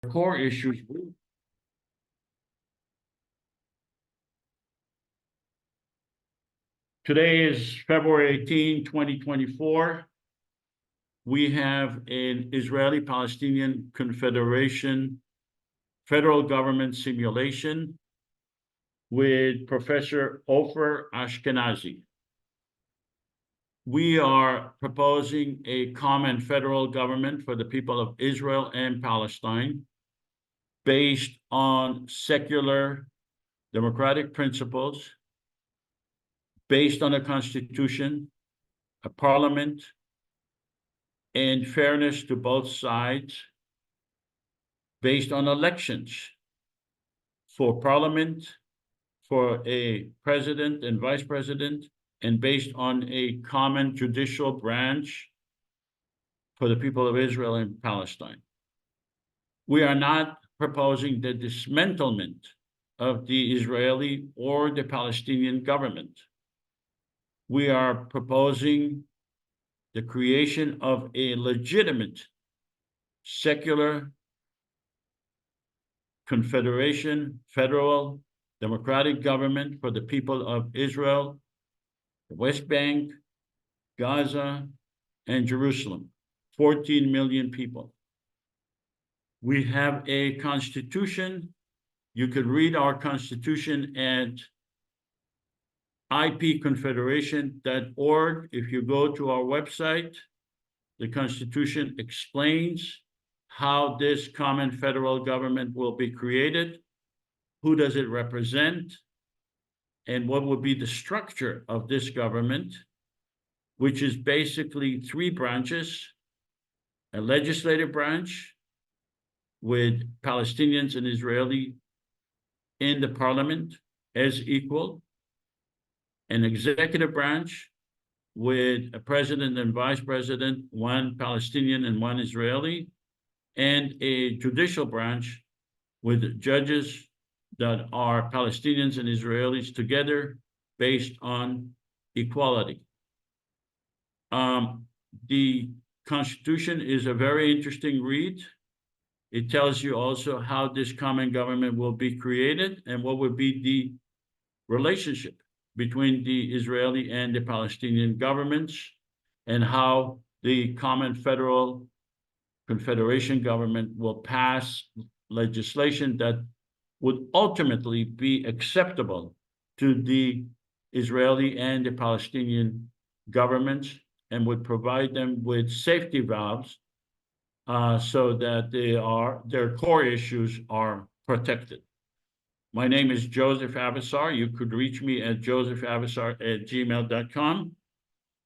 core issues. Today is February 18, 2024. We have an Israeli-Palestinian Confederation federal government simulation with Professor Ofer Ashkenazi. We are proposing a common federal government for the people of Israel and Palestine based on secular democratic principles, based on a constitution, a parliament, and fairness to both sides, based on elections for parliament, for a president and vice president, and based on a common judicial branch for the people of Israel and Palestine. We are not proposing the dismantlement of the Israeli or the Palestinian government. We are proposing the creation of a legitimate secular confederation, federal democratic government for the people of Israel, the West Bank, Gaza, and Jerusalem, 14 million people. We have a constitution. You could read our constitution at ipconfederation.org. If you go to our website, the Constitution explains how this common federal government will be created, who does it represent, and what would be the structure of this government, which is basically three branches: a legislative branch with Palestinians and Israeli in the parliament as equal, an executive branch with a president and vice president, one Palestinian and one Israeli, and a judicial branch with judges that are Palestinians and Israelis together based on equality. The Constitution is a very interesting read. It tells you also how this common government will be created and what would be the relationship between the Israeli and the Palestinian governments, and how the common federal confederation government will pass legislation that would ultimately be acceptable to the Israeli and the Palestinian governments and would provide them with safety valves so that their core issues are protected. My name is Joseph Avasar. You could reach me at josephavassar@gmail.com,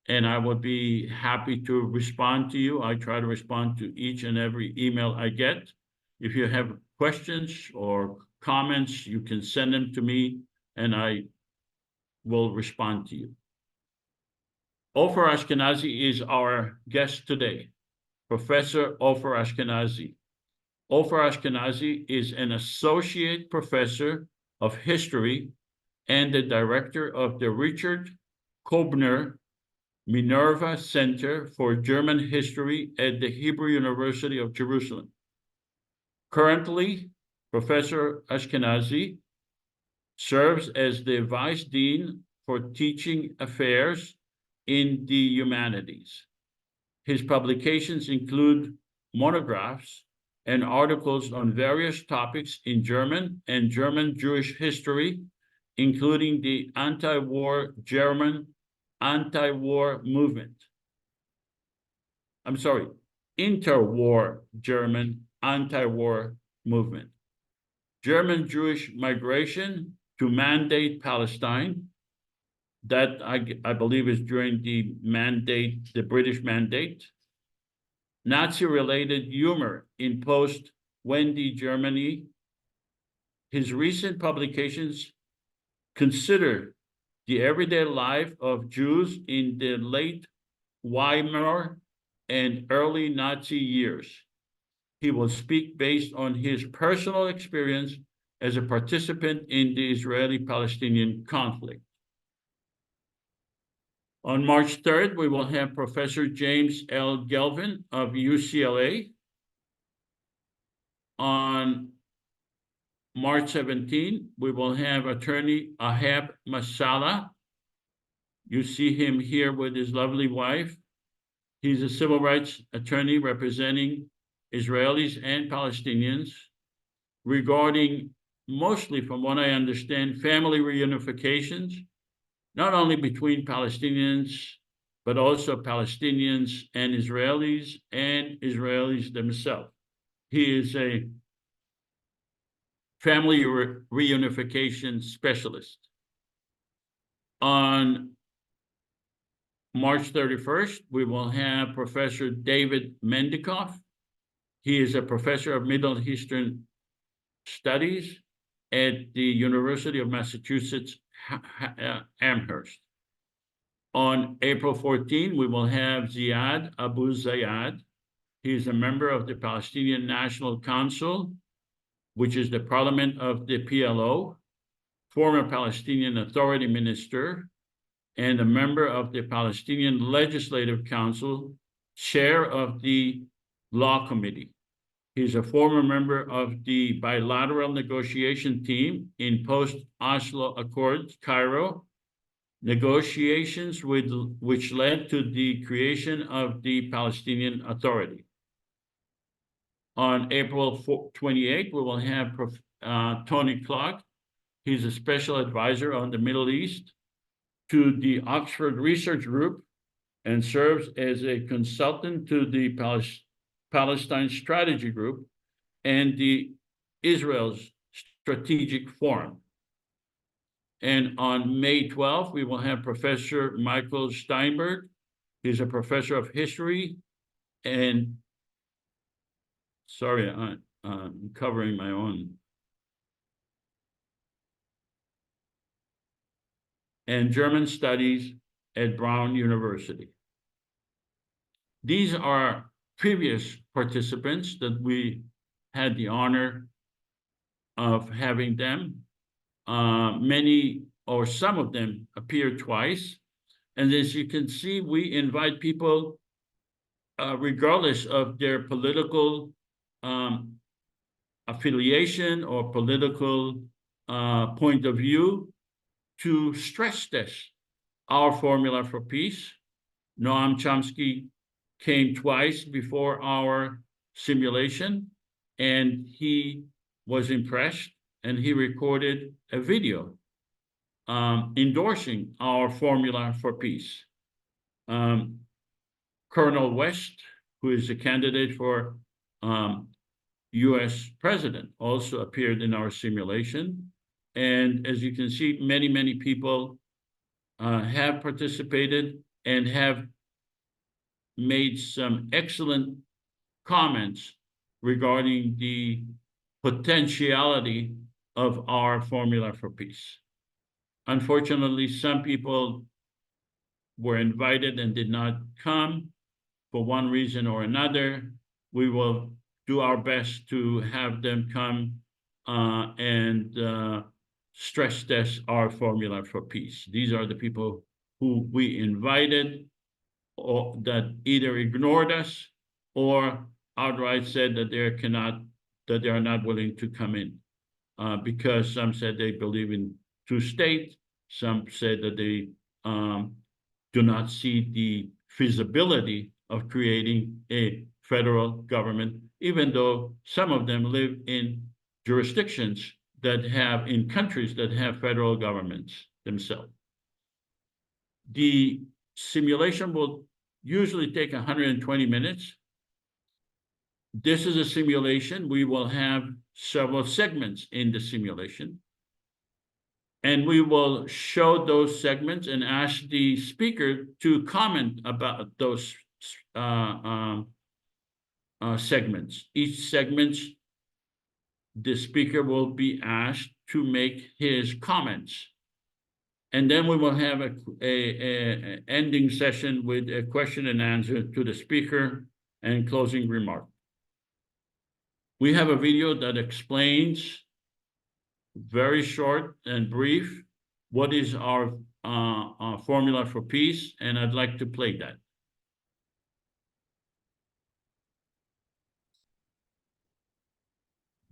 and I would be happy to respond to you. I try to respond to each and every email I get. If you have questions or comments, you can send them to me, and I will respond to you. Ofer Ashkenazi is our guest today, Professor Ofer Ashkenazi. Ofer Ashkenazi is an associate professor of history and the director of the Richard Kobner Minerva Center for German History at the Hebrew University of Jerusalem. Currently, Professor Ashkenazi serves as the Vice Dean for Teaching Affairs in the Humanities. His publications include monographs and articles on various topics in German and German Jewish history, including the anti-war German anti-war movement. Interwar German anti-war movement. German Jewish migration to Mandate Palestine. That I believe is during the British Mandate. Nazi-related humor in post-Wendy Germany. His recent publications consider the everyday life of Jews in the late Weimar and early Nazi years. He will speak based on his personal experience as a participant in the Israeli-Palestinian conflict. On March 3rd, we will have Professor James L. Gelvin of UCLA. On March 17, we will have attorney Ahab Masala. You see him here with his lovely wife. He's a civil rights attorney representing Israelis and Palestinians regarding, mostly from what I understand, family reunifications, not only between Palestinians, but also Palestinians and Israelis themselves. He is a family reunification specialist. On March 31st, we will have Professor David Mendikoff. He is a professor of Middle Eastern Studies at the University of Massachusetts Amherst. On April 14, we will have Ziad Abu Zayad. He is a member of the Palestinian National Council, which is the parliament of the PLO, former Palestinian Authority minister, and a member of the Palestinian Legislative Council, chair of the Law Committee. He's a former member of the bilateral negotiation team in post-Oslo Accords, Cairo, negotiations which led to the creation of the Palestinian Authority. On April 28, we will have Tony Clark. He's a special advisor on the Middle East to the Oxford Research Group and serves as a consultant to the Palestine Strategy Group and the Israel's Strategic Forum. And on May 12th, we will have Professor Michael Steinberg. He's a professor of history and, sorry, I'm covering my own. And German Studies at Brown University. These are previous participants that we had the honor of having them. Many or some of them appeared twice. And as you can see, we invite people regardless of their political affiliation or political point of view to stress test our formula for peace. Noam Chomsky came twice before our simulation, and he was impressed, and he recorded a video endorsing our formula for peace. Colonel West, who is a candidate for US president, also appeared in our simulation. And as you can see, many, many people have participated and have made some excellent comments regarding the potentiality of our formula for peace. Unfortunately, some people were invited and did not come for one reason or another. We will do our best to have them come and stress test our formula for peace. These are the people who we invited or that either ignored us or outright said that they are not willing to come in because some said they believe in two states, some said that they do not see the feasibility of creating a federal government, even though some of them live in jurisdictions that have, in countries that have federal governments themselves. The simulation will usually take 120 minutes. This is a simulation. We will have several segments in the simulation. And we will show those segments and ask the speaker to comment about those segments. Each segment, the speaker will be asked to make his comments. And then we will have a ending session with a question and answer to the speaker and closing remark. We have a video that explains, very short and brief, what is our formula for peace, and I'd like to play that.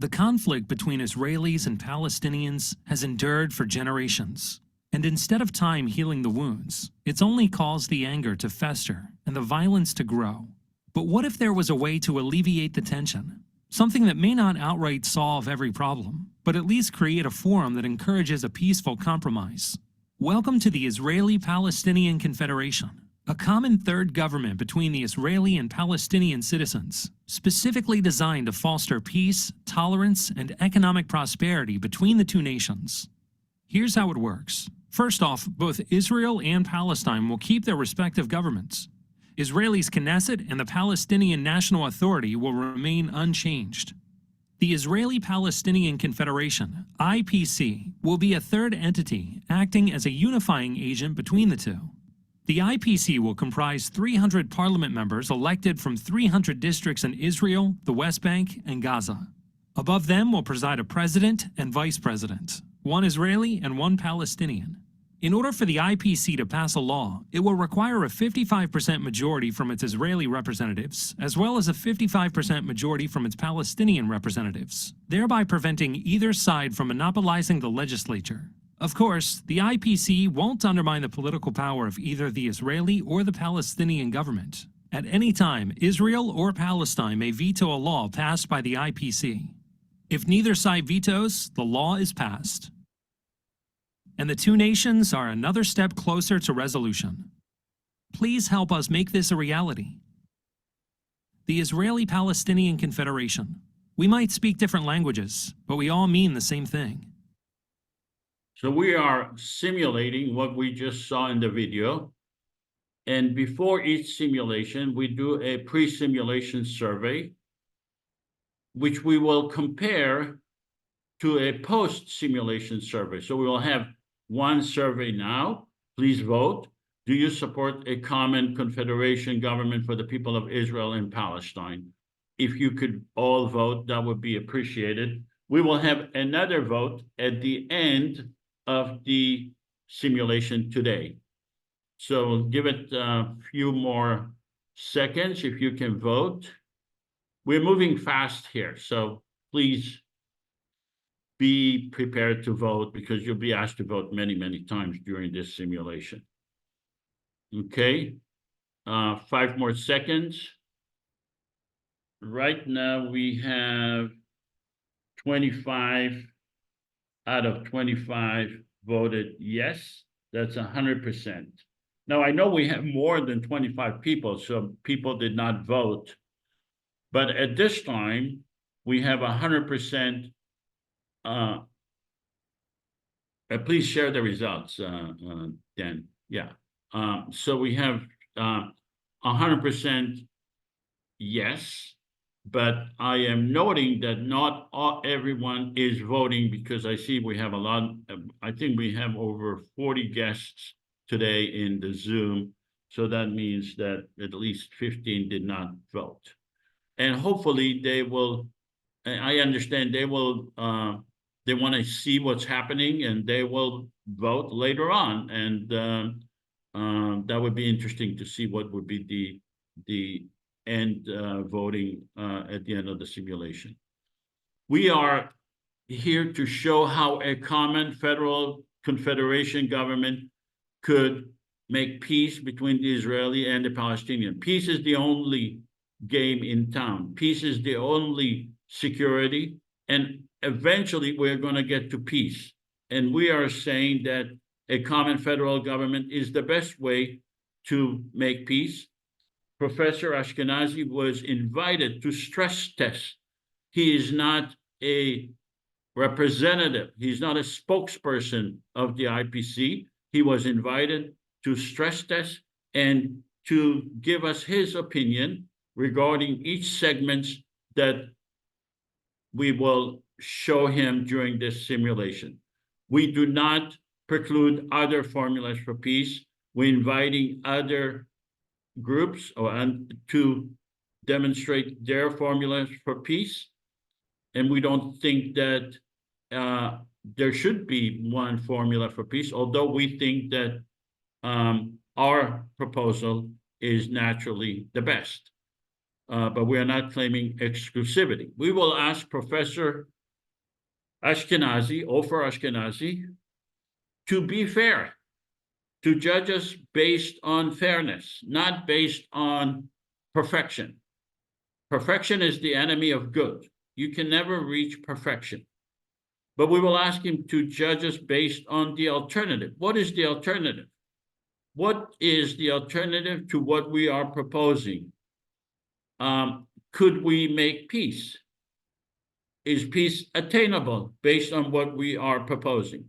The conflict between Israelis and Palestinians has endured for generations. And instead of time healing the wounds, it's only caused the anger to fester and the violence to grow. But what if there was a way to alleviate the tension? Something that may not outright solve every problem, but at least create a forum that encourages a peaceful compromise. Welcome to the Israeli-Palestinian Confederation, a common third government between the Israeli and Palestinian citizens, specifically designed to foster peace, tolerance, and economic prosperity between the two nations. Here's how it works. First off, both Israel and Palestine will keep their respective governments. Israel's Knesset and the Palestinian National Authority will remain unchanged. The Israeli-Palestinian Confederation, IPC, will be a third entity acting as a unifying agent between the two. The IPC will comprise 300 parliament members elected from 300 districts in Israel, the West Bank, and Gaza. Above them will preside a president and vice president, one Israeli and one Palestinian. In order for the IPC to pass a law, it will require a 55% majority from its Israeli representatives, as well as a 55% majority from its Palestinian representatives, thereby preventing either side from monopolizing the legislature. Of course, the IPC won't undermine the political power of either the Israeli or the Palestinian government. At any time, Israel or Palestine may veto a law passed by the IPC. If neither side vetoes, the law is passed. And the two nations are another step closer to resolution. Please help us make this a reality. The Israeli-Palestinian Confederation. We might speak different languages, but we all mean the same thing. So we are simulating what we just saw in the video. And before each simulation, we do a pre-simulation survey, which we will compare to a post-simulation survey. So we will have one survey now. Please vote. Do you support a common confederation government for the people of Israel and Palestine? If you could all vote, that would be appreciated. We will have another vote at the end of the simulation today. So give it a few more seconds if you can vote. We're moving fast here, so please be prepared to vote because you'll be asked to vote many, many times during this simulation. Okay, 5 more seconds. Right now we have 25 out of 25 voted yes. That's 100%. Now I know we have more than 25 people, so people did not vote. But at this time, we have 100%. Please share the results, Dan. Yeah. So we have 100% yes, but I am noting that not everyone is voting because I see we have a lot. I think we have over 40 guests today in the Zoom. So that means that at least 15 did not vote. And hopefully they will, I understand they will, they want to see what's happening and they will vote later on. And that would be interesting to see what would be the end voting at the end of the simulation. We are here to show how a common federal confederation government could make peace between the Israeli and the Palestinian. Peace is the only game in town. Peace is the only security, and eventually we're going to get to peace. And we are saying that a common federal government is the best way to make peace. Professor Ashkenazi was invited to stress test. He is not a representative. He's not a spokesperson of the IPC. He was invited to stress test and to give us his opinion regarding each segment that we will show him during this simulation. We do not preclude other formulas for peace. We're inviting other groups to demonstrate their formulas for peace. And we don't think that there should be one formula for peace, although we think that our proposal is naturally the best. but we are not claiming exclusivity. We will ask Professor Ashkenazi, Ofer Ashkenazi, to be fair, to judge us based on fairness, not based on perfection. Perfection is the enemy of good. You can never reach perfection. But we will ask him to judge us based on the alternative. What is the alternative? What is the alternative to what we are proposing? Could we make peace? Is peace attainable based on what we are proposing?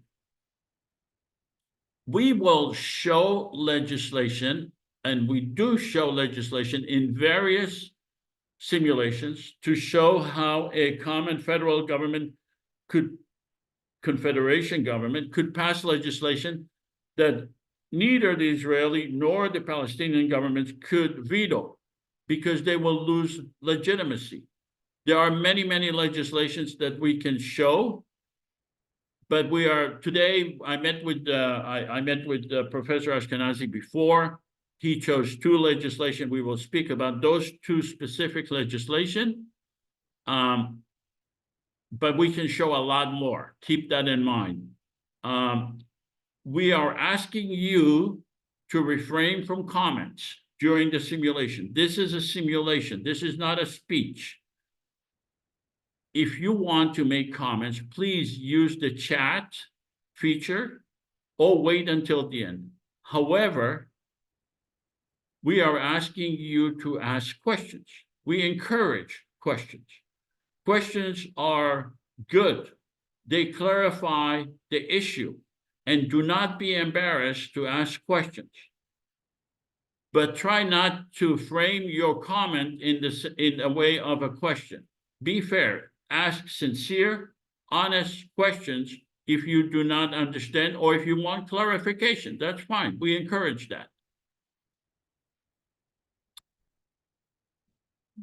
We will show legislation, and we do show legislation in various simulations to show how a common federal government confederation government could pass legislation that neither the Israeli nor the Palestinian governments could veto, because they will lose legitimacy. There are many, many legislations that we can show, but we are today. I met with Professor Ashkenazi before. He chose two legislation. We will speak about those two specific legislation, but we can show a lot more. Keep that in mind. We are asking you to refrain from comments during the simulation. This is a simulation. This is not a speech. If you want to make comments, please use the chat feature or wait until the end. However, we are asking you to ask questions. We encourage questions. Questions are good. They clarify the issue, and do not be embarrassed to ask questions. But try not to frame your comment in a way of a question. Be fair. Ask sincere, honest questions if you do not understand, or if you want clarification. That's fine. We encourage that.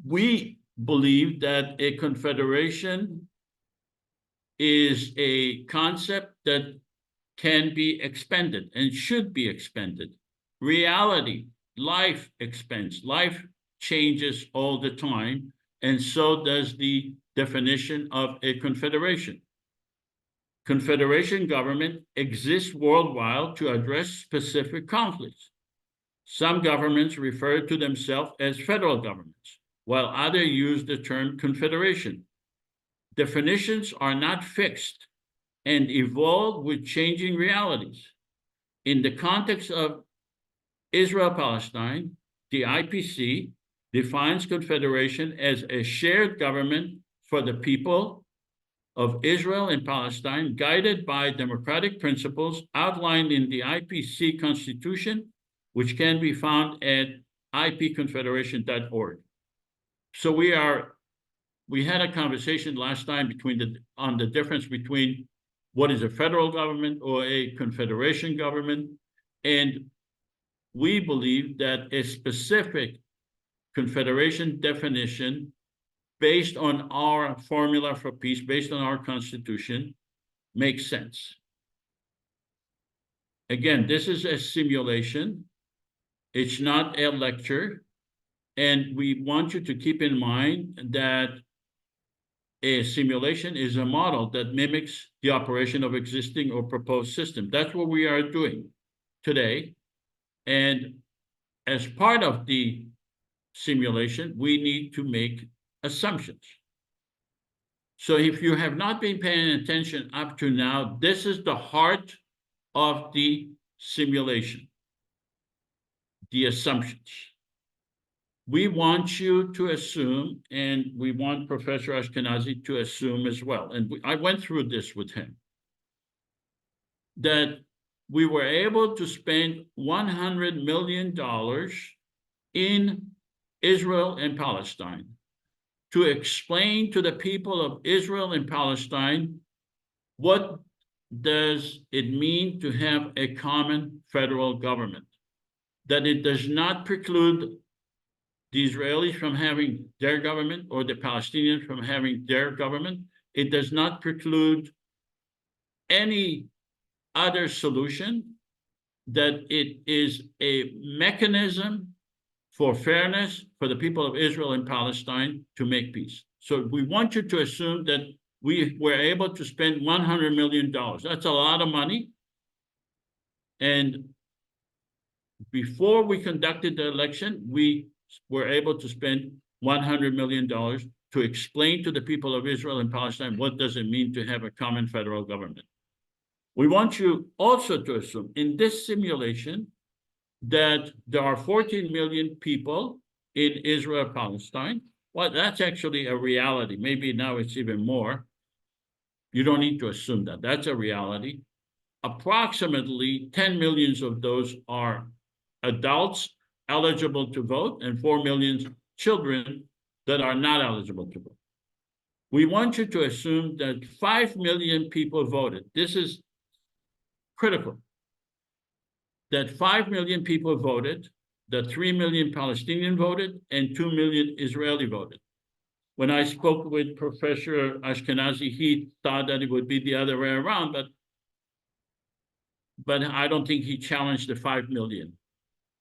We believe that a confederation is a concept that can be expanded and should be expanded. Reality, life expands. Life changes all the time, and so does the definition of a confederation. Confederation government exists worldwide to address specific conflicts. Some governments refer to themselves as federal governments, while others use the term confederation. Definitions are not fixed and evolve with changing realities. In the context of Israel-Palestine, the IPC defines confederation as a shared government for the people of Israel and Palestine, guided by democratic principles outlined in the IPC Constitution, which can be found at ipconfederation.org. So we had a conversation last time on the difference between what is a federal government or a confederation government, and we believe that a specific confederation definition based on our formula for peace, based on our constitution, makes sense. Again, this is a simulation. It's not a lecture. And we want you to keep in mind that a simulation is a model that mimics the operation of existing or proposed system. That's what we are doing today. And as part of the simulation, we need to make assumptions. So if you have not been paying attention up to now, this is the heart of the simulation, the assumptions. We want you to assume, and we want Professor Ashkenazi to assume as well, and I went through this with him, that we were able to spend $100 million in Israel and Palestine to explain to the people of Israel and Palestine what does it mean to have a common federal government, that it does not preclude the Israelis from having their government or the Palestinians from having their government. It does not preclude any other solution, that it is a mechanism for fairness, for the people of Israel and Palestine to make peace. So we want you to assume that we were able to spend $100 million. That's a lot of money. And before we conducted the election, we were able to spend $100 million to explain to the people of Israel and Palestine what does it mean to have a common federal government. We want you also to assume in this simulation that there are 14 million people in Israel, Palestine. Well, that's actually a reality. Maybe now it's even more. You don't need to assume that. That's a reality. Approximately 10 millions of those are adults eligible to vote and 4 million children that are not eligible to vote. We want you to assume that 5 million people voted. This is critical. That 5 million people voted, that 3 million Palestinian voted, and 2 million Israeli voted. When I spoke with Professor Ashkenazi, he thought that it would be the other way around, but I don't think he challenged the 5 million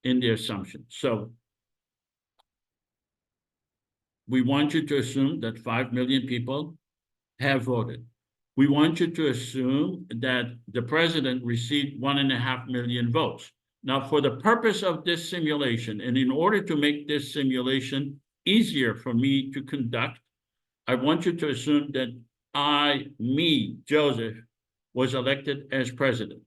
in the assumption. So we want you to assume that 5 million people have voted. We want you to assume that the president received 1.5 million votes. Now, for the purpose of this simulation, and in order to make this simulation easier for me to conduct, I want you to assume that Joseph, was elected as president,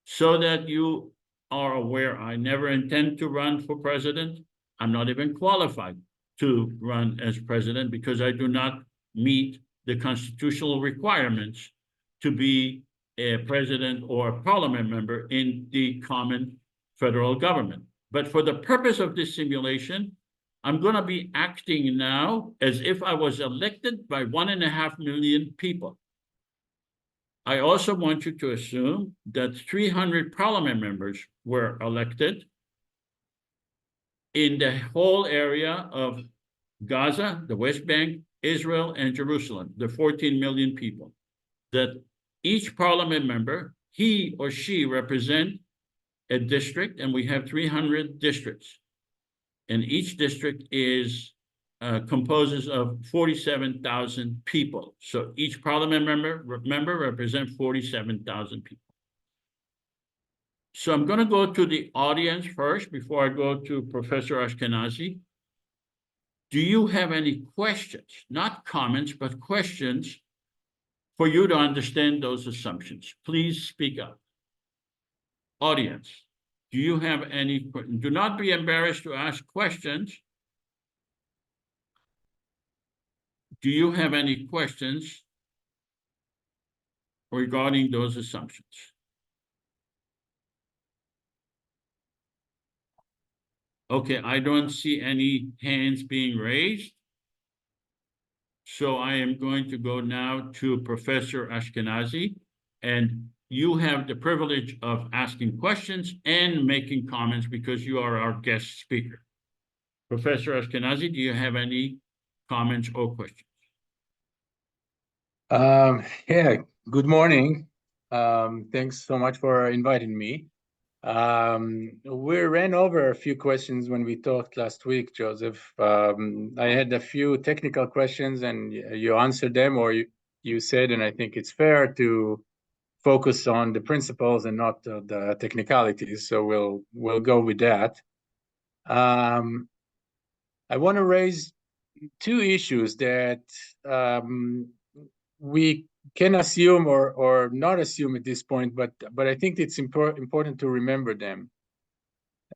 so that you are aware I never intend to run for president. I'm not even qualified to run as president because I do not meet the constitutional requirements to be a president or a parliament member in the common federal government. But for the purpose of this simulation, I'm going to be acting now as if I was elected by 1.5 million people. I also want you to assume that 300 parliament members were elected in the whole area of Gaza, the West Bank, Israel, and Jerusalem, the 14 million people, that each parliament member, he or she represent a district, and we have 300 districts. And each district is composes of 47,000 people. So each parliament member represents 47,000 people. So I'm going to go to the audience first before I go to Professor Ashkenazi. Do you have any questions, not comments, but questions for you to understand those assumptions? Please speak up. Audience, do you have any? Do not be embarrassed to ask questions. Do you have any questions regarding those assumptions? Okay, I don't see any hands being raised. So I am going to go now to Professor Ashkenazi, and you have the privilege of asking questions and making comments because you are our guest speaker. Professor Ashkenazi, do you have any comments or questions? Yeah, good morning. Thanks so much for inviting me. We ran over a few questions when we talked last week, Joseph. I had a few technical questions and you answered them, or you said, and I think it's fair to focus on the principles and not the technicalities. So we'll go with that. I want to raise two issues that we can assume or not assume at this point, but I think it's important to remember them.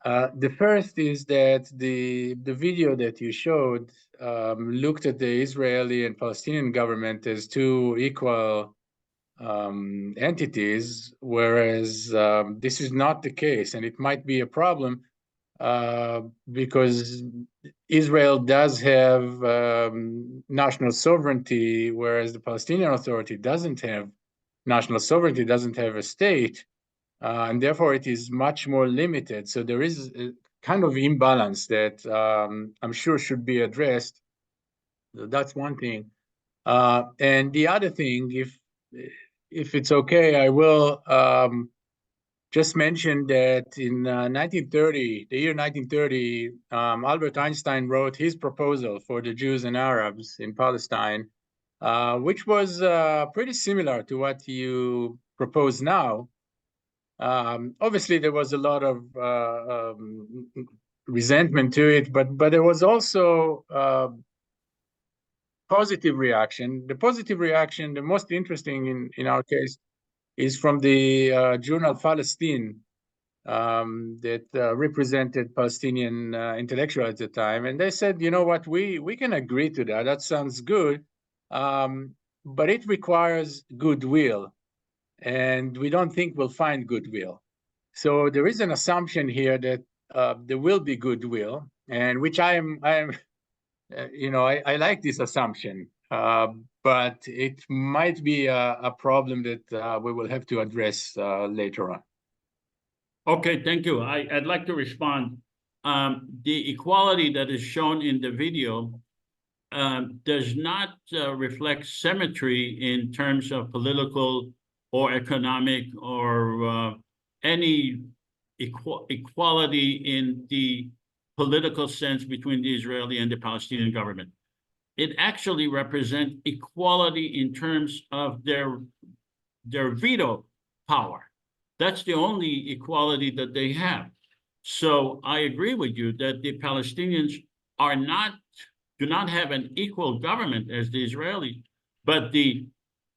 The first is that the video that you showed looked at the Israeli and Palestinian government as two equal entities, whereas this is not the case, and it might be a problem because Israel does have national sovereignty, whereas the Palestinian Authority doesn't have national sovereignty, doesn't have a state, and therefore it is much more limited. So there is a kind of imbalance that I'm sure should be addressed. So that's one thing. And the other thing, if it's okay, I will just mentioned that in 1930, the year 1930, Albert Einstein wrote his proposal for the Jews and Arabs in Palestine, which was pretty similar to what you propose now. Obviously, there was a lot of resentment to it, but there was also positive reaction. The positive reaction, the most interesting in our case, is from the journal Palestine that represented Palestinian intellectuals at the time. And they said, you know what, we can agree to that. That sounds good, but it requires goodwill. And we don't think we'll find goodwill. So there is an assumption here that there will be goodwill, and which I like this assumption, but it might be a problem that we will have to address later on. Okay, thank you. I'd like to respond. The equality that is shown in the video does not reflect symmetry in terms of political or economic or any equality in the political sense between the Israeli and the Palestinian government. It actually represents equality in terms of their veto power. That's the only equality that they have. So I agree with you that the Palestinians do not have an equal government as the Israelis, but the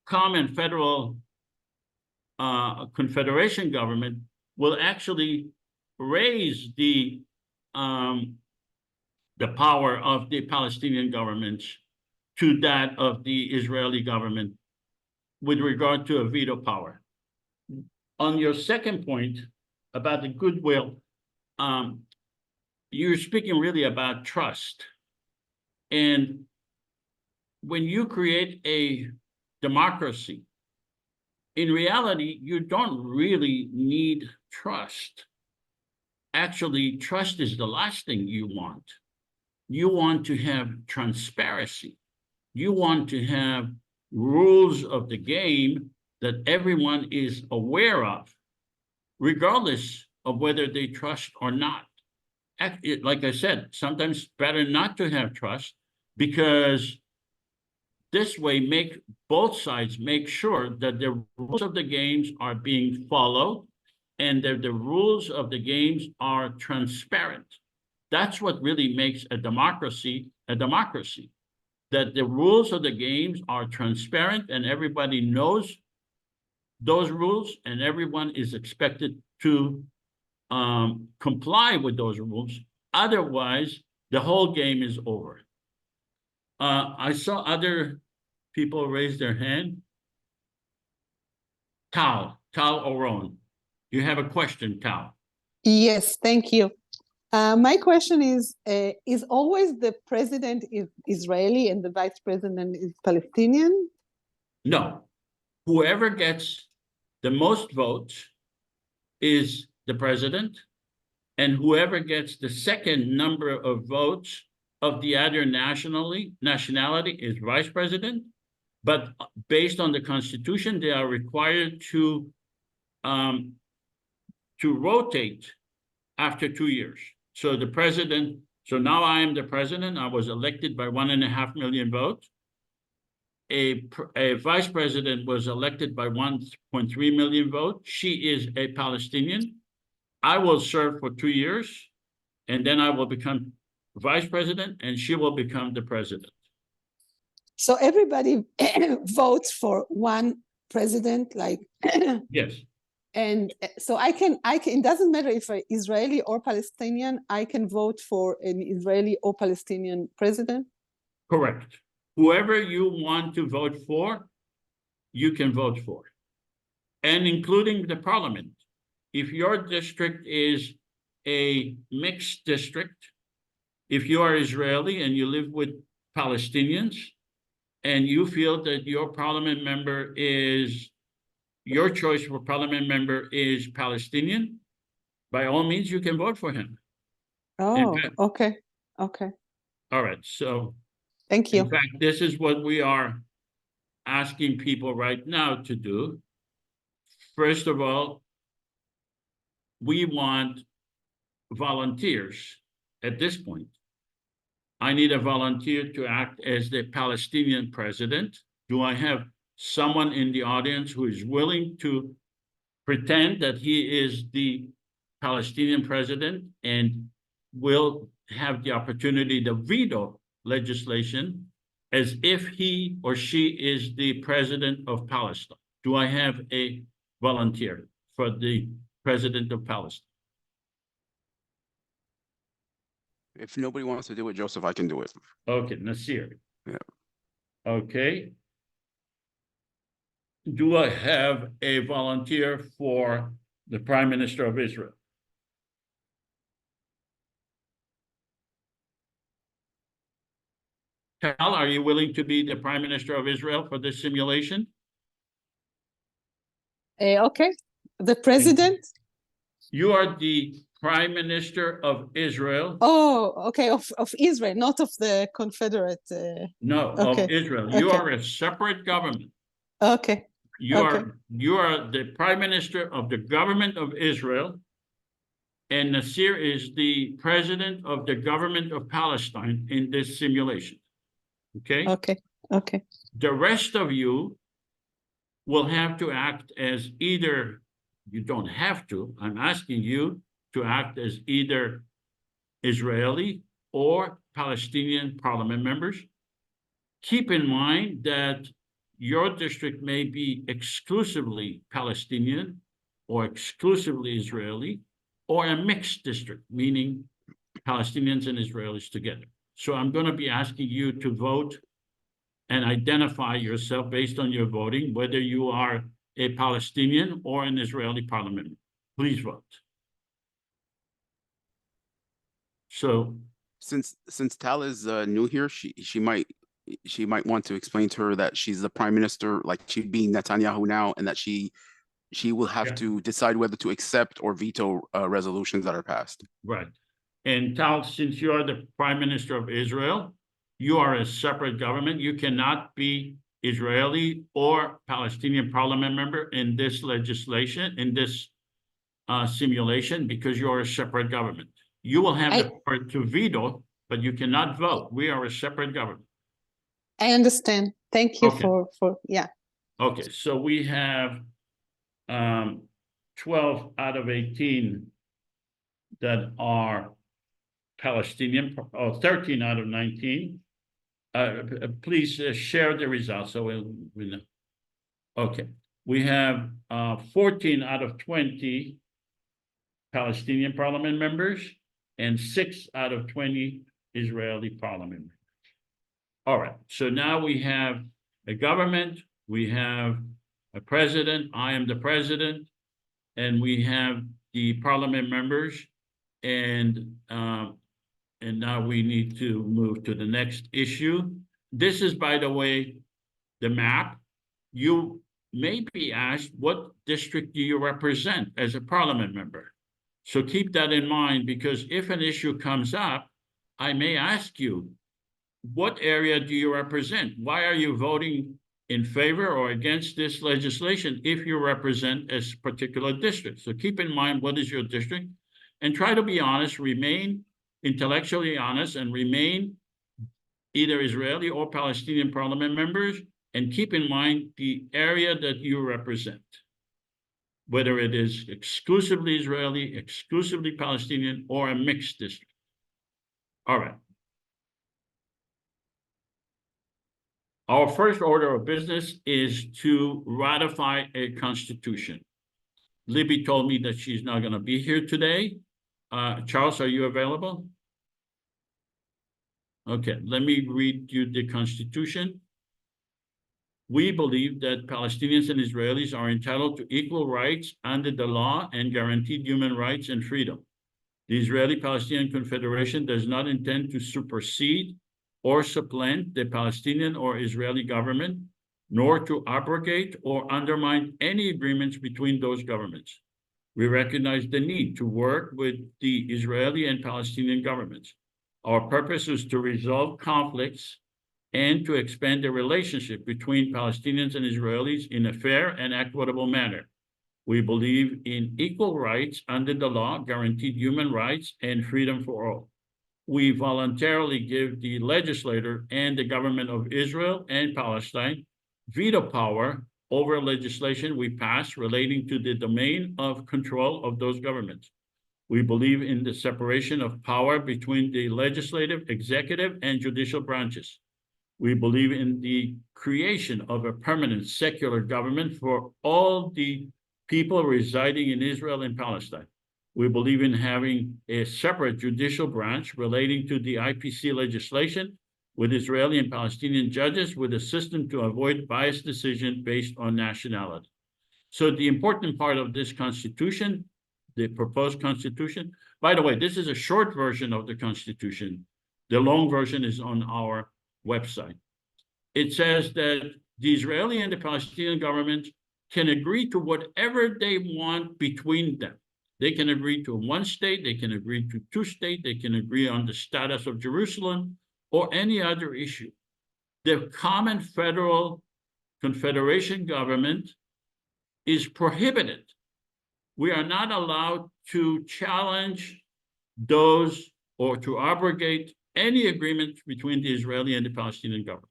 common federal confederation government will actually raise the power of the Palestinian government to that of the Israeli government with regard to a veto power. On your second point about the goodwill, you're speaking really about trust. And when you create a democracy, in reality, you don't really need trust. Actually, trust is the last thing you want. You want to have transparency. You want to have rules of the game that everyone is aware of, regardless of whether they trust or not. Like I said, sometimes it's better not to have trust, because this way both sides make sure that the rules of the games are being followed and that the rules of the games are transparent. That's what really makes a democracy, that the rules of the games are transparent and everybody knows those rules and everyone is expected to comply with those rules. Otherwise, the whole game is over. I saw other people raise their hand. Tal Oron, you have a question, Tal? Yes, thank you. My question is always the president is Israeli and the vice president is Palestinian? No. Whoever gets the most votes is the president, and whoever gets the second number of votes of the other nationality is vice president. But based on the Constitution, they are required to rotate after 2 years. So the president, so now I am the president. I was elected by 1.5 million votes. A vice president was elected by 1.3 million votes. She is a Palestinian. I will serve for 2 years, and then I will become vice president, and she will become the president. So everybody votes for one president, like Yes. And so I can, it doesn't matter if I'm Israeli or Palestinian, I can vote for an Israeli or Palestinian president? Correct. Whoever you want to vote for, you can vote for, and including the parliament. If your district is a mixed district, if you are Israeli and you live with Palestinians, and you feel that your parliament member is, your choice for parliament member is Palestinian, by all means, you can vote for him. Oh, okay. All right, so. Thank you. In fact, this is what we are asking people right now to do. First of all, we want volunteers at this point. I need a volunteer to act as the Palestinian president. Do I have someone in the audience who is willing to pretend that he is the Palestinian president and will have the opportunity to veto legislation as if he or she is the president of Palestine? Do I have a volunteer for the president of Palestine? If nobody wants to do it, Joseph, I can do it. Okay, Nasir. Yeah. Okay. Do I have a volunteer for the Prime Minister of Israel? Tal, are you willing to be the Prime Minister of Israel for this simulation? Okay, the president? You are the Prime Minister of Israel. Oh, okay, of Israel, not of the Confederate. No, okay. of Israel. You Okay. are a separate government. Okay. You Okay. are the Prime Minister of the government of Israel, and Nasir is the president of the government of Palestine in this simulation. Okay? Okay. Okay. The rest of you will have to act as either, you don't have to, I'm asking you to act as either Israeli or Palestinian parliament members. Keep in mind that your district may be exclusively Palestinian or exclusively Israeli, or a mixed district, meaning Palestinians and Israelis together. So I'm going to be asking you to vote and identify yourself based on your voting, whether you are a Palestinian or an Israeli parliament member. Please vote. So Since Tal is new here, she might want to explain to her that she's the prime minister, like she'd be Netanyahu now, and that she will have to decide whether to accept or veto resolutions that are passed. right. And Tal, since you are the Prime Minister of Israel, you are a separate government. You cannot be Israeli or Palestinian parliament member in this legislation, in this simulation, because you are a separate government. You will have the power to veto, but you cannot vote. We are a separate government. I understand. Thank you Okay. for yeah. Okay, so we have 12 out of 18 that are Palestinian, or 13 out of 19. Please share the results so we know. Okay, we have 14 out of 20 Palestinian parliament members and 6 out of 20 Israeli parliament members. All right, so now we have a government, we have a president, I am the president, and we have the parliament members, and now we need to move to the next issue. This is, by the way, the map. You may be asked, what district do you represent as a parliament member? So keep that in mind, because if an issue comes up, I may ask you, what area do you represent? Why are you voting in favor or against this legislation if you represent a particular district? So keep in mind, what is your district? And try to be honest, remain intellectually honest, and remain either Israeli or Palestinian parliament members, and keep in mind the area that you represent, whether it is exclusively Israeli, exclusively Palestinian, or a mixed district. All right. Our first order of business is to ratify a constitution. Libby told me that she's not going to be here today. Charles, are you available? Okay, let me read you the Constitution. We believe that Palestinians and Israelis are entitled to equal rights under the law and guaranteed human rights and freedom. The Israeli-Palestinian Confederation does not intend to supersede or supplant the Palestinian or Israeli government, nor to abrogate or undermine any agreements between those governments. We recognize the need to work with the Israeli and Palestinian governments. Our purpose is to resolve conflicts and to expand the relationship between Palestinians and Israelis in a fair and equitable manner. We believe in equal rights under the law, guaranteed human rights, and freedom for all. We voluntarily give the legislator and the government of Israel and Palestine veto power over legislation we pass relating to the domain of control of those governments. We believe in the separation of power between the legislative, executive, and judicial branches. We believe in the creation of a permanent secular government for all the people residing in Israel and Palestine. We believe in having a separate judicial branch relating to the IPC legislation with Israeli and Palestinian judges with a system to avoid biased decision based on nationality. So the important part of this constitution, the proposed constitution, by the way, this is a short version of the constitution. The long version is on our website. It says that the Israeli and the Palestinian government can agree to whatever they want between them. They can agree to one state, they can agree to two states, they can agree on the status of Jerusalem or any other issue. The common federal confederation government is prohibited. We are not allowed to challenge those or to abrogate any agreement between the Israeli and the Palestinian governments.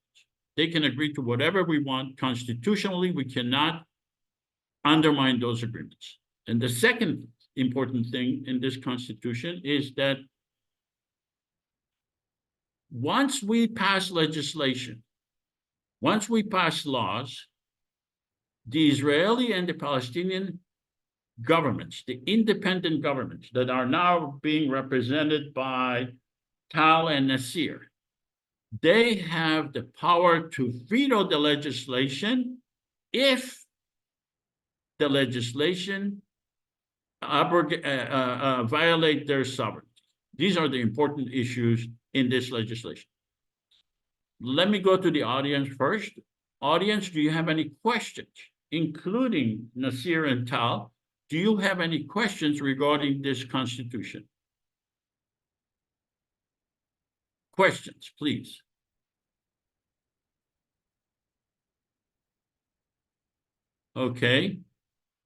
They can agree to whatever we want. Constitutionally, we cannot undermine those agreements. And the second important thing in this constitution is that once we pass legislation, once we pass laws, the Israeli and the Palestinian governments, the independent governments that are now being represented by Tal and Nasir, they have the power to veto the legislation if the legislation violate their sovereignty. These are the important issues in this legislation. Let me go to the audience first. Audience, do you have any questions, including Nasir and Tal? Do you have any questions regarding this constitution? Questions, please. Okay,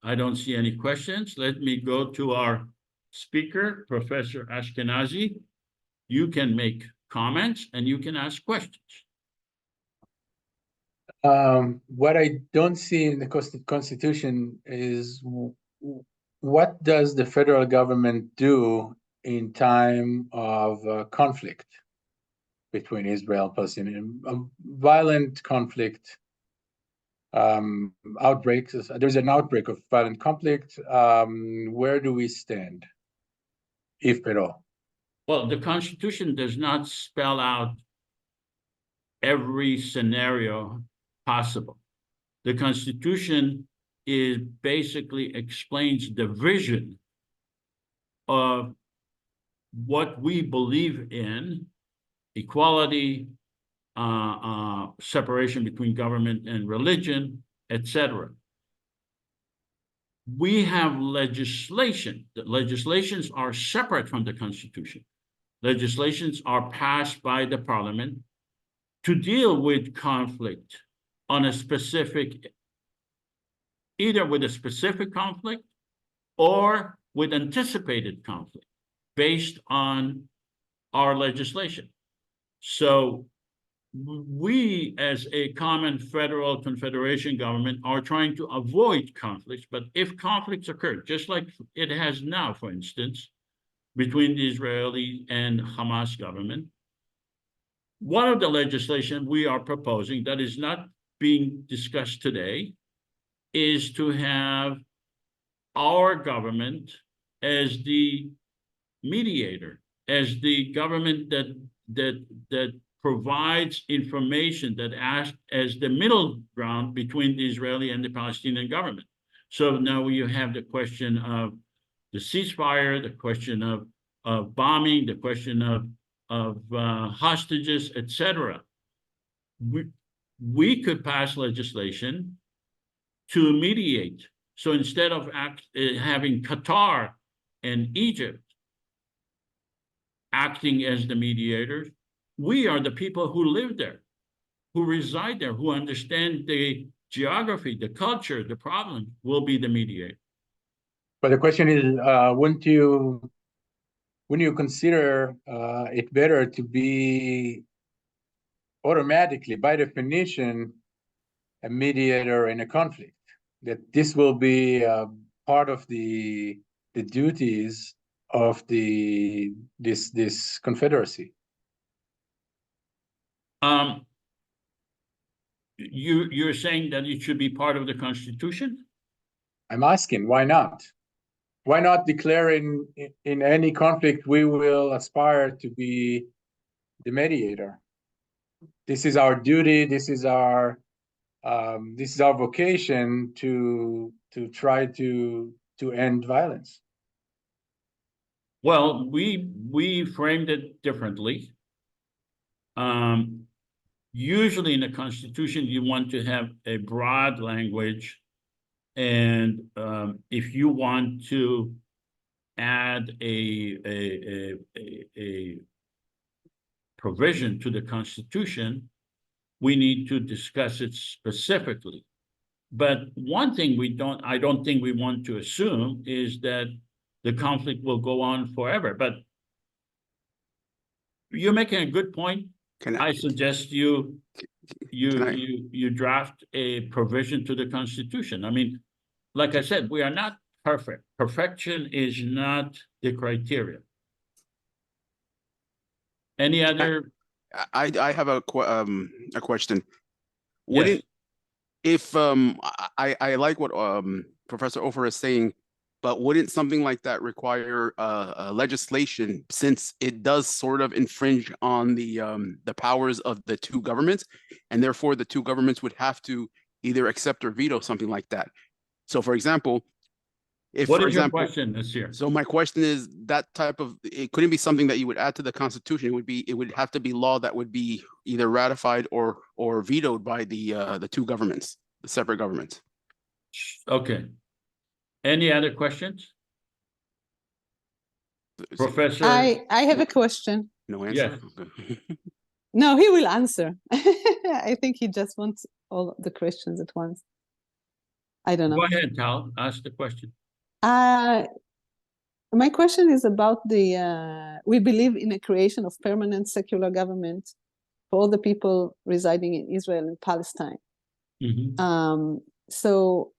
I don't see any questions. Let me go to our speaker, Professor Ashkenazi. You can make comments and you can ask questions. What I don't see in the Constitution is what does the federal government do in time of conflict between Israel and Palestinian, violent conflict, outbreaks. There's an outbreak of violent conflict. Where do we stand, if at all? Well, the Constitution does not spell out every scenario possible. The Constitution is basically explains the vision of what we believe in: equality, separation between government and religion, etc. We have legislation. The legislations are separate from the Constitution. Legislations are passed by the parliament to deal with conflict on a specific, either with a specific conflict or with anticipated conflict based on our legislation. So we, as a common federal confederation government, are trying to avoid conflicts. But if conflicts occur, just like it has now, for instance, between the Israeli and Hamas government, one of the legislation we are proposing that is not being discussed today is to have our government as the mediator, as the government that provides information, that acts as the middle ground between the Israeli and the Palestinian government. So now you have the question of the ceasefire, the question of bombing, the question of hostages, etc. We could pass legislation to mediate. So instead of having Qatar and Egypt acting as the mediators, we are the people who live there, who reside there, who understand the geography, the culture, the problem, will be the mediator. But the question is, wouldn't you consider it better to be automatically, by definition, a mediator in a conflict? That this will be part of the duties of this confederacy. You're saying that it should be part of the Constitution? I'm asking, why not? Why not declare in any conflict we will aspire to be the mediator? This is our duty. This is our vocation to try to end violence. Well, we framed it differently. Usually in the Constitution, you want to have a broad language, and if you want to add a provision to the Constitution, we need to discuss it specifically. But one thing I don't think we want to assume is that the conflict will go on forever. But you're making a good point. I suggest you draft a provision to the Constitution. I mean, like I said, we are not perfect. Perfection is not the criteria. Any other? I have a question. Yes. If I like what Professor Ofer is saying, but wouldn't something like that require legislation, since it does sort of infringe on the powers of the two governments, and therefore the two governments would have to either accept or veto something like that? So, for example, What is your question this year? So my question is, that type of, it couldn't be something that you would add to the Constitution. It would have to be law that would be either ratified or vetoed by the two governments, the separate governments. Okay. Any other questions? Professor? I have a question. No answer? Yes. Okay. No, he will answer. I think he just wants all the questions at once. I don't know. Go ahead, Tal. Ask the question. My question is about we believe in a creation of permanent secular government for all the people residing in Israel and Palestine. Mm-hmm. So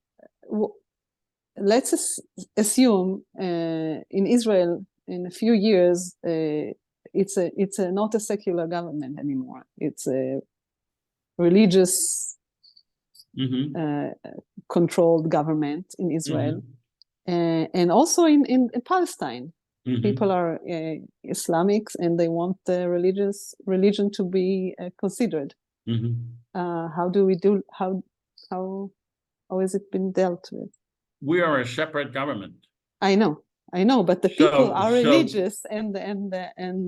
let's assume in Israel in a few years it's not a secular government anymore. It's a religious controlled government in Israel. And also in Palestine, people are Islamics and they want the religion to be considered. How do we do? How has it been dealt with? We are a separate government. I know, but the people are religious and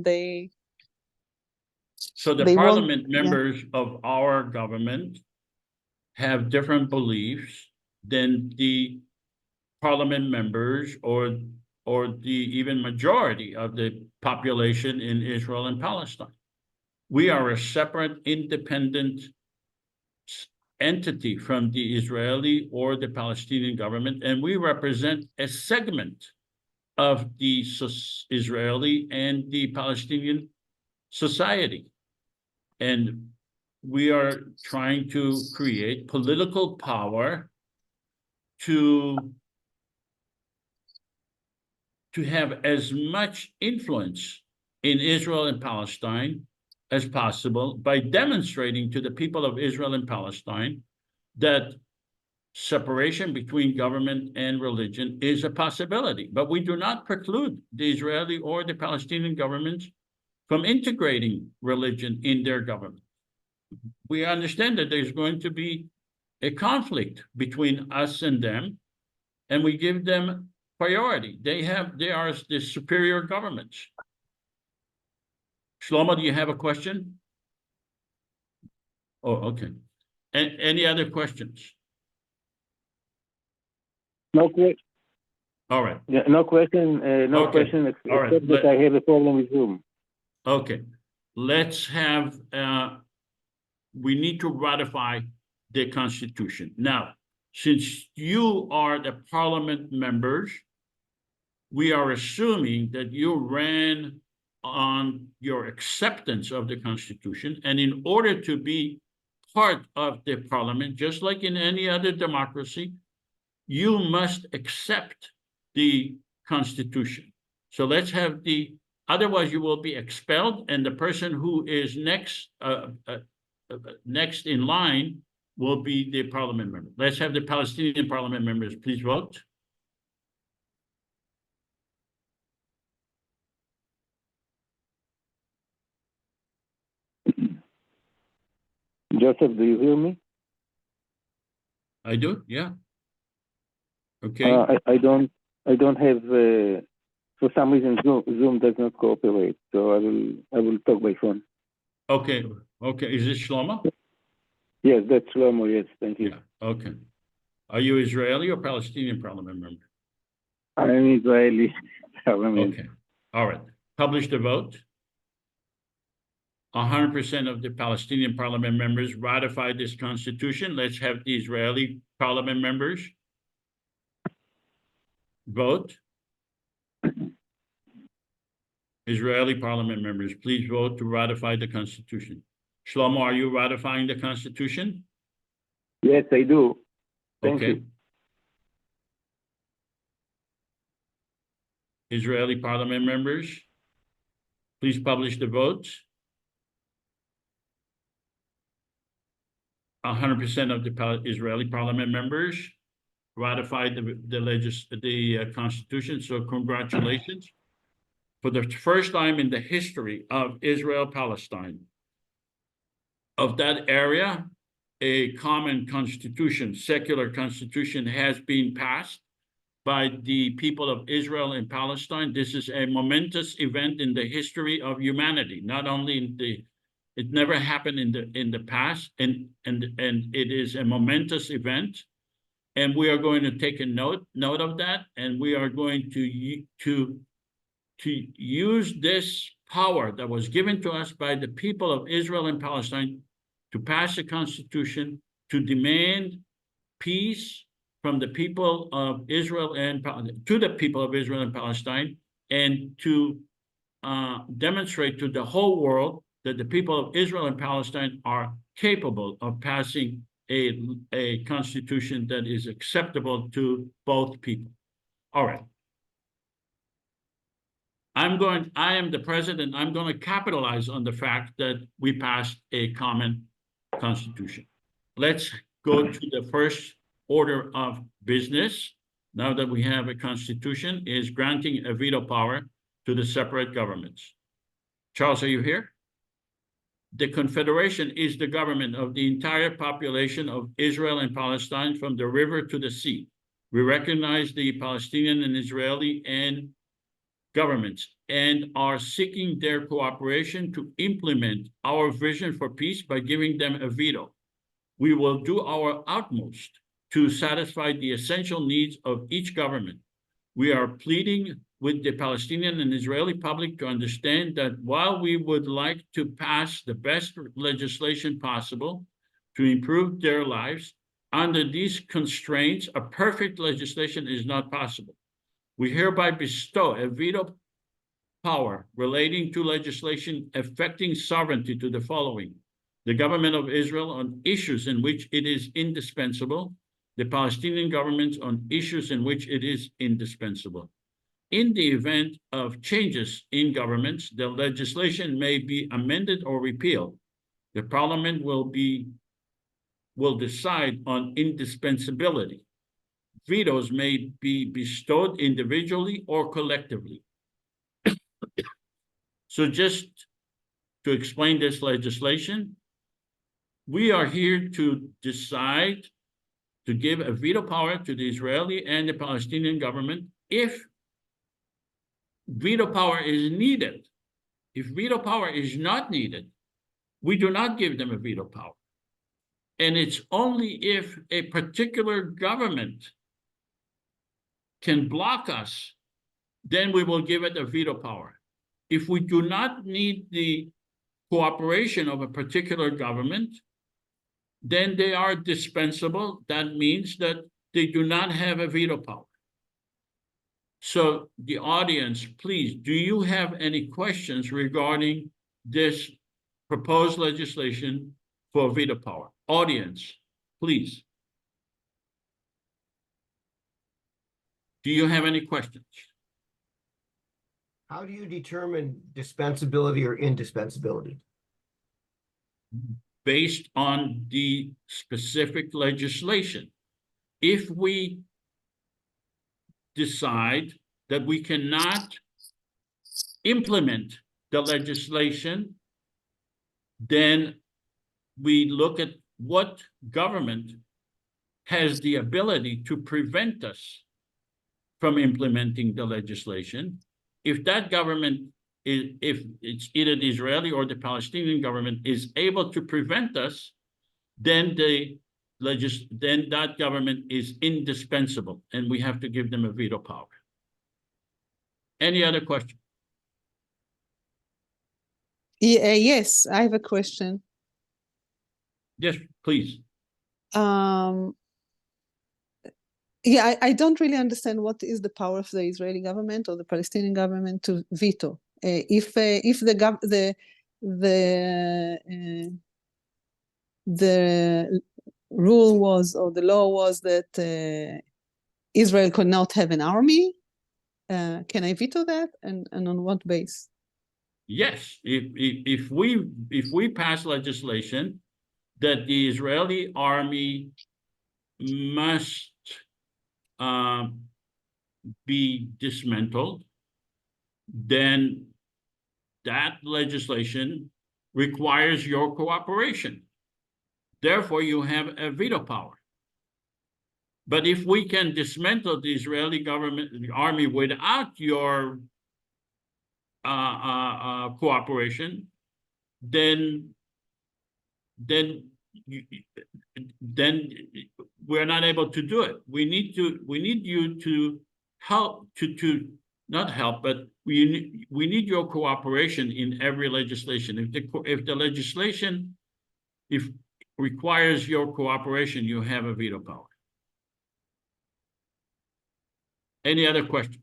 they. So the parliament members of our government have different beliefs than the parliament members or the even majority of the population in Israel and Palestine. We are a separate, independent entity from the Israeli or the Palestinian government, and we represent a segment of the Israeli and the Palestinian society. And we are trying to create political power to have as much influence in Israel and Palestine as possible by demonstrating to the people of Israel and Palestine that separation between government and religion is a possibility. But we do not preclude the Israeli or the Palestinian governments from integrating religion in their government. We understand that there's going to be a conflict between us and them, and we give them priority. They are the superior governments. Shlomo, do you have a question? Oh, okay. And any other questions? No question. All right. Yeah, no question. No Okay. question. Except All right. that I have a problem with Zoom. Okay. Let's have. We need to ratify the Constitution now. Since you are the parliament members we are assuming that you ran on your acceptance of the Constitution, and in order to be part of the parliament, just like in any other democracy, you must accept the Constitution. So let's have otherwise you will be expelled, and the person who is next in line will be the parliament member. Let's have the Palestinian parliament members please vote. Joseph, do you hear me? I do, yeah. Okay. I don't have. For some reason, Zoom does not cooperate, so I will talk by phone. Okay. Okay. Is this Shlomo? Yes, that's Shlomo. Yes, thank you. Yeah. Okay. Are you Israeli or Palestinian parliament member? I'm Israeli. Okay. All right. Publish the vote. 100% of the Palestinian parliament members ratified this constitution. Let's have the Israeli parliament members vote. Israeli parliament members, please vote to ratify the constitution. Shlomo, are you ratifying the constitution? Yes, I do. Thank Okay. you. Israeli parliament members, please publish the votes. 100% of the Israeli parliament members ratified the constitution. So congratulations. For the first time in the history of Israel-Palestine, of that area, a common constitution, secular constitution, has been passed by the people of Israel and Palestine. This is a momentous event in the history of humanity. Not only it never happened in the past, and it is a momentous event. And we are going to take a note of that, and we are going to use this power that was given to us by the people of Israel and Palestine to pass a constitution to demand peace from the people of Israel and to the people of Israel and Palestine, and to demonstrate to the whole world that the people of Israel and Palestine are capable of passing a constitution that is acceptable to both people. All right. I am the president. I'm going to capitalize on the fact that we passed a common constitution. Let's go to the first order of business. Now that we have a constitution, is granting a veto power to the separate governments. Charles, are you here? The Confederation is the government of the entire population of Israel and Palestine from the river to the sea. We recognize the Palestinian and Israeli and governments and are seeking their cooperation to implement our vision for peace by giving them a veto. We will do our utmost to satisfy the essential needs of each government. We are pleading with the Palestinian and Israeli public to understand that while we would like to pass the best legislation possible to improve their lives, under these constraints, a perfect legislation is not possible. We hereby bestow a veto power relating to legislation affecting sovereignty to the following: the government of Israel on issues in which it is indispensable, the Palestinian governments on issues in which it is indispensable. In the event of changes in governments, the legislation may be amended or repealed. The parliament will decide on indispensability. Vetoes may be bestowed individually or collectively. So just to explain this legislation, we are here to decide to give a veto power to the Israeli and the Palestinian government if veto power is needed. If veto power is not needed, we do not give them a veto power. And it's only if a particular government can block us, then we will give it a veto power. If we do not need the cooperation of a particular government, then they are dispensable. That means that they do not have a veto power. So the audience, please, do you have any questions regarding this proposed legislation for veto power? Audience, please. Do you have any questions? How do you determine dispensability or indispensability? Based on the specific legislation. If we decide that we cannot implement the legislation, then we look at what government has the ability to prevent us from implementing the legislation. If that government is, if it's either the Israeli or the Palestinian government is able to prevent us, then then that government is indispensable, and we have to give them a veto power. Any other question? Yes, I have a question. Yes, please. Yeah, I don't really understand what is the power of the Israeli government or the Palestinian government to veto. If the rule was, or the law was, that Israel could not have an army, can I veto that, and on what base? Yes, if we pass legislation that the Israeli army must be dismantled, then that legislation requires your cooperation. Therefore, you have a veto power. But if we can dismantle the Israeli government, the army, without your cooperation, then we're not able to do it. We need you to help to not help, but we need your cooperation in every legislation. If the legislation requires your cooperation, you have a veto power. Any other question?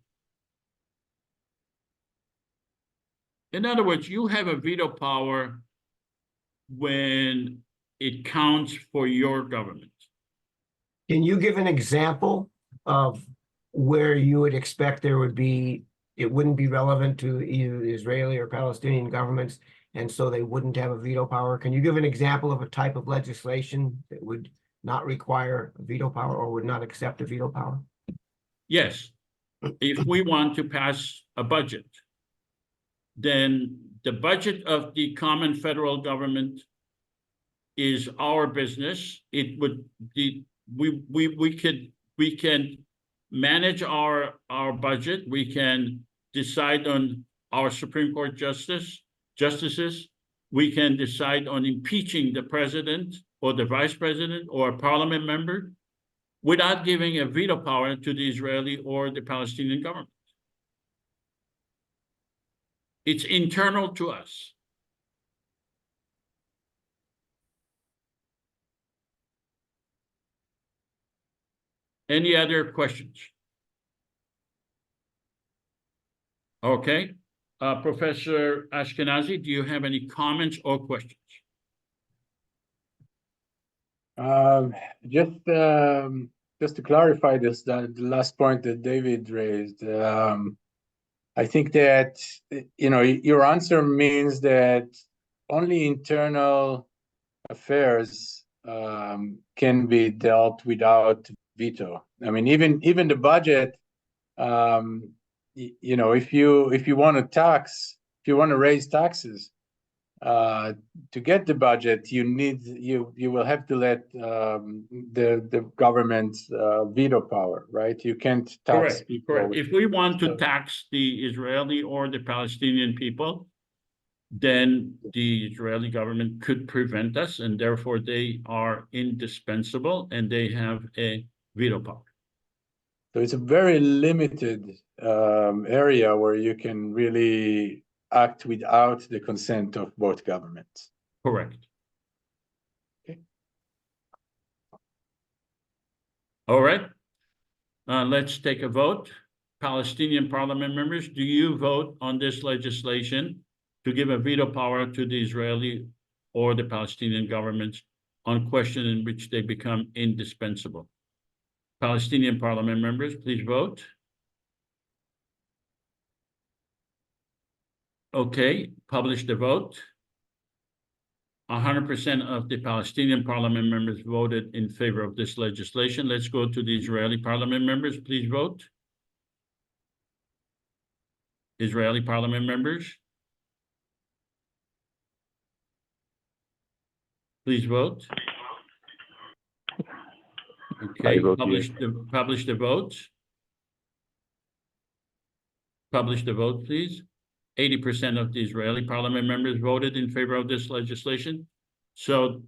In other words, you have a veto power when it counts for your government. Can you give an example of where you would expect there would be, it wouldn't be relevant to either the Israeli or Palestinian governments, and so they wouldn't have a veto power? Can you give an example of a type of legislation that would not require a veto power or would not accept a veto power? Yes. If we want to pass a budget, then the budget of the common federal government is our business. It would be, we can manage our budget. We can decide on our Supreme Court justices. We can decide on impeaching the president or the vice president or a parliament member without giving a veto power to the Israeli or the Palestinian government. It's internal to us. Any other questions? Okay. Professor Ashkenazi, do you have any comments or questions? Just to clarify this, the last point that David raised, I think that, you know, your answer means that only internal affairs can be dealt without veto. I mean, even the budget, you know, if you want to raise taxes, to get the budget, you will have to let the government's veto power, right? You can't tax people. Correct. If we want to tax the Israeli or the Palestinian people, then the Israeli government could prevent us, and therefore they are indispensable and they have a veto power. So it's a very limited area where you can really act without the consent of both governments. Correct. Okay. All right. Let's take a vote. Palestinian parliament members, do you vote on this legislation to give a veto power to the Israeli or the Palestinian governments on questions in which they become indispensable? Palestinian parliament members, please vote. Okay, publish the vote. 100% of the Palestinian parliament members voted in favor of this legislation. Let's go to the Israeli parliament members. Please vote. Israeli parliament members. Please vote. Okay, publish the votes. Publish the vote, please. 80% of the Israeli parliament members voted in favor of this legislation. So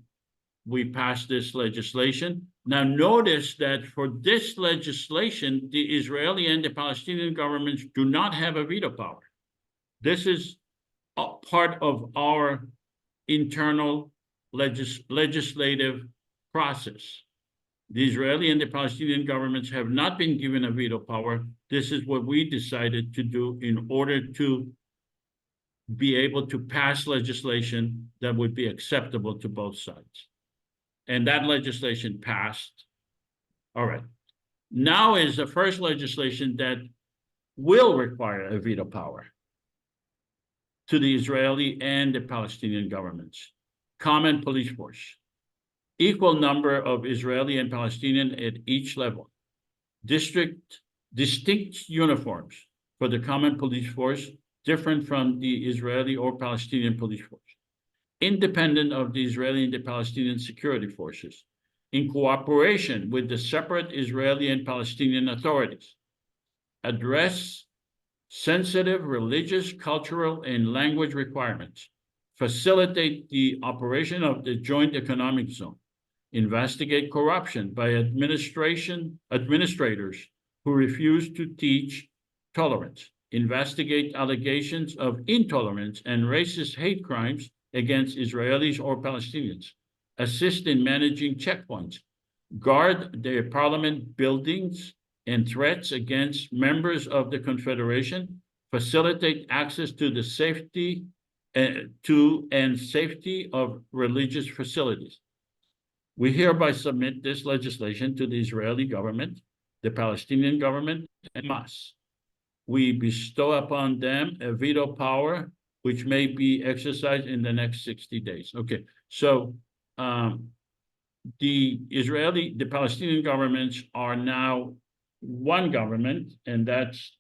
we passed this legislation. Now notice that for this legislation, the Israeli and the Palestinian governments do not have a veto power. This is a part of our internal legislative process. The Israeli and the Palestinian governments have not been given a veto power. This is what we decided to do in order to be able to pass legislation that would be acceptable to both sides. And that legislation passed. All right. Now is the first legislation that will require a veto power to the Israeli and the Palestinian governments. Common police force. Equal number of Israeli and Palestinian at each level. Distinct uniforms for the common police force, different from the Israeli or Palestinian police force. Independent of the Israeli and the Palestinian security forces, in cooperation with the separate Israeli and Palestinian authorities, address sensitive religious, cultural, and language requirements, facilitate the operation of the joint economic zone, investigate corruption by administrators who refuse to teach tolerance, investigate allegations of intolerance and racist hate crimes against Israelis or Palestinians, assist in managing checkpoints, guard their parliament buildings and threats against members of the Confederation, facilitate access to the safety of religious facilities. We hereby submit this legislation to the Israeli government, the Palestinian government, and Hamas. We bestow upon them a veto power which may be exercised in the next 60 days. Okay, so the Palestinian governments are now one government, and that's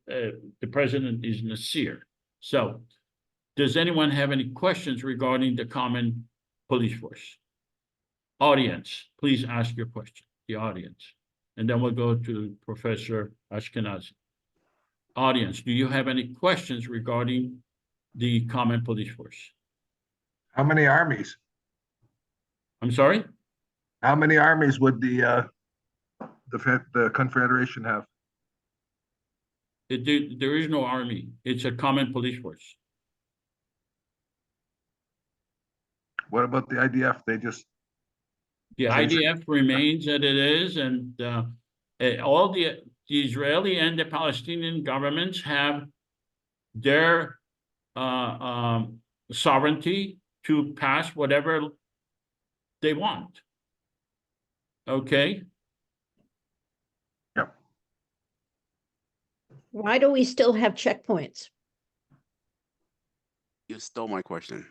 the president is Nasir. So does anyone have any questions regarding the common police force? Audience, please ask your question, the audience. And then we'll go to Professor Ashkenazi. Audience, do you have any questions regarding the common police force? How many armies? I'm sorry? How many armies would the Confederation have? There is no army. It's a common police force. What about the IDF? They just... The IDF remains as it is, and all the Israeli and the Palestinian governments have their sovereignty to pass whatever they want. Okay? Yep. Why do we still have checkpoints? You stole my question.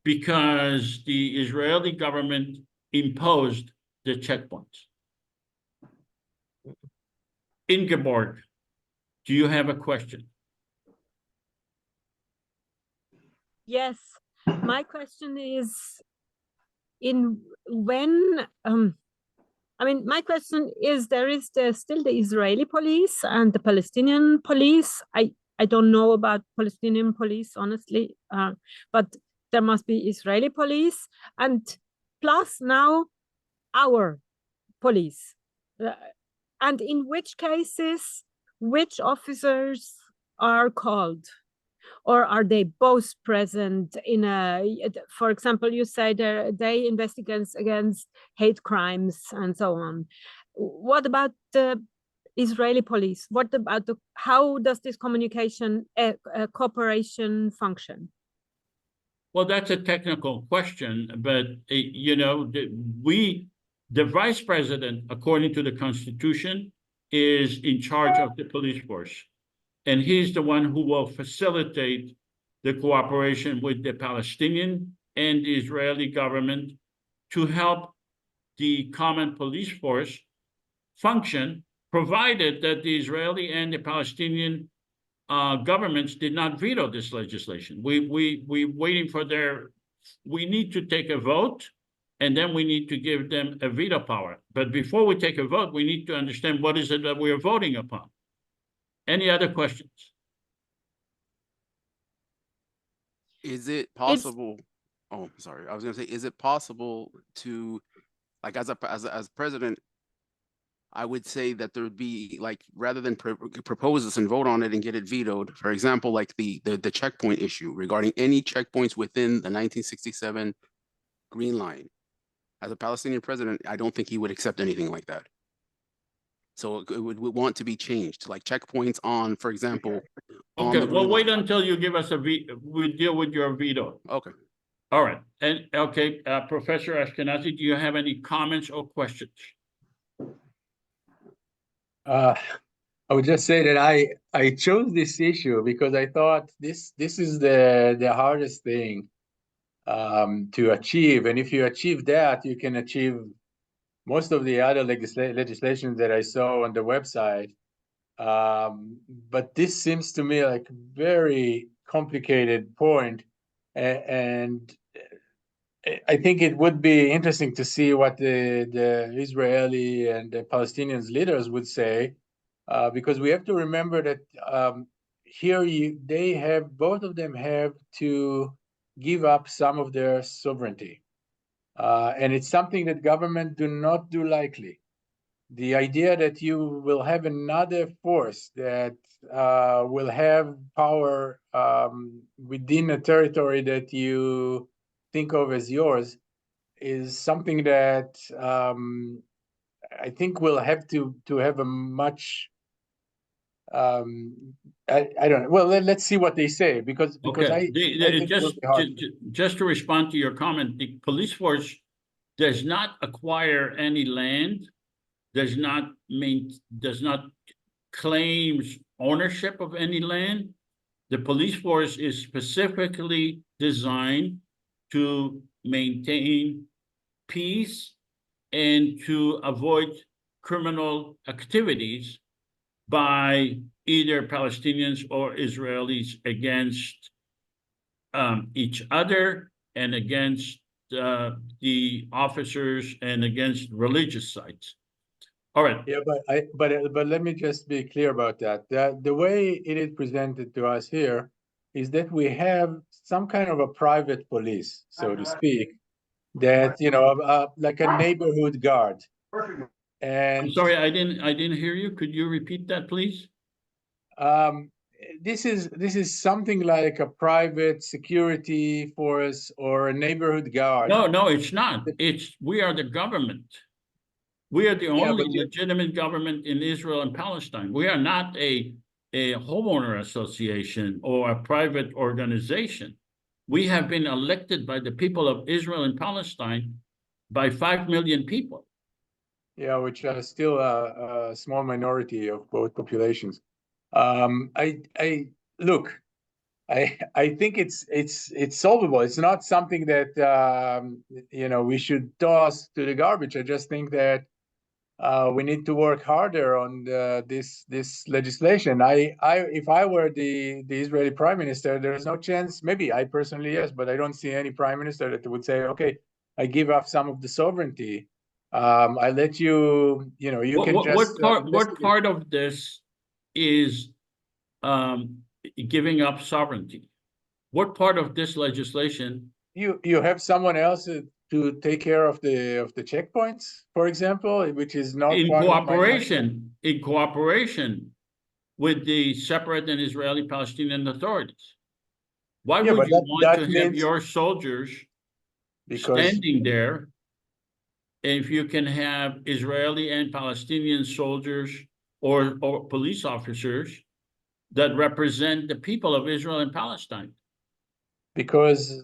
Because the Israeli government imposed the checkpoints. Ingeborg, do you have a question? Yes, my question is my question is, there is still the Israeli police and the Palestinian police. I don't know about Palestinian police, honestly, but there must be Israeli police, and plus now our police. And in which cases, which officers are called? or are they both present in a, for example, you say they investigate against hate crimes and so on. What about the Israeli police? What about how does this communication cooperation function? Well, that's a technical question, but you know, the vice president, according to the Constitution, is in charge of the police force, and he's the one who will facilitate the cooperation with the Palestinian and the Israeli government to help the common police force function, provided that the Israeli and the Palestinian governments did not veto this legislation. We waiting for we need to take a vote, and then we need to give them a veto power. But before we take a vote, we need to understand what is it that we are voting upon. Any other questions? Is it possible? Oh, sorry. I was going to say, is it possible to, like, as president, I would say that there would be, like, rather than propose this and vote on it and get it vetoed, for example, like the checkpoint issue regarding any checkpoints within the 1967 Green Line. As a Palestinian president, I don't think he would accept anything like that. So it would want to be changed, like checkpoints on, for example. Okay, well, wait until you give us we'll deal with your veto. Okay. All right, and okay, Professor Ashkenazi, do you have any comments or questions? I would just say that I chose this issue because I thought this is the hardest thing to achieve, and if you achieve that, you can achieve most of the other legislation that I saw on the website. But this seems to me like a very complicated point, and I think it would be interesting to see what the Israeli and the Palestinians leaders would say, because we have to remember that here both of them have to give up some of their sovereignty, and it's something that government do not do lightly. The idea that you will have another force that will have power within a territory that you think of as yours is something that I think will have to have a much I don't know. Well, let's see what they say, because Okay. I think it will be hard. Just to respond to your comment, the police force does not acquire any land, does not claim ownership of any land. The police force is specifically designed to maintain peace and to avoid criminal activities by either Palestinians or Israelis against each other and against the officers and against religious sites. All right. Yeah, but let me just be clear about that. The way it is presented to us here is that we have some kind of a private police, so to speak, that like a neighborhood guard. And I'm sorry, I didn't hear you. Could you repeat that, please? This is something like a private security force or a neighborhood guard. No, it's not. We are the government. We are the only legitimate government in Israel and Palestine. We are not a homeowner association or a private organization. We have been elected by the people of Israel and Palestine by 5 million people. Yeah, which are still a small minority of both populations. I think it's solvable. It's not something that we should toss to the garbage. I just think that we need to work harder on this legislation. If I were the Israeli prime minister, there is no chance. Maybe I personally, yes, but I don't see any prime minister that would say, "Okay, I give up some of the sovereignty. I let you. You can just." What part of this is giving up sovereignty? What part of this legislation? You have someone else to take care of the checkpoints, for example, which is not in part cooperation with the separate and Israeli Palestinian authorities. Why Yeah, would but you want to that have means your soldiers because standing there if you can have Israeli and Palestinian soldiers or police officers that represent the people of Israel and Palestine? because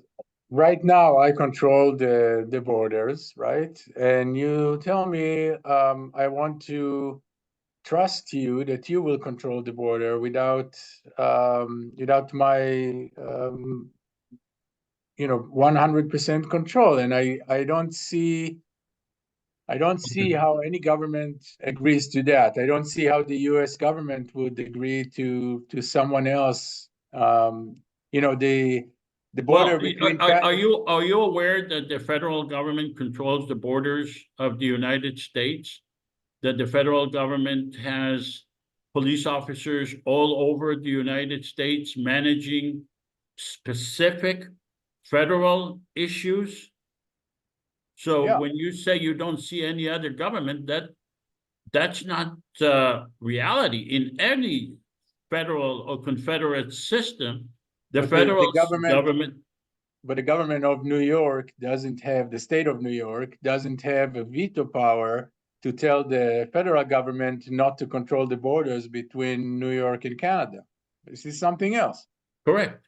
right now I control the borders, right? And you tell me I want to trust you that you will control the border without without my 100% control, and I don't see how any government agrees to that. I don't see how the U.S. government would agree to someone else. The border Well, between are you aware that the federal government controls the borders of the United States? That the federal government has police officers all over the United States managing specific federal issues? So Yeah. when you say you don't see any other government, that's not reality. In any federal or confederate system, the But federal government, but the government of New York doesn't have, the state of New York doesn't have a veto power to tell the federal government not to control the borders between New York and Canada. This is something else. correct.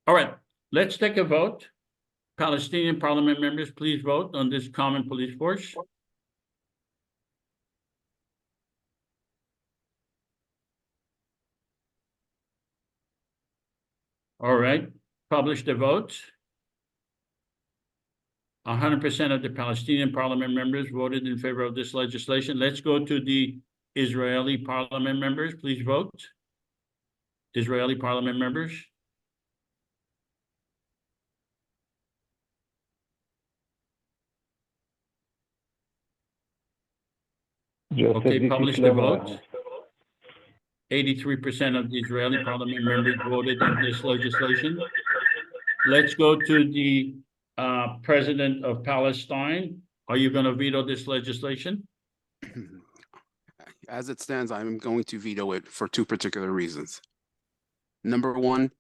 All right, let's take a vote. Palestinian parliament members, please vote on this common police force. All right, publish the vote. 100% of the Palestinian parliament members voted in favor of this legislation. Let's go to the Israeli parliament members. Please vote. Israeli parliament members. Okay, publish the vote. 83% of the Israeli parliament members voted in this legislation. Let's go to the president of Palestine. Are you going to veto this legislation? As it stands, I'm going to veto it for two particular reasons. Number one,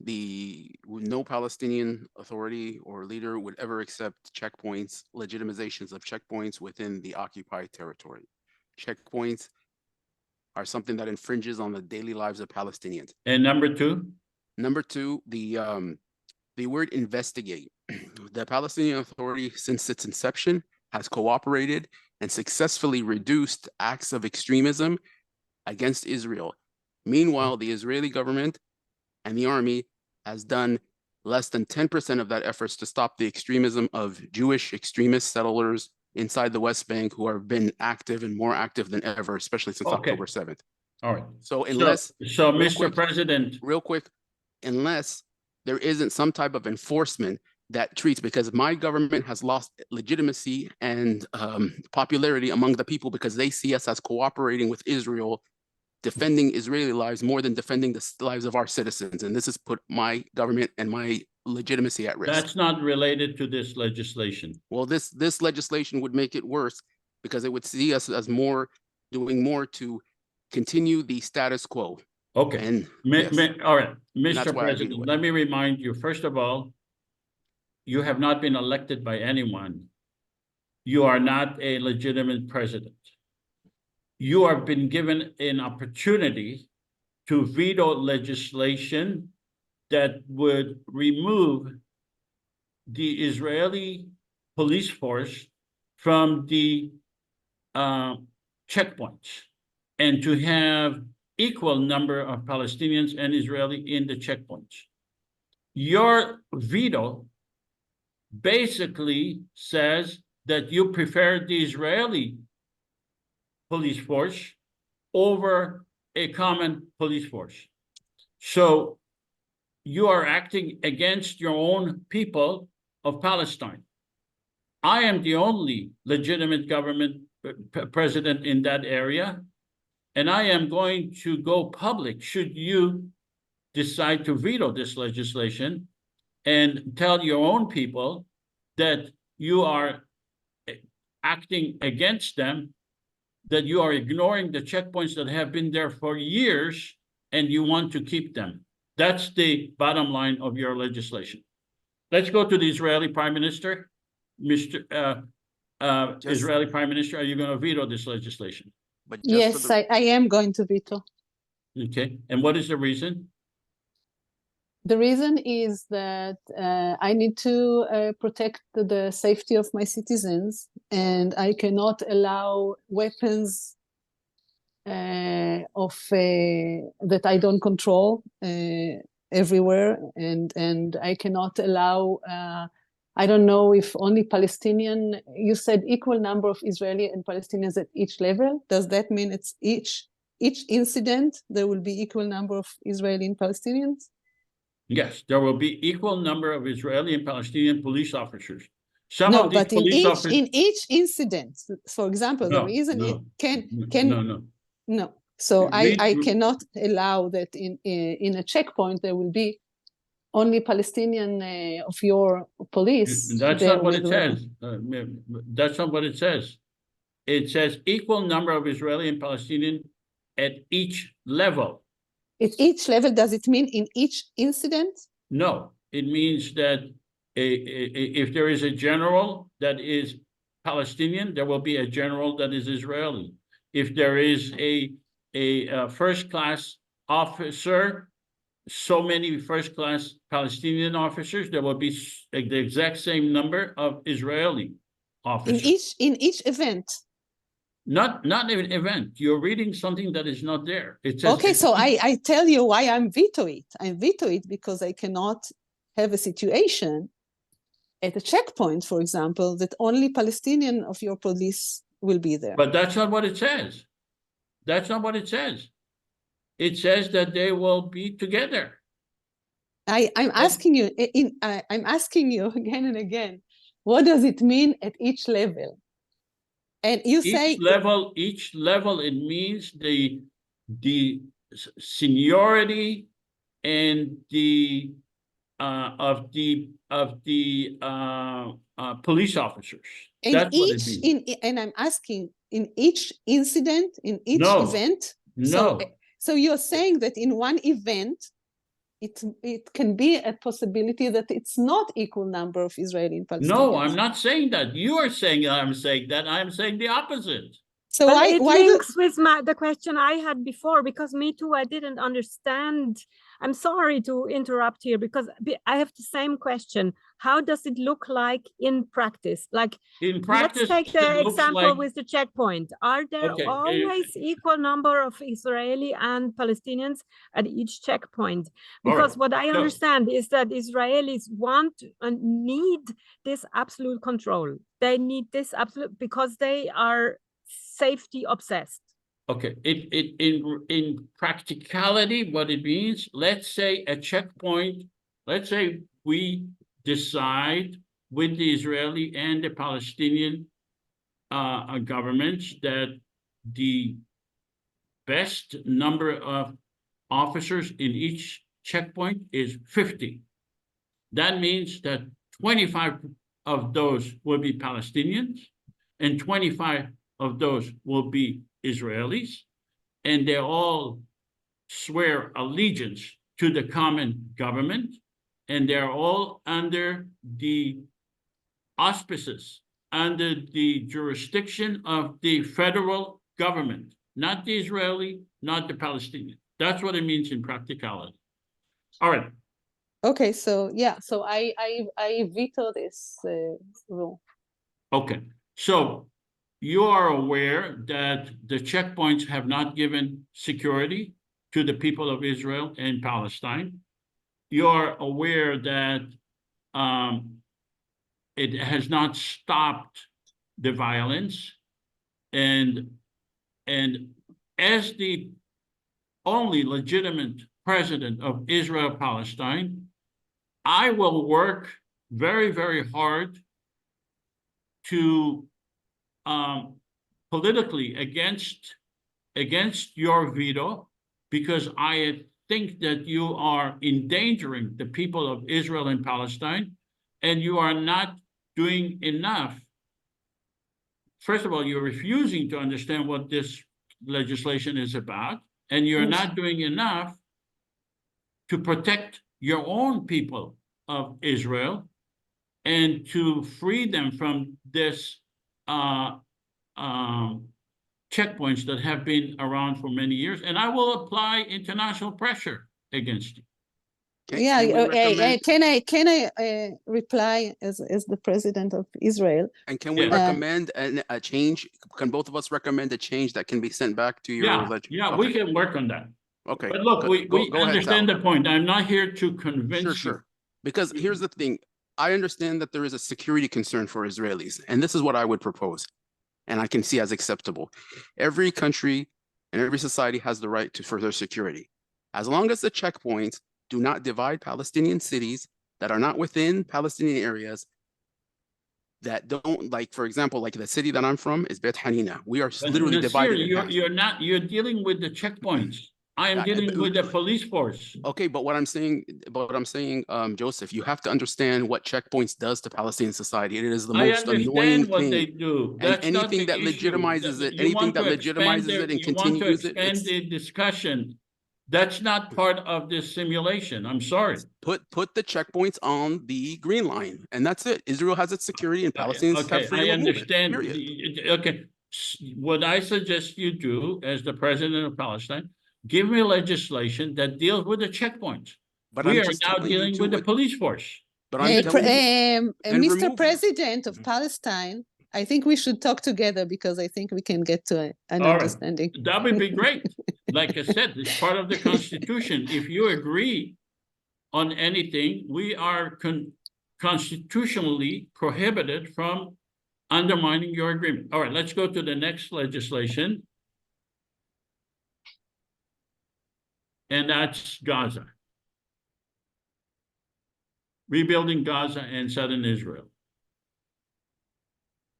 no Palestinian authority or leader would ever accept checkpoints, legitimizations of checkpoints within the occupied territory. Checkpoints are something that infringes on the daily lives of Palestinians. And number two? Number two, the word investigate. The Palestinian Authority, since its inception, has cooperated and successfully reduced acts of extremism against Israel. Meanwhile, the Israeli government and the army has done less than 10% of that efforts to stop the extremism of Jewish extremist settlers inside the West Bank who have been active and more active than ever, especially since October 7th. All right. So unless, so Mr. President, real quick, unless there isn't some type of enforcement that treats, because my government has lost legitimacy and popularity among the people because they see us as cooperating with Israel, defending Israeli lives more than defending the lives of our citizens. And this has put my government and my legitimacy at risk. That's not related to this legislation. Well, this legislation would make it worse because it would see us as doing more to continue the status quo. Okay. And all right, Mr. President, let me remind you, first of all, you have not been elected by anyone. You are not a legitimate president. You have been given an opportunity to veto legislation that would remove the Israeli police force from the checkpoints and to have equal number of Palestinians and Israeli in the checkpoints. Your veto basically says that you prefer the Israeli police force over a common police force. So you are acting against your own people of Palestine. I am the only legitimate government president in that area, and I am going to go public should you decide to veto this legislation and tell your own people that you are acting against them, that you are ignoring the checkpoints that have been there for years and you want to keep them. That's the bottom line of your legislation. Let's go to the Israeli Prime Minister. Israeli Prime Minister, are you going to veto this legislation? But just for Yes, the, I am going to veto. Okay, and what is the reason? The reason is that I need to protect the safety of my citizens, and I cannot allow weapons that I don't control everywhere, and I cannot allow. I don't know if only Palestinian. You said equal number of Israeli and Palestinians at each level. Does that mean it's each incident there will be equal number of Israeli and Palestinians? Yes, there will be equal number of Israeli and Palestinian police officers. Some No, of these but in police officers. in each incident, for example, the No, reason it no, can no. no. So Read- I cannot allow that in a checkpoint there will be only Palestinian of your police. That's there not what with it weapons. says. That's not what it says. It says equal number of Israeli and Palestinian at each level. At each level, does it mean in each incident? No, it means that if there is a general that is Palestinian, there will be a general that is Israeli. If there is a first-class officer, so many first-class Palestinian officers, there will be the exact same number of Israeli officers. In each event. Not an event. You're reading something that is not there. It says Okay, so I tell you why I'm veto it. I veto it because I cannot have a situation at a checkpoint, for example, that only Palestinian of your police will be there. But that's not what it says. That's not what it says. It says that they will be together. I'm asking you. I'm asking you again and again. What does it mean at each level? And you say Each level, it means the seniority and the police officers. and That's what it means. and I'm asking in each incident, in each event. No. So you're saying that in one event, it can be a possibility that it's not equal number of Israeli and Palestinians. No, I'm not saying that. You are saying I'm saying that. I'm saying the opposite. So Well, why links with the question I had before, because me too, I didn't understand. I'm sorry to interrupt here because I have the same question. How does it look like in practice? Like, in practice, let's take the example like, with the checkpoint. Are there always equal number of Israeli and Palestinians at each checkpoint? Because what I understand is that Israelis want and need this absolute control. They need this absolute because they are safety obsessed. Okay, in practicality, what it means, let's say a checkpoint, let's say we decide with the Israeli and the Palestinian governments that the best number of officers in each checkpoint is 50. That means that 25 of those will be Palestinians and 25 of those will be Israelis, and they all swear allegiance to the common government, and they're all under the auspices, under the jurisdiction of the federal government, not the Israeli, not the Palestinian. That's what it means in practicality. All right. Okay, so yeah, so I veto this rule. Okay, so you are aware that the checkpoints have not given security to the people of Israel and Palestine. You are aware that it has not stopped the violence, and as the only legitimate president of Israel Palestine, I will work very, very hard to politically against your veto, because I think that you are endangering the people of Israel and Palestine, and you are not doing enough. First of all, you're refusing to understand what this legislation is about, and you're not doing enough to protect your own people of Israel and to free them from this checkpoints that have been around for many years, and I will apply international pressure against you. Yeah, can we recommend, can I reply as the president of Israel? and can we Yeah. recommend a change? Can both of us recommend a change that can be sent back to your Yeah, okay. we can work on that. Okay. But look, we go ahead, understand Tal. the point. I'm not here to convince Sure. Because here's the thing. I understand that there is a security concern for Israelis, and this is what I would propose, and I can see as acceptable. Every country and every society has the right to further security. As long as the checkpoints do not divide Palestinian cities that are not within Palestinian areas, that don't, like, for example, like the city that I'm from is Beit Hanina. We are you. literally Nasir, divided in half. you're dealing with the checkpoints. I am Yeah, dealing with the police force. Okay, but what I'm saying, Joseph, you have to understand what checkpoints does to Palestinian society. It is the I most annoying understand what they thing. do. And That's not anything the that issue. legitimizes it, You want to expand and you want to continues it, expand the discussion. That's not part of this simulation. I'm sorry. put the checkpoints on the green line, and that's it. Israel has its security, and Palestinians have Okay, freedom I of movement. understand. Period. Okay, what I suggest you do as the president of Palestine, give me legislation that deals with the checkpoints. But We I'm are just now telling you dealing to with the police force. But I'm telling you, then remove Mr. them. President of Palestine, I think we should talk together because I think we can get to an All right, understanding. that would be great. Like I said, it's part of the Constitution. If you agree on anything, we are constitutionally prohibited from undermining your agreement. All right, let's go to the next legislation. And that's Gaza. Rebuilding Gaza and Southern Israel.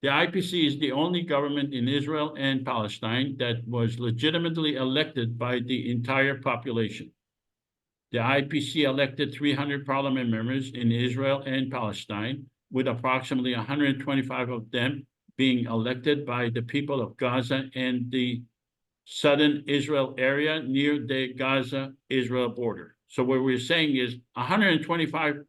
The IPC is the only government in Israel and Palestine that was legitimately elected by the entire population. The IPC elected 300 parliament members in Israel and Palestine, with approximately 125 of them being elected by the people of Gaza and the Southern Israel area near the Gaza-Israel border. So what we're saying is 125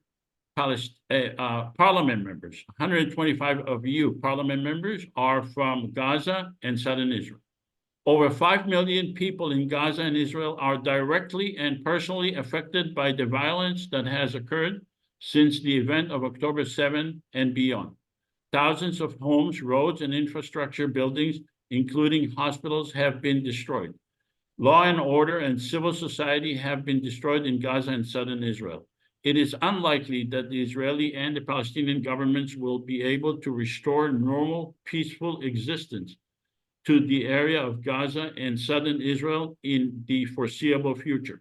parliament members, 125 of you parliament members are from Gaza and Southern Israel. Over 5 million people in Gaza and Israel are directly and personally affected by the violence that has occurred since the event of October 7 and beyond. Thousands of homes, roads, and infrastructure buildings, including hospitals, have been destroyed. Law and order and civil society have been destroyed in Gaza and Southern Israel. It is unlikely that the Israeli and the Palestinian governments will be able to restore normal, peaceful existence to the area of Gaza and Southern Israel in the foreseeable future.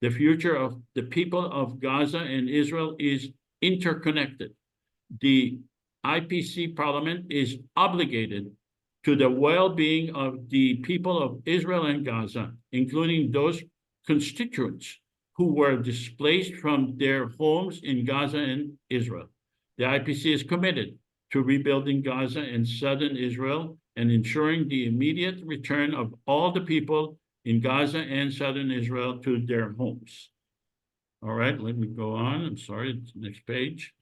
The future of the people of Gaza and Israel is interconnected. The IPC Parliament is obligated to the well-being of the people of Israel and Gaza, including those constituents who were displaced from their homes in Gaza and Israel. The IPC is committed to rebuilding Gaza and Southern Israel and ensuring the immediate return of all the people in Gaza and Southern Israel to their homes. All right, let me go on. I'm sorry, next page.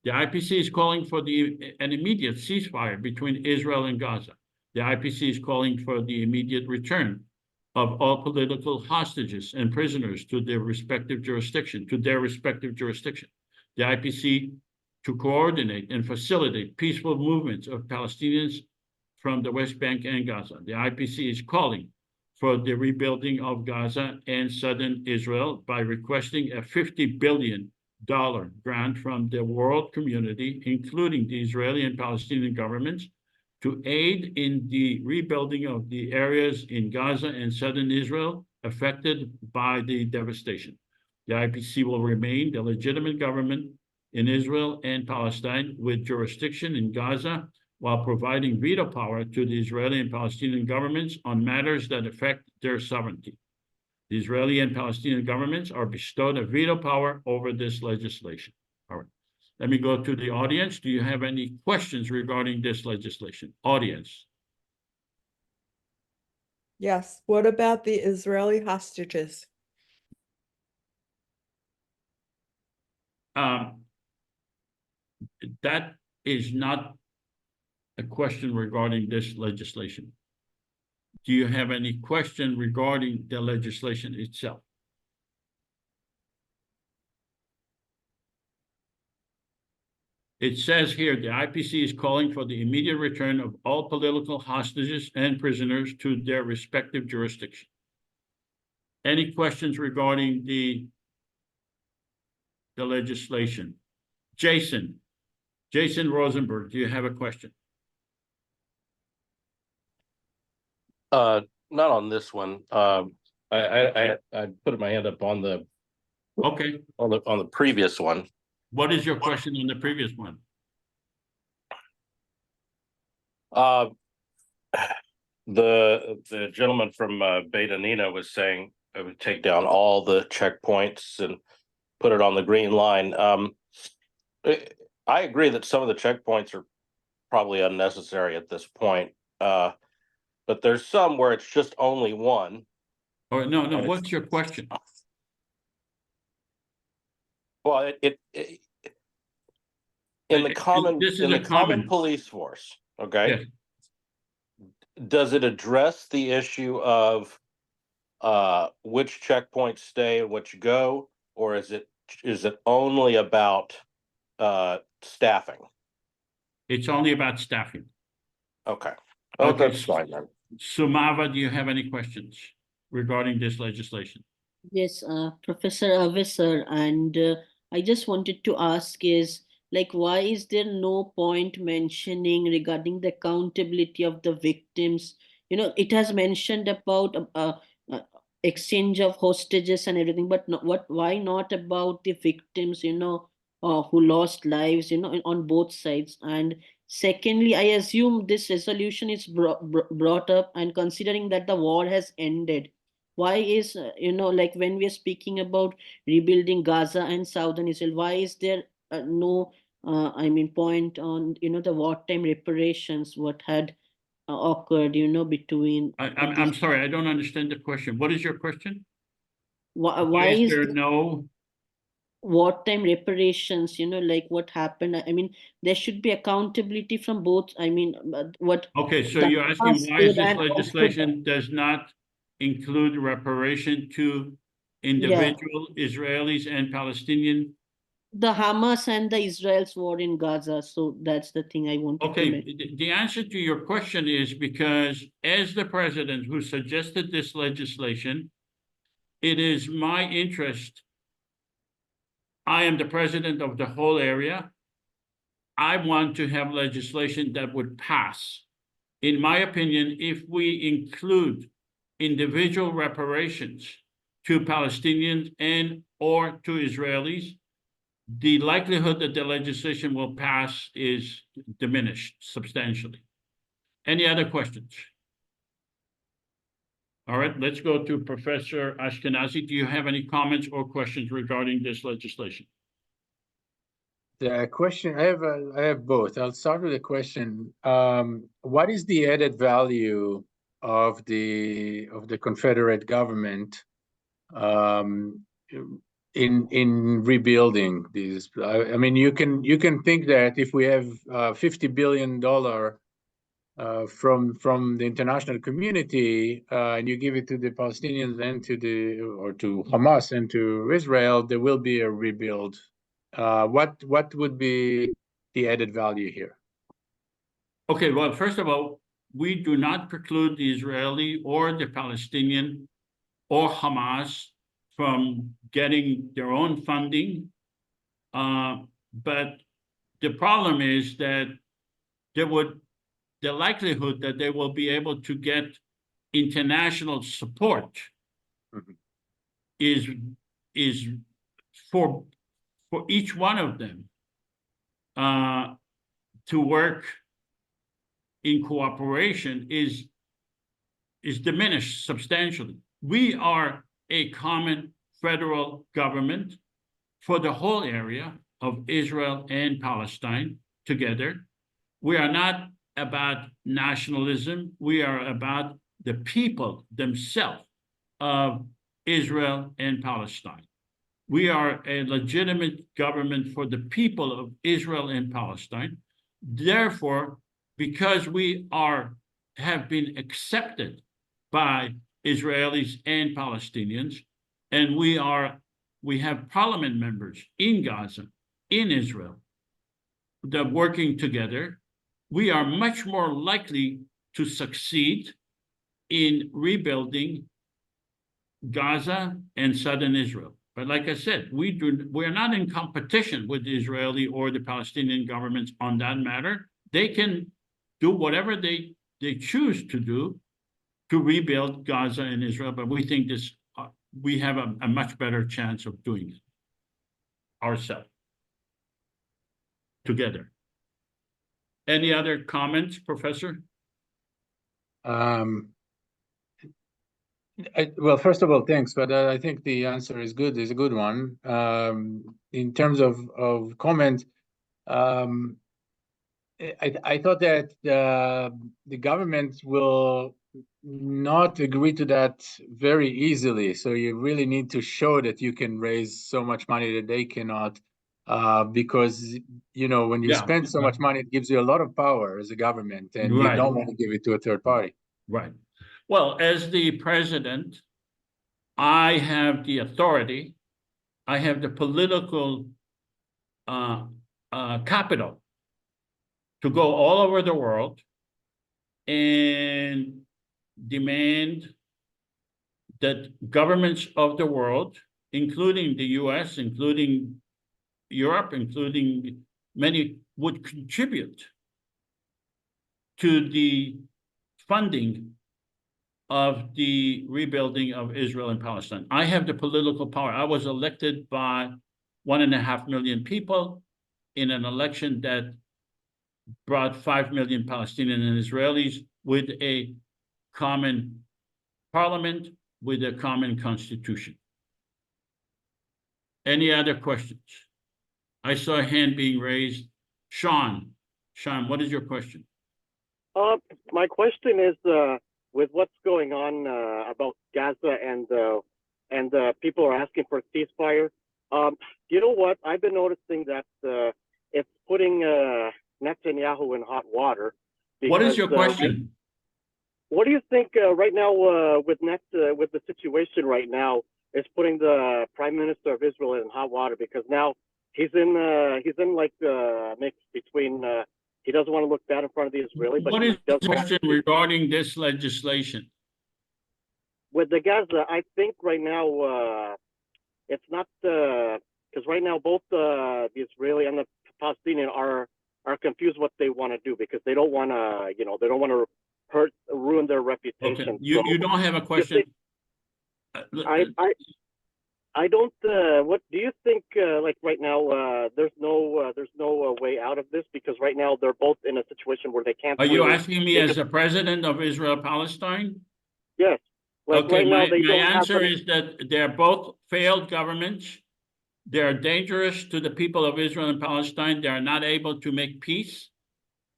The IPC is calling for an immediate ceasefire between Israel and Gaza. The IPC is calling for the immediate return of all political hostages and prisoners to their respective jurisdiction. The IPC to coordinate and facilitate peaceful movements of Palestinians from the West Bank and Gaza. The IPC is calling for the rebuilding of Gaza and Southern Israel by requesting a $50 billion grant from the world community, including the Israeli and Palestinian governments, to aid in the rebuilding of the areas in Gaza and Southern Israel affected by the devastation. The IPC will remain the legitimate government in Israel and Palestine with jurisdiction in Gaza, while providing veto power to the Israeli and Palestinian governments on matters that affect their sovereignty. The Israeli and Palestinian governments are bestowed a veto power over this legislation. All right, let me go to the audience. Do you have any questions regarding this legislation? Audience. Yes. What about the Israeli hostages? That is not a question regarding this legislation. Do you have any question regarding the legislation itself? It says here, the IPC is calling for the immediate return of all political hostages and prisoners to their respective jurisdiction. Any questions regarding the legislation? Jason Rosenberg, do you have a question? Not on this one. I put my hand up on the Okay. on the previous one. What is your question on the previous one? The gentleman from Beta Nina was saying it would take down all the checkpoints and put it on the green line. I agree that some of the checkpoints are probably unnecessary at this point. But there's some where it's just only one. Oh, no, what's your question? Well, in the common police force, okay? Yes. Does it address the issue of which checkpoints stay and which go, or is it only about staffing? It's only about staffing. Okay. Okay. That's fine then. Sumava, do you have any questions regarding this legislation? Yes, Professor Avisar, and I just wanted to ask is, like, why is there no point mentioning regarding the accountability of the victims? You know, it has mentioned about exchange of hostages and everything, but why not about the victims, you know, who lost lives, you know, on both sides? And secondly, I assume this resolution is brought up and considering that the war has ended. Why is, you know, like when we are speaking about rebuilding Gaza and Southern Israel, why is there no, point on, you know, the wartime reparations, what had occurred, you know, between. I'm sorry, I don't understand the question. What is your question? Why is there no wartime reparations, you know, like what happened? I mean, there should be accountability from both. I mean, what. Okay, so you're asking why is this legislation does not include reparation to individual Israelis and Palestinian? The Hamas and the Israel's war in Gaza. So that's the thing I wanted to mention. Okay, the answer to your question is because as the president who suggested this legislation, it is my interest. I am the president of the whole area. I want to have legislation that would pass. In my opinion, if we include individual reparations to Palestinians and or to Israelis, the likelihood that the legislation will pass is diminished substantially. Any other questions? All right, let's go to Professor Ashkenazi. Do you have any comments or questions regarding this legislation? The question, I have both. I'll start with the question. What is the added value of the Confederate government in rebuilding these? I mean, you can think that if we have $50 billion from the international community and you give it to the Palestinians and to Hamas and to Israel, there will be a rebuild. What would be the added value here? Okay, well, first of all, we do not preclude the Israeli or the Palestinian or Hamas from getting their own funding. But the problem is that the likelihood that they will be able to get international support is for each one of them to work in cooperation is diminished substantially. We are a common federal government for the whole area of Israel and Palestine together. We are not about nationalism. We are about the people themselves of Israel and Palestine. We are a legitimate government for the people of Israel and Palestine. Therefore, because we have been accepted by Israelis and Palestinians, and we have parliament members in Gaza, in Israel, that are working together, we are much more likely to succeed in rebuilding Gaza and Southern Israel. But like I said, we're not in competition with the Israeli or the Palestinian governments on that matter. They can do whatever they choose to do to rebuild Gaza and Israel, but we think we have a much better chance of doing it ourselves, together. Any other comments, Professor? Well, first of all, thanks, but I think the answer is good. Is a good one. In terms of comment, I thought that the government will not agree to that very easily. So you really need to show that you can raise so much money that they cannot, because when you spend so much money, it gives you a lot of power as a government, and you don't want to give it to a third party. Right. Well, as the president, I have the authority, I have the political capital to go all over the world and demand that governments of the world, including the US, including Europe, including many, would contribute to the funding of the rebuilding of Israel and Palestine. I have the political power. I was elected by 1.5 million people in an election that brought 5 million Palestinians and Israelis with a common parliament, with a common constitution. Any other questions? I saw a hand being raised. Sean, what is your question? My question is, with what's going on about Gaza and people are asking for a ceasefire. You know what? I've been noticing that it's putting Netanyahu in hot water. Because, what is your question? What do you think right now with the situation right now is putting the Prime Minister of Israel in hot water, because now he's in like mix between. He doesn't want to look bad in front of the Israeli. But what is the question regarding this legislation? With the Gaza, I think right now it's not because right now both the Israeli and the Palestinian are confused what they want to do, because they don't want to, they don't want to ruin their reputation. Okay. You don't have a question. I don't. What do you think? Like right now, there's no way out of this, because right now they're both in a situation where they can't. Are you asking me as the president of Israel Palestine? Yes. Like okay. Right now, my answer is that they're both failed governments. They are dangerous to the people of Israel and Palestine. They are not able to make peace.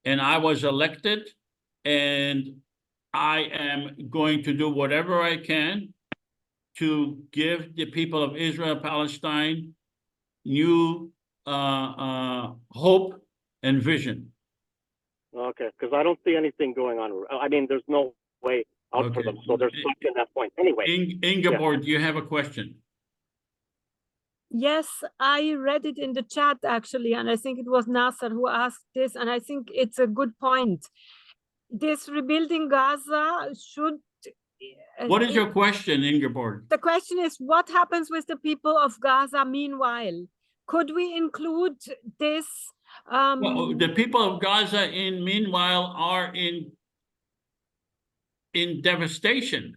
And I was elected, and I am going to do whatever I can to give the people of Israel, Palestine, new hope and vision. Okay, because I don't see anything going on. I mean, there's no way out for them, so they're stuck in that point. Anyway, Ingeborg, do you have a question? Yes, I read it in the chat actually, and I think it was Nasser who asked this, and I think it's a good point. This rebuilding Gaza should. What is your question, Ingeborg? The question is, what happens with the people of Gaza meanwhile? Could we include this? Well, the people of Gaza, meanwhile, are in devastation.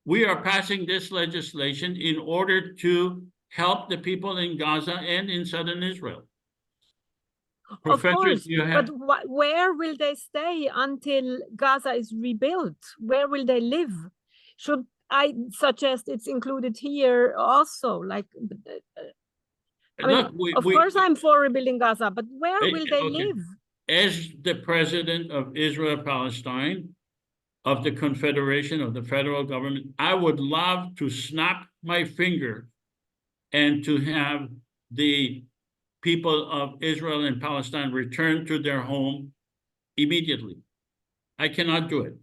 We are passing this legislation in order to help the people in Gaza and in Southern Israel. Of course, but where will they stay until Gaza is rebuilt? Where will they live? Should I suggest it's included here also? Like, of course, I'm for rebuilding Gaza, but where will they live? As the president of Israel Palestine, of the Confederation, of the federal government, I would love to snap my finger and to have the people of Israel and Palestine return to their home immediately. I cannot do it.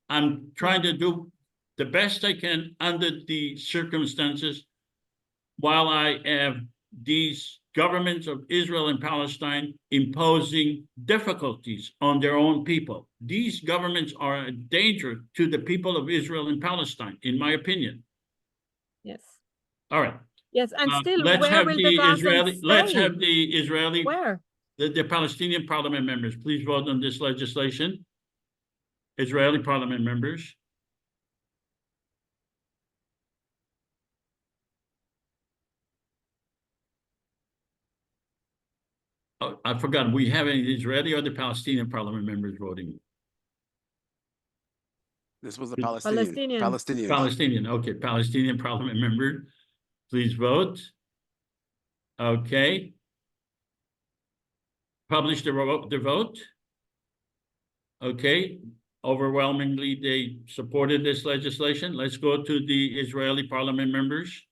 I'm trying to do the best I can under the circumstances while I have these governments of Israel and Palestine imposing difficulties on their own people. These governments are a danger to the people of Israel and Palestine, in my opinion. Yes. All right. Yes, and still, let's where have will the the Gazans Israeli. Let's stay? have the Israeli. Where? The Palestinian parliament members, please vote on this legislation. Israeli parliament members. Oh, I forgot, we have any Israeli or the Palestinian parliament members voting? This was the Palestinian. Palestinian, okay, Palestinian parliament member, please vote. Okay. Publish the vote. Okay, overwhelmingly they supported this legislation. Let's go to the Israeli parliament members.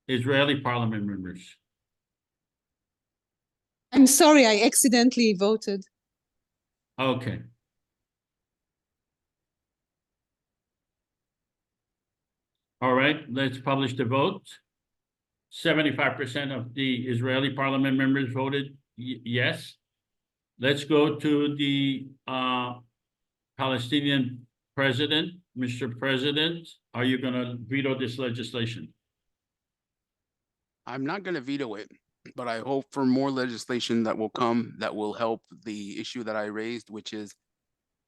Israeli parliament members. I'm sorry, I accidentally voted. Okay. All right, let's publish the vote. 75% of the Israeli parliament members voted yes. Let's go to the Palestinian president. Mr. President, are you going to veto this legislation? I'm not going to veto it, but I hope for more legislation that will come that will help the issue that I raised, which is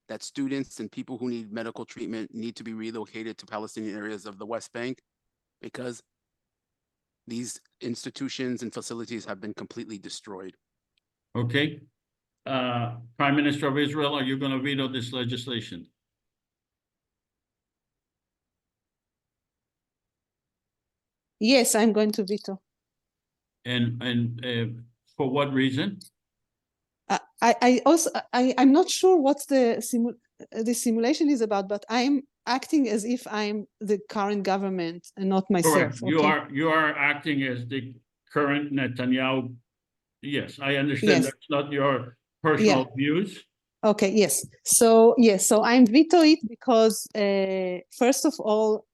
that students and people who need medical treatment need to be relocated to Palestinian areas of the West Bank, because these institutions and facilities have been completely destroyed. Okay. Prime Minister of Israel, are you going to veto this legislation? Yes, I'm going to veto. And for what reason? I'm not sure what the simulation is about, but I'm acting as if I'm the current government and not myself. Correct. Okay? You are acting as the current Netanyahu. Yes, I understand. Yes. That's not your personal views. Okay, yes. So I'm veto it because first of all,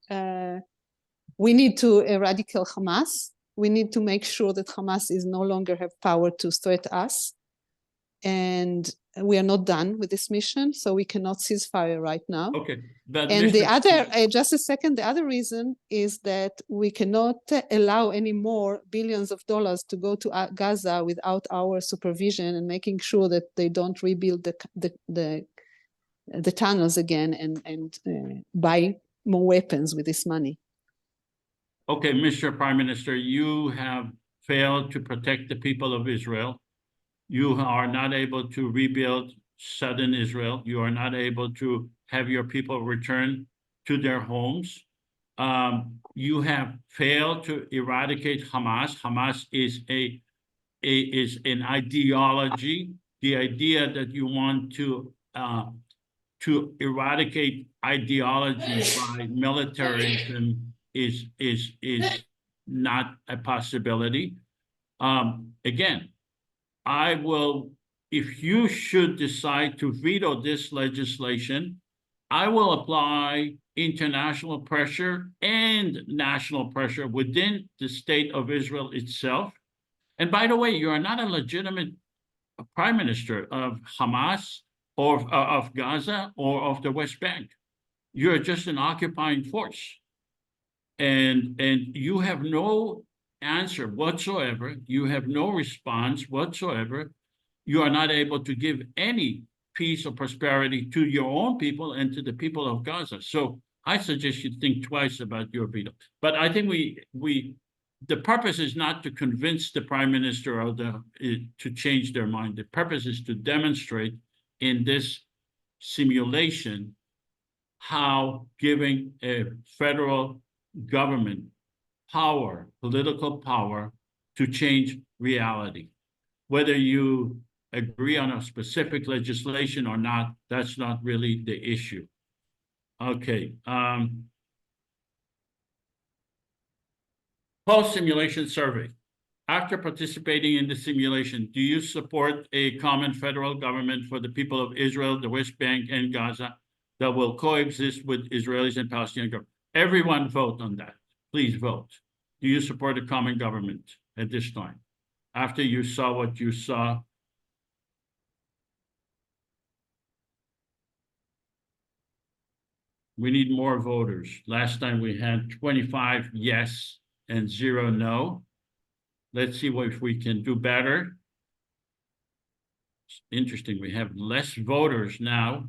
we need to eradicate Hamas. We need to make sure that Hamas is no longer have power to threat us. And we are not done with this mission, so we cannot cease fire right now. Okay. But and the other, just a second, the other reason is that we cannot allow any more billions of dollars to go to Gaza without our supervision and making sure that they don't rebuild the tunnels again and buy more weapons with this money. Okay, Mr. Prime Minister, you have failed to protect the people of Israel. You are not able to rebuild southern Israel. You are not able to have your people return to their homes. You have failed to eradicate Hamas. Hamas is an ideology. The idea that you want to eradicate ideology by militarism is not a possibility. Again, I will, if you should decide to veto this legislation, I will apply international pressure and national pressure within the state of Israel itself. And by the way, you are not a legitimate prime minister of Hamas or of Gaza or of the West Bank. You're just an occupying force. And you have no answer whatsoever. You have no response whatsoever. You are not able to give any peace or prosperity to your own people and to the people of Gaza. So I suggest you think twice about your veto. But I think the purpose is not to convince the prime minister or to change their mind. The purpose is to demonstrate in this simulation how giving a federal government power, political power, to change reality. Whether you agree on a specific legislation or not, that's not really the issue. Okay. Post-simulation survey. After participating in the simulation, do you support a common federal government for the people of Israel, the West Bank, and Gaza that will coexist with Israelis and Palestinian government? Everyone vote on that. Please vote. Do you support a common government at this time? After you saw what you saw, we need more voters. Last time we had 25 yes and 0 no. Let's see if we can do better. It's interesting, we have less voters now,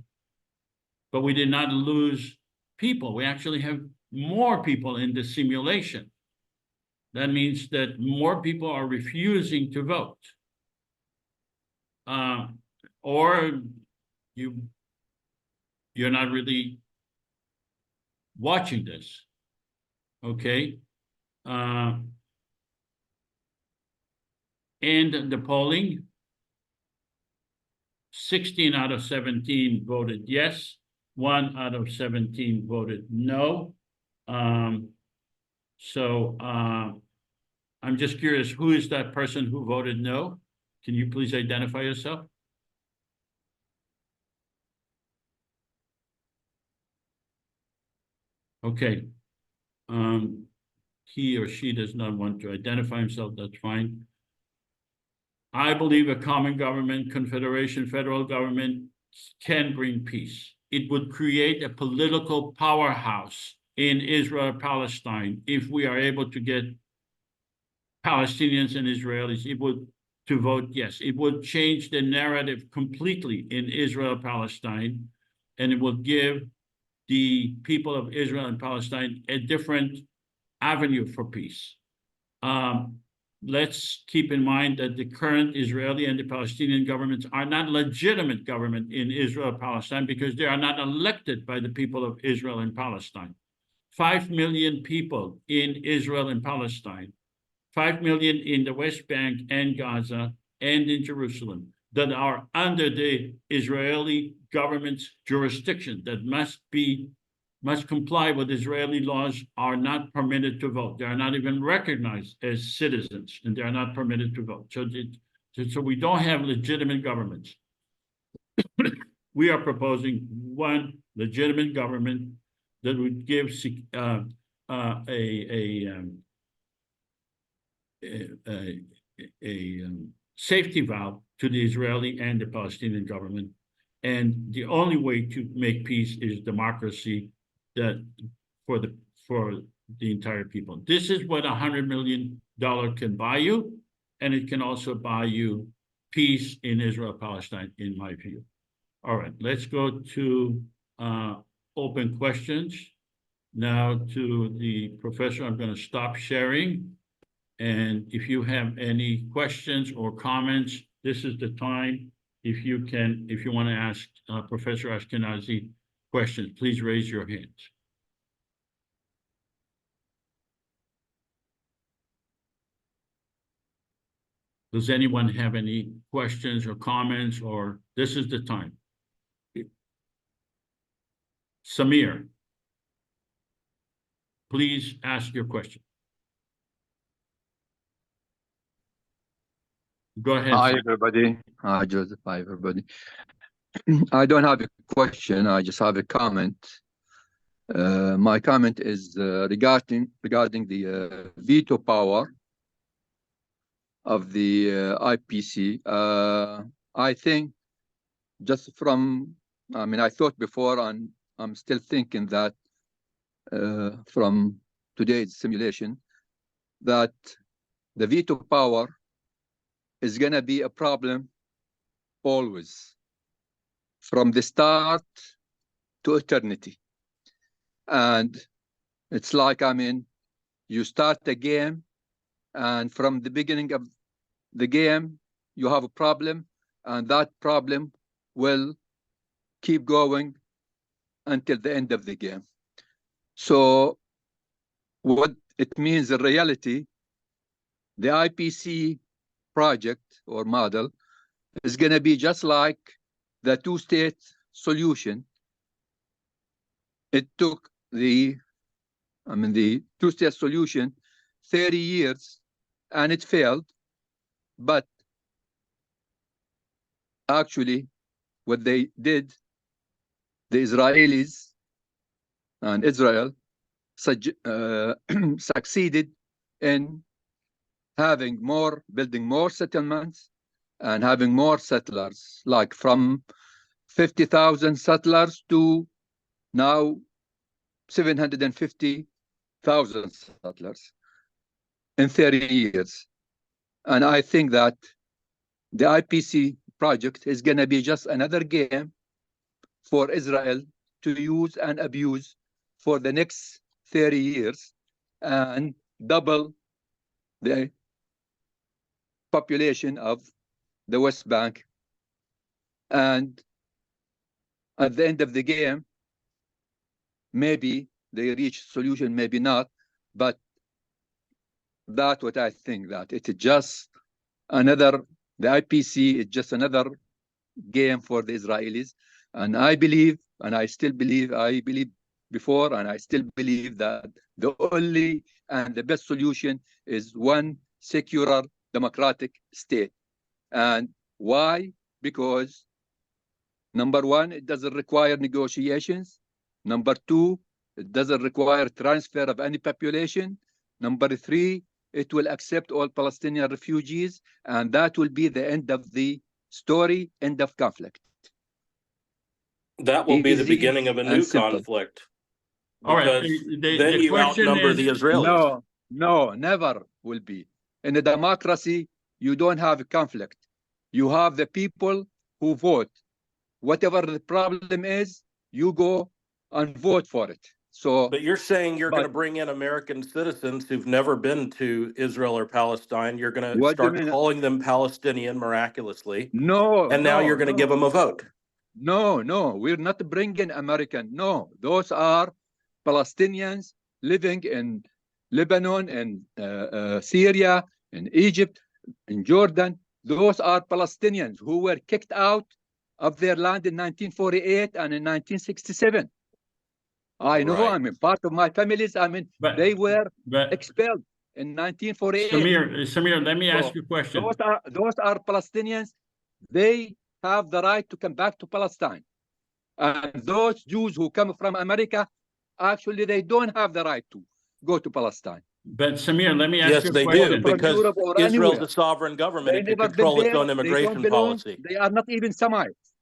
but we did not lose people. We actually have more people in the simulation. That means that more people are refusing to vote. Or you're not really watching this, okay? And the polling, 16 out of 17 voted yes, 1 out of 17 voted no. I'm just curious, who is that person who voted no? Can you please identify yourself? Okay. He or she does not want to identify himself, that's fine. I believe a common government, confederation, federal government can bring peace. It would create a political powerhouse in Israel, Palestine, if we are able to get Palestinians and Israelis to vote yes. It would change the narrative completely in Israel, Palestine, and it will give the people of Israel and Palestine a different avenue for peace. Let's keep in mind that the current Israeli and the Palestinian governments are not legitimate government in Israel, Palestine, because they are not elected by the people of Israel and Palestine. 5 million people in Israel and Palestine, 5 million in the West Bank and Gaza and in Jerusalem that are under the Israeli government's jurisdiction that must comply with Israeli laws are not permitted to vote. They are not even recognized as citizens, and they are not permitted to vote. So we don't have legitimate governments. We are proposing one legitimate government that would give a safety valve to the Israeli and the Palestinian government. And the only way to make peace is democracy for the entire people. This is what $100 million can buy you, and it can also buy you peace in Israel, Palestine, in my view. All right, let's go to open questions. Now to the professor, I'm going to stop sharing. And if you have any questions or comments, this is the time. If you want to ask Professor Ashkenazi questions, please raise your hands. Does anyone have any questions or comments, or this is the time? Samir, please ask your question. Go ahead. Hi, everybody. Hi, Joseph. Hi, everybody. I don't have a question. I just have a comment. My comment is regarding the veto power of the IPC. I think just I thought before, and I'm still thinking that from today's simulation, that the veto power is going to be a problem always, from the start to eternity. And it's like, you start the game, and from the beginning of the game, you have a problem, and that problem will keep going until the end of the game. So what it means in reality, the IPC project or model is going to be just like the two-state solution. It took the two-state solution 30 years and it failed. But actually, what they did, the Israelis and Israel succeeded in building more settlements and having more settlers, like from 50,000 settlers to now 750,000 settlers in 30 years. And I think that the IPC project is going to be just another game for Israel to use and abuse for the next 30 years and double the population of the West Bank. And at the end of the game, maybe they reach solution, maybe not, but that's what I think, that it's just the IPC is just another game for the Israelis. And I believe, and I still believe, I believe before, and I still believe that the only and the best solution is one secular democratic state. And why? Because number one, it doesn't require negotiations. Number two, it doesn't require transfer of any population. Number three, it will accept all Palestinian refugees, and that will be the end of the story, end of conflict. That will be the Easy beginning of a and new simple. conflict. All right, Because the then you question outnumber is- the Israelis. No, never will be. In a democracy, you don't have a conflict. You have the people who vote. Whatever the problem is, you go and vote for it. So, But you're saying you're going to but bring in American citizens who've never been to Israel or Palestine. You're going to what do you start mean? calling them Palestinian miraculously. No, And now you're going to give them a vote. No, we're not bringing American. No, those are Palestinians living in Lebanon and Syria, in Egypt, in Jordan. Those are Palestinians who were kicked out of their land in 1948 and in 1967. I know, Right. I mean, part of my families, I mean, they were expelled in 1948. Samir, let me ask you a question. Those are Palestinians. They have the right to come back to Palestine. And those Jews who come from America, actually, they don't have the right to go to Palestine. But Samir, let me ask Yes, you a they question. do, because Europe or Israel's anywhere. a sovereign government. They It can never been control its there. own They don't immigration belong. policy. They are not even Semites.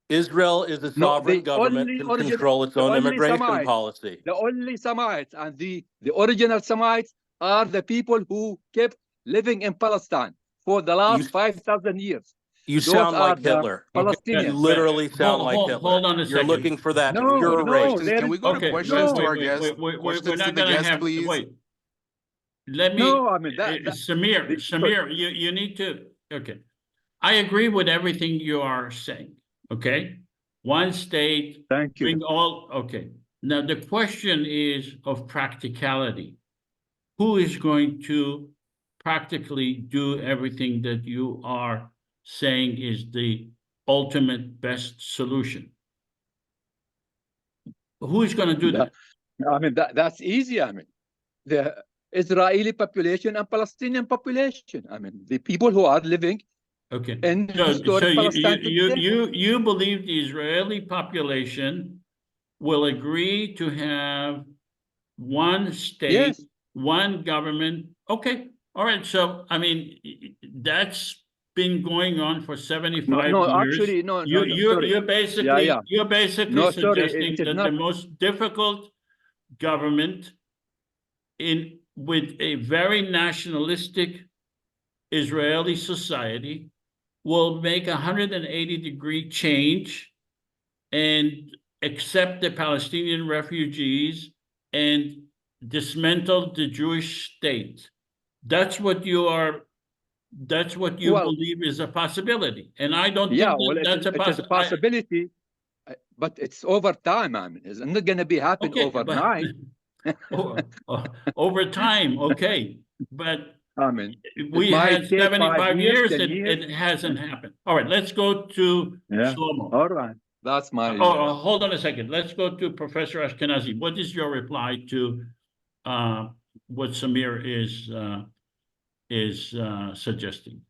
Israel is a No, sovereign the government, only can origin- control its the own only immigration Semites- policy. The only Semites and the original Semites are the people who kept living in Palestine for the last 5,000 years. You Those sound are like the Hitler. Palestinians. You literally sound like Hitler. Hold on a You're second. looking for that No, pure no, race. there Can we is- go to Okay, questions no. to our guest? we're Questions not to the going to guest, have, please. wait. Let me, No, I mean, Samir, you need to, okay. I agree with everything you are saying, okay? One state, Thank you. bring all, okay. Now, the question is of practicality. Who is going to practically do everything that you are saying is the ultimate best solution? Who is going to do that? I mean, that's easy. I mean, the Israeli population and Palestinian population. I mean, the people who are living Okay. in So historic Palestine today. you believe the Israeli population will agree to have one state, Yes. one government? Okay. All right. So, I mean, that's been going on for 75 No, years. actually, no, sorry. You're basically, Yeah. you're basically No, sorry, suggesting it is that not. the most difficult government with a very nationalistic Israeli society will make a 180-degree change and accept the Palestinian refugees and dismantle the Jewish state. That's what you believe is a possibility. And I don't think that's a it is a possibility, but it's over time. I mean, it's not going to be happen overnight. Over time, okay. But I mean, we might had take 5 75 years, years 10 and years. it hasn't happened. All right, let's go to Yeah. Shlomo. All right. That's my. Hold on a second. Let's go to Professor Ashkenazi. What is your reply to what Samir is suggesting?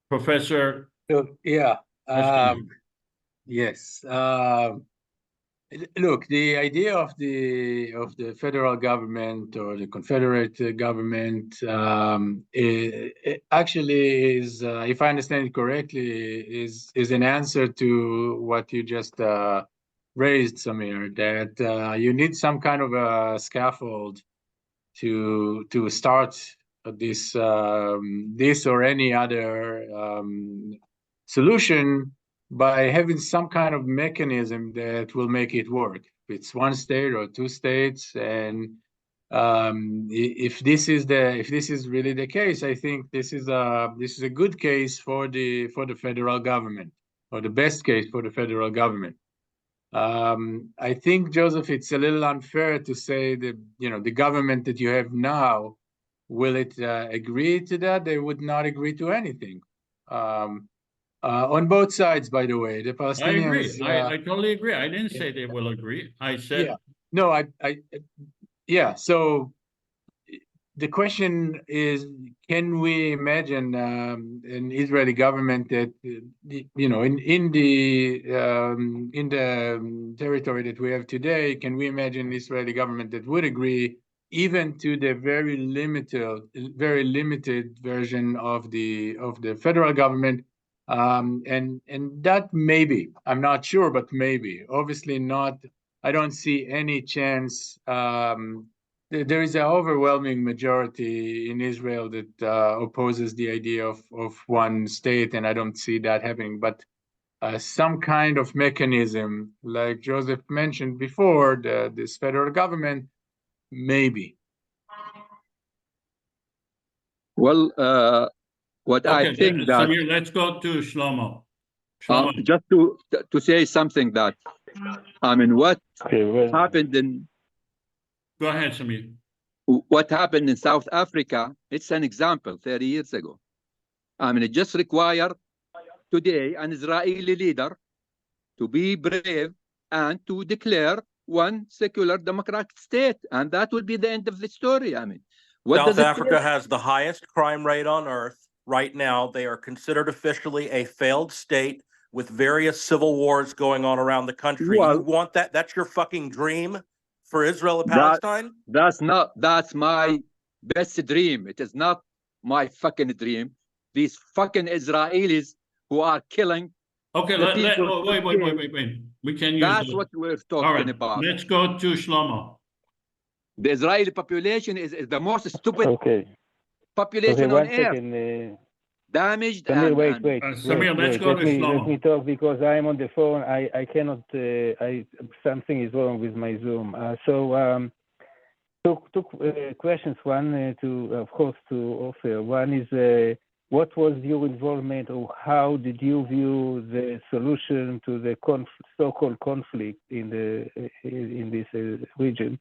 Professor So, yeah. Ashkenazi. Yes. Look, the idea of the federal government or the Confederate government it actually is, if I understand it correctly, is an answer to what you just raised, Samir. That you need some kind of a scaffold to start this or any other solution, by having some kind of mechanism that will make it work. If it's one state or two states, and if this is really the case, I think this is a good case for the federal government, or the best case for the federal government. I think, Joseph, it's a little unfair to say that the government that you have now, will it agree to that? They would not agree to anything. On both sides, by the way, the Palestinians. I agree. I totally agree. I didn't say they will agree. I said. Yeah. No, yeah. So the question is, can we imagine an Israeli government that, in the territory that we have today, can we imagine an Israeli government that would agree even to the very limited version of the federal government? And that maybe, I'm not sure, but maybe, obviously not. I don't see any chance. There is an overwhelming majority in Israel that opposes the idea of one state, and I don't see that happening. But some kind of mechanism, like Joseph mentioned before, this federal government, maybe. Well, what Okay, I think that Samir, let's go to Shlomo. just to say something that, I mean, what happened in. Go ahead, Samir. What happened in South Africa, it's an example 30 years ago. I mean, it just required today an Israeli leader to be brave and to declare one secular democratic state, and that will be the end of the story. I mean, South Africa has the highest crime rate on earth right now. They are considered officially a failed state with various civil wars going on around the country. Well, you want that? That's your fucking dream for Israel and Palestine? That's my best dream. It is not my fucking dream. These fucking Israelis who are killing. Okay, wait. We can use That's what we're talking about. Let's go to Shlomo. The Israeli population is the most stupid population on earth. Damaged. Samir, Samir, let's go to Shlomo. Let me talk, because I'm on the phone. I cannot. Something is wrong with my Zoom. Two questions. One of course, to Ofer. One is, what was your involvement, or how did you view the solution to the so-called conflict in this region?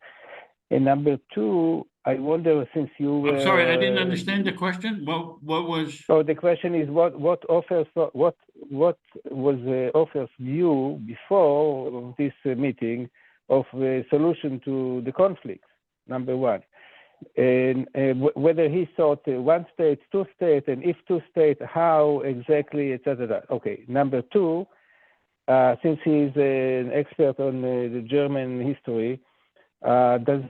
And number two, I wonder, since you. I'm sorry, I didn't understand the question. What was? So the question is, what was Ofer's view before this meeting of the solution to the conflict? Number one, and whether he thought one state, two states, and if two states, how exactly, etc. Okay. Number two, since he's an expert on the German history. Do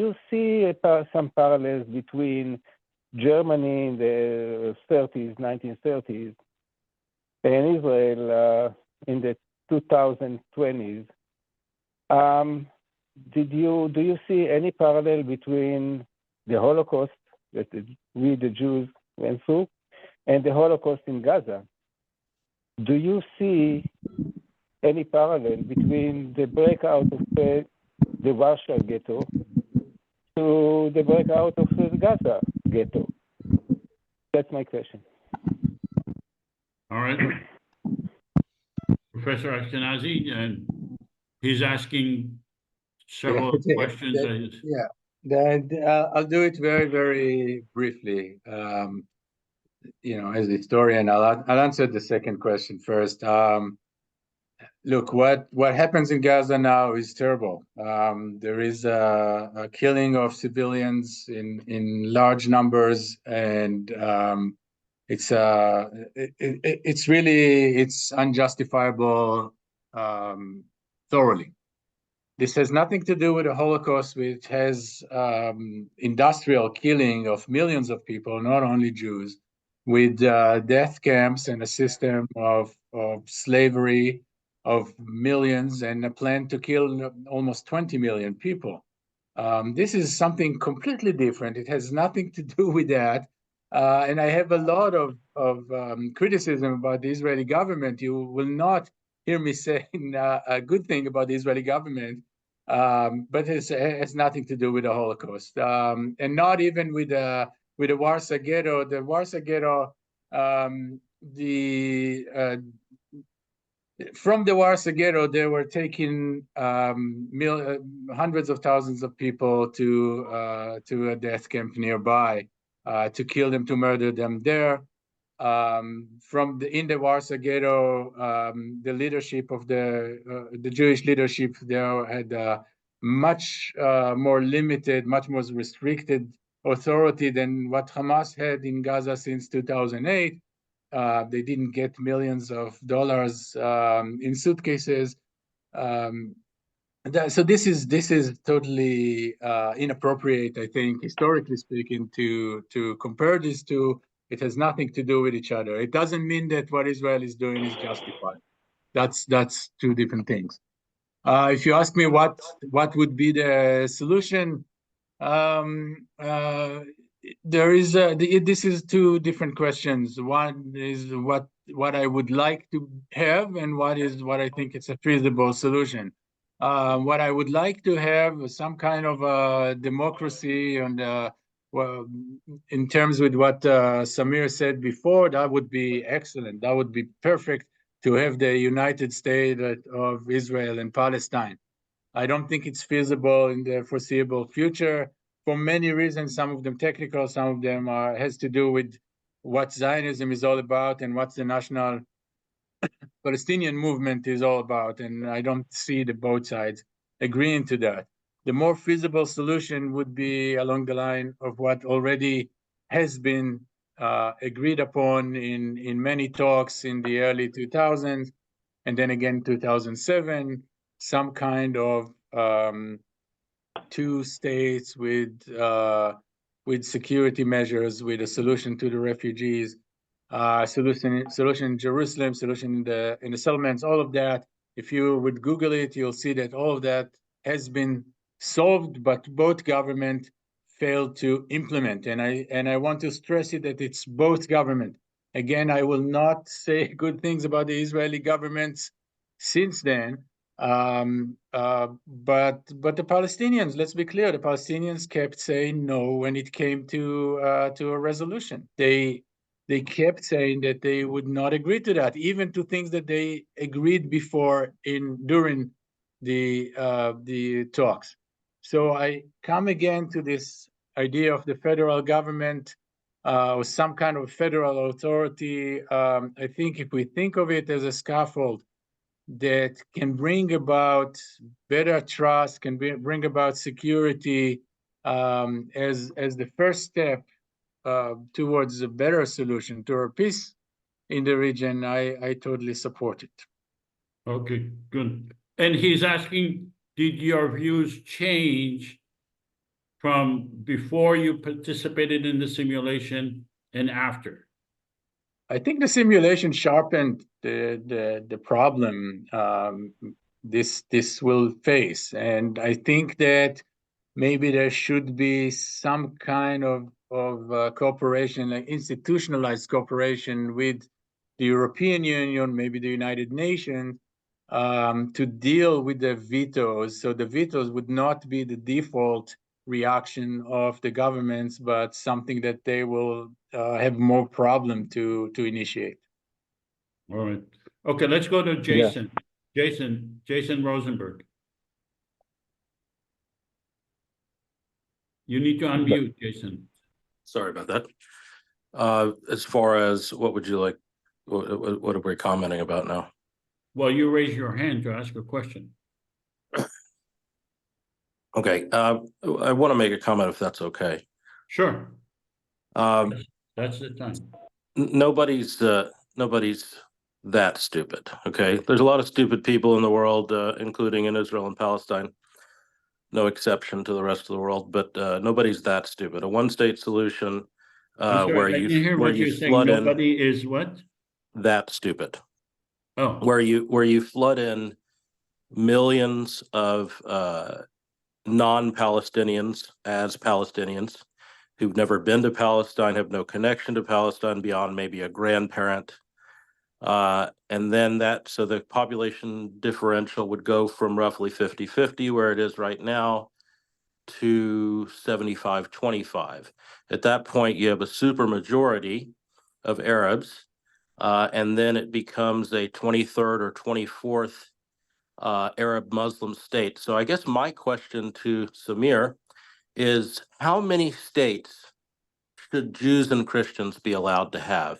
you see some parallels between Germany in the 1930s, and Israel in the 2020s? Do you see any parallel between the Holocaust that we, the Jews, went through, and the Holocaust in Gaza? Do you see any parallel between the breakout of the Warsaw ghetto to the breakout of the Gaza ghetto? That's my question. All right. Professor Ashkenazi, and he's asking several questions. I'll do it very, very briefly. As a historian, I'll answer the second question first. Look, what happens in Gaza now is terrible. There is a killing of civilians in large numbers, and it's unjustifiable thoroughly. This has nothing to do with the Holocaust, which has industrial killing of millions of people, not only Jews, with death camps and a system of slavery of millions and a plan to kill almost 20 million people. This is something completely different. It has nothing to do with that. And I have a lot of criticism about the Israeli government. You will not hear me saying a good thing about the Israeli government, but it has nothing to do with the Holocaust, and not even with the Warsaw Ghetto. The Warsaw Ghetto, from the Warsaw Ghetto, they were taking hundreds of thousands of people to a death camp nearby to kill them, to murder them there. In the Warsaw Ghetto, the leadership of the Jewish leadership there had much more limited, much more restricted authority than what Hamas had in Gaza since 2008. They didn't get millions of dollars in suitcases. So this is totally inappropriate, I think, historically speaking, to compare these two. It has nothing to do with each other. It doesn't mean that what Israel is doing is justified. That's two different things. If you ask me what would be the solution, this is two different questions. One is what I would like to have, and what I think it's a feasible solution. What I would like to have is some kind of a democracy, and well, in terms with what Samir said before, that would be excellent. That would be perfect to have the United States of Israel and Palestine. I don't think it's feasible in the foreseeable future for many reasons. Some of them technical, some of them has to do with what Zionism is all about and what the national Palestinian movement is all about. And I don't see the both sides agreeing to that. The more feasible solution would be along the line of what already has been agreed upon in many talks in the early 2000s, and then again 2007, some kind of two states with security measures, with a solution to the refugees, solution in Jerusalem, solution in the settlements, all of that. If you would Google it, you'll see that all of that has been solved, but both governments failed to implement. And I want to stress it that it's both government. Again, I will not say good things about the Israeli governments since then, but the Palestinians, let's be clear, the Palestinians kept saying no when it came to a resolution. They kept saying that they would not agree to that, even to things that they agreed before during the talks. So I come again to this idea of the federal government or some kind of federal authority. I think if we think of it as a scaffold that can bring about better trust, can bring about security as the first step towards a better solution, to a peace in the region, I totally support it. Okay, good. And he's asking, did your views change from before you participated in the simulation and after? I think the simulation sharpened the problem this will face, and I think that maybe there should be some kind of cooperation, like institutionalized cooperation with the European Union, maybe the United Nations, to deal with the vetoes. So the vetoes would not be the default reaction of the governments, but something that they will have more problem to initiate. All right. Okay, let's go to Jason. Yeah. Jason Rosenberg. You need to unmute, Jason. Sorry about that. As far as what would you like, what are we commenting about now? Well, you raise your hand to ask a question. Okay, I want to make a comment if that's okay. Sure. That's the time. Nobody's that stupid, okay? There's a lot of stupid people in the world, including in Israel and Palestine. No exception to the rest of the world, but nobody's that stupid. A one-state solution I'm sorry, where I didn't you hear where what you you're saying. flood in Nobody is what? that stupid. Oh, Where you flood in millions of non-Palestinians as Palestinians who've never been to Palestine, have no connection to Palestine beyond maybe a grandparent. And then so the population differential would go from roughly 50-50, where it is right now, to 75-25. At that point, you have a super majority of Arabs, and then it becomes a 23rd or 24th Arab Muslim state. So I guess my question to Samir is, how many states should Jews and Christians be allowed to have?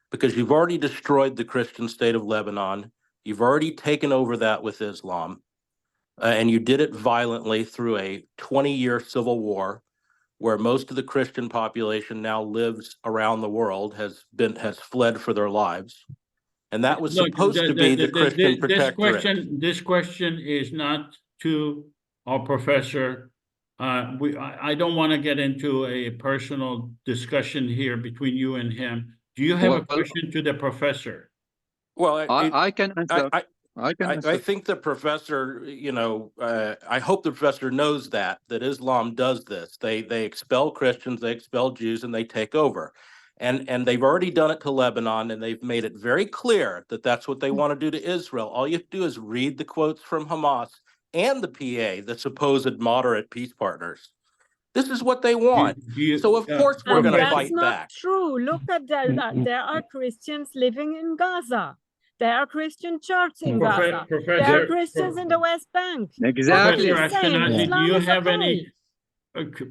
Because you've already destroyed the Christian state of Lebanon. You've already taken over that with Islam. And you did it violently through a 20-year civil war where most of the Christian population now lives around the world, has fled for their lives. And that was supposed to be the Christian protectorate. This question is not to our professor. I don't want to get into a personal discussion here between you and him. Do you have a question to the professor? Well, I can answer. I think the professor, I hope the professor knows that Islam does this. They expel Christians, they expel Jews, and they take over. And they've already done it to Lebanon, and they've made it very clear that that's what they want to do to Israel. All you have to do is read the quotes from Hamas and the PA, the supposed moderate peace partners. This is what they want. So of course we're going to fight back. That's not true. Look at there are Christians living in Gaza. There are Christian churches in Gaza. There are Christians in the West Bank. Exactly. Professor Ashkenazi, do you have any?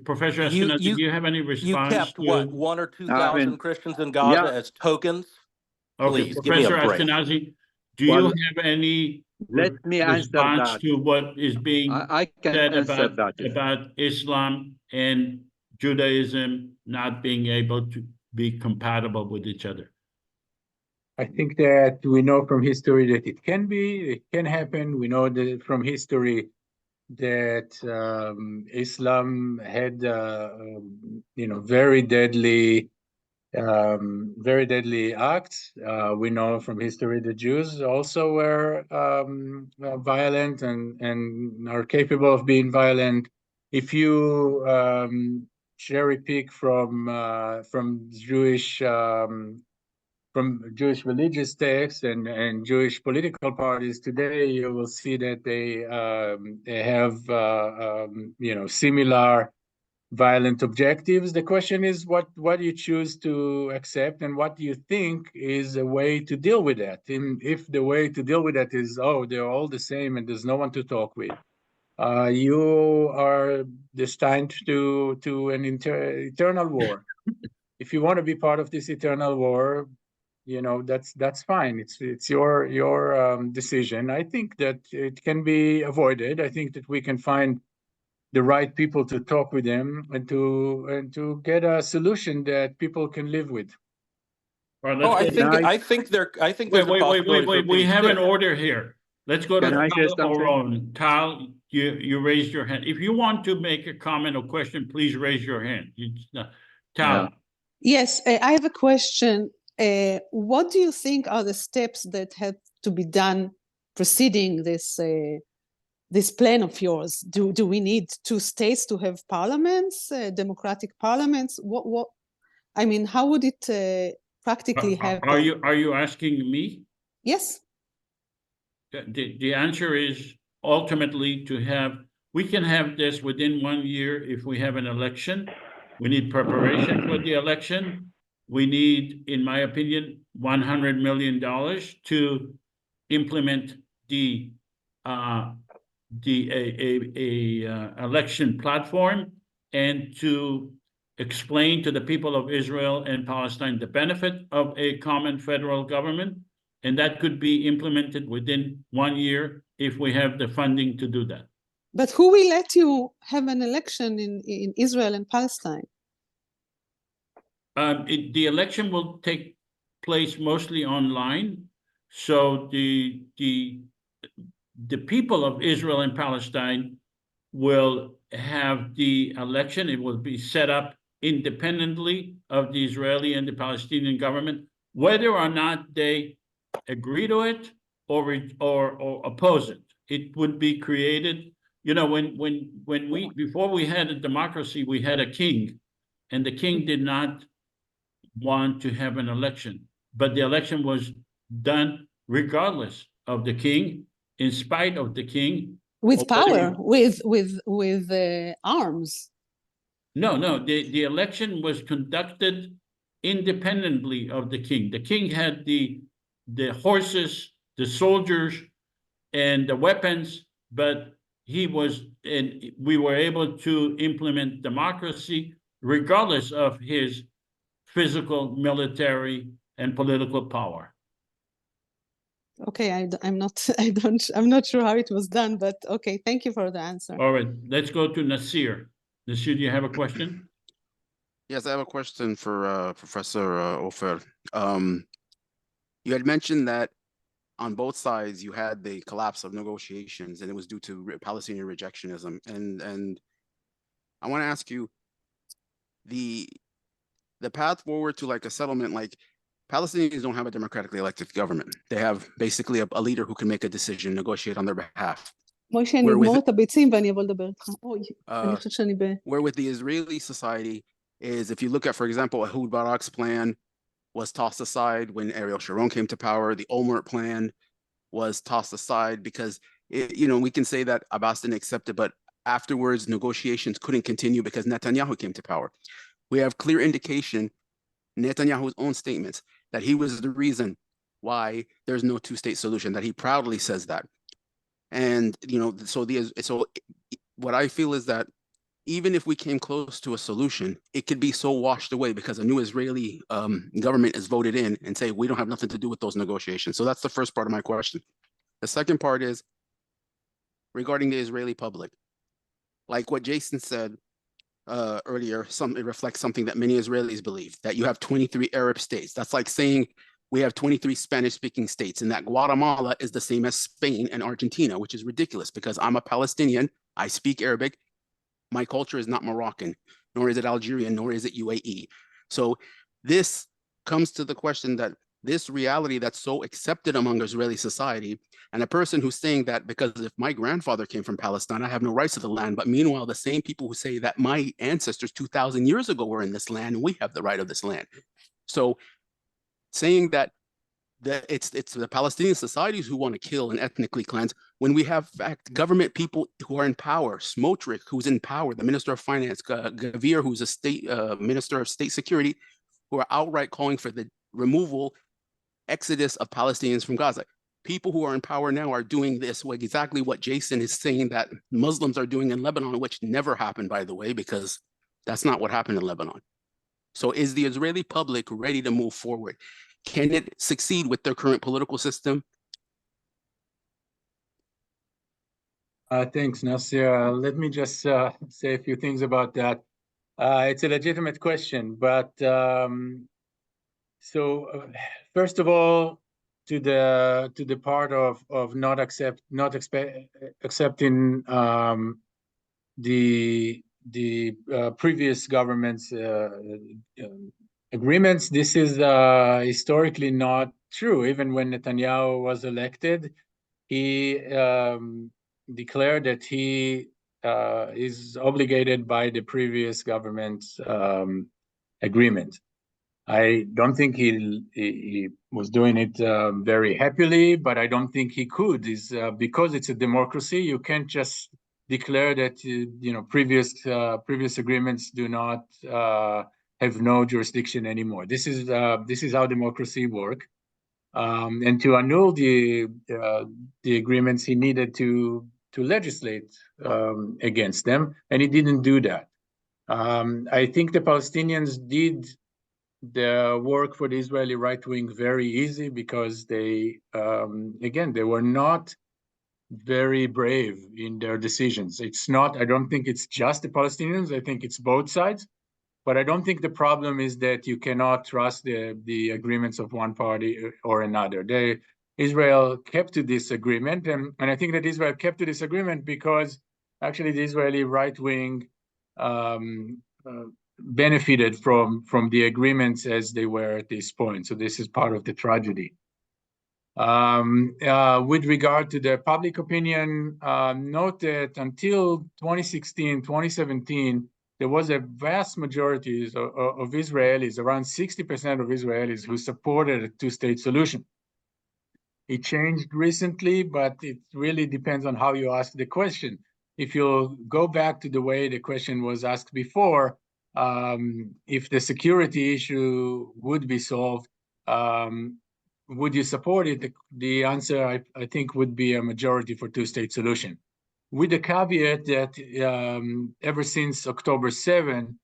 Professor Ashkenazi, do you have any response? You kept what, 1,000 or 2,000 Christians in Gaza as tokens? Okay, Please, give me a Professor break. Ashkenazi, do you have any response to what is being said about Islam and Judaism not being able to be compatible with each other? I think that we know from history that it can happen. We know that from history that Islam had, very deadly acts. We know from history the Jews also were violent and are capable of being violent. If you cherry pick from Jewish religious texts and Jewish political parties today, you will see that they have similar violent objectives. The question is what you choose to accept and what you think is a way to deal with that. And if the way to deal with that is, they're all the same and there's no one to talk with, you are destined to an eternal war. If you want to be part of this eternal war, that's fine. It's your decision. I think that it can be avoided. I think that we can find the right people to talk with them and to get a solution that people can live with. All right, I think there's a possibility for we peace have too. an order here. Let's go to Tal Oron. Tal, you raised your hand. If you want to make a comment or question, please raise your hand. Tal. Yes, I have a question. What do you think are the steps that have to be done preceding this plan of yours? Do we need 2 states to have parliaments, democratic parliaments? How would it practically happen? Are you asking me? Yes. The answer is ultimately we can have this within 1 year if we have an election. We need preparation for the election. We need, in my opinion, $100 million to implement the election platform and to explain to the people of Israel and Palestine the benefit of a common federal government, and that could be implemented within 1 year if we have the funding to do that. But who will let you have an election in Israel and Palestine? The election will take place mostly online. So the people of Israel and Palestine will have the election. It will be set up independently of the Israeli and the Palestinian government, whether or not they agree to it or oppose it. It would be created. You know, before we had a democracy, we had a king, and the king did not want to have an election, but the election was done regardless of the king, in spite of the king. With power, with arms. No, the election was conducted independently of the king. The king had the horses, the soldiers, and the weapons, but we were able to implement democracy regardless of his physical, military, and political power. Okay, I'm not sure how it was done, but okay, thank you for the answer. All right, let's go to Nasir. Nasir, do you have a question? Yes, I have a question for Professor Ofer. You had mentioned that on both sides you had the collapse of negotiations, and it was due to Palestinian rejectionism. And I want to ask you, the path forward to like a settlement, like Palestinians don't have a democratically elected government. They have basically a leader who can make a decision, negotiate on their behalf. מוישה, אני אגמור את הביצים ואני אבוא לדבר איתך. אוי, אני חושבת שאני where with the Israeli society is, if you look at, for example, Ehud Barak's plan was tossed aside when Ariel Sharon came to power. The Olmert plan was tossed aside because, we can say that Abbas didn't accept it, but afterwards negotiations couldn't continue because Netanyahu came to power. We have clear indication, Netanyahu's own statements, that he was the reason why there's no two-state solution, that he proudly says that. And, so what I feel is that even if we came close to a solution, it could be so washed away because a new Israeli government is voted in and say, we don't have nothing to do with those negotiations. So that's the first part of my question. The second part is regarding the Israeli public. Like what Jason said earlier, it reflects something that many Israelis believe, that you have 23 Arab states. That's like saying we have 23 Spanish-speaking states, and that Guatemala is the same as Spain and Argentina, which is ridiculous because I'm a Palestinian, I speak Arabic, my culture is not Moroccan, nor is it Algerian, nor is it UAE. So this comes to the question that this reality that's so accepted among Israeli society, and a person who's saying that because if my grandfather came from Palestine, I have no rights to the land, but meanwhile, the same people who say that my ancestors 2,000 years ago were in this land, and we have the right of this land. So saying that it's the Palestinian societies who want to kill and ethnically cleanse, when we have fact government people who are in power, Smotrich, who's in power, the Minister of Finance, Gavir, who's a state Minister of State Security, who are outright calling for the removal, exodus of Palestinians from Gaza. People who are in power now are doing this, exactly what Jason is saying that Muslims are doing in Lebanon, which never happened, by the way, because that's not what happened in Lebanon. So is the Israeli public ready to move forward? Can it succeed with their current political system? Thanks, Nasir. Let me just say a few things about that. It's a legitimate question, but first of all, to the part of not accepting the previous government's agreements, this is historically not true. Even when Netanyahu was elected, he declared that he is obligated by the previous government's agreement. I don't think he was doing it very happily, but I don't think he could. Because it's a democracy, you can't just declare that previous agreements do not have no jurisdiction anymore. This is how democracy works. And to annul the agreements, he needed to legislate against them, and he didn't do that. I think the Palestinians did the work for the Israeli right wing very easy because they, again, they were not very brave in their decisions. It's not, I don't think it's just the Palestinians, I think it's both sides. But I don't think the problem is that you cannot trust the agreements of one party or another. Israel kept to this agreement, and I think that Israel kept to this agreement because actually the Israeli right wing benefited from the agreements as they were at this point. So this is part of the tragedy. With regard to the public opinion, note that until 2016, 2017, there was a vast majority of Israelis, around 60% of Israelis, who supported a two-state solution. It changed recently, but it really depends on how you ask the question. If you go back to the way the question was asked before, if the security issue would be solved, would you support it? The answer, I think, would be a majority for two-state solution. With the caveat that ever since October 7,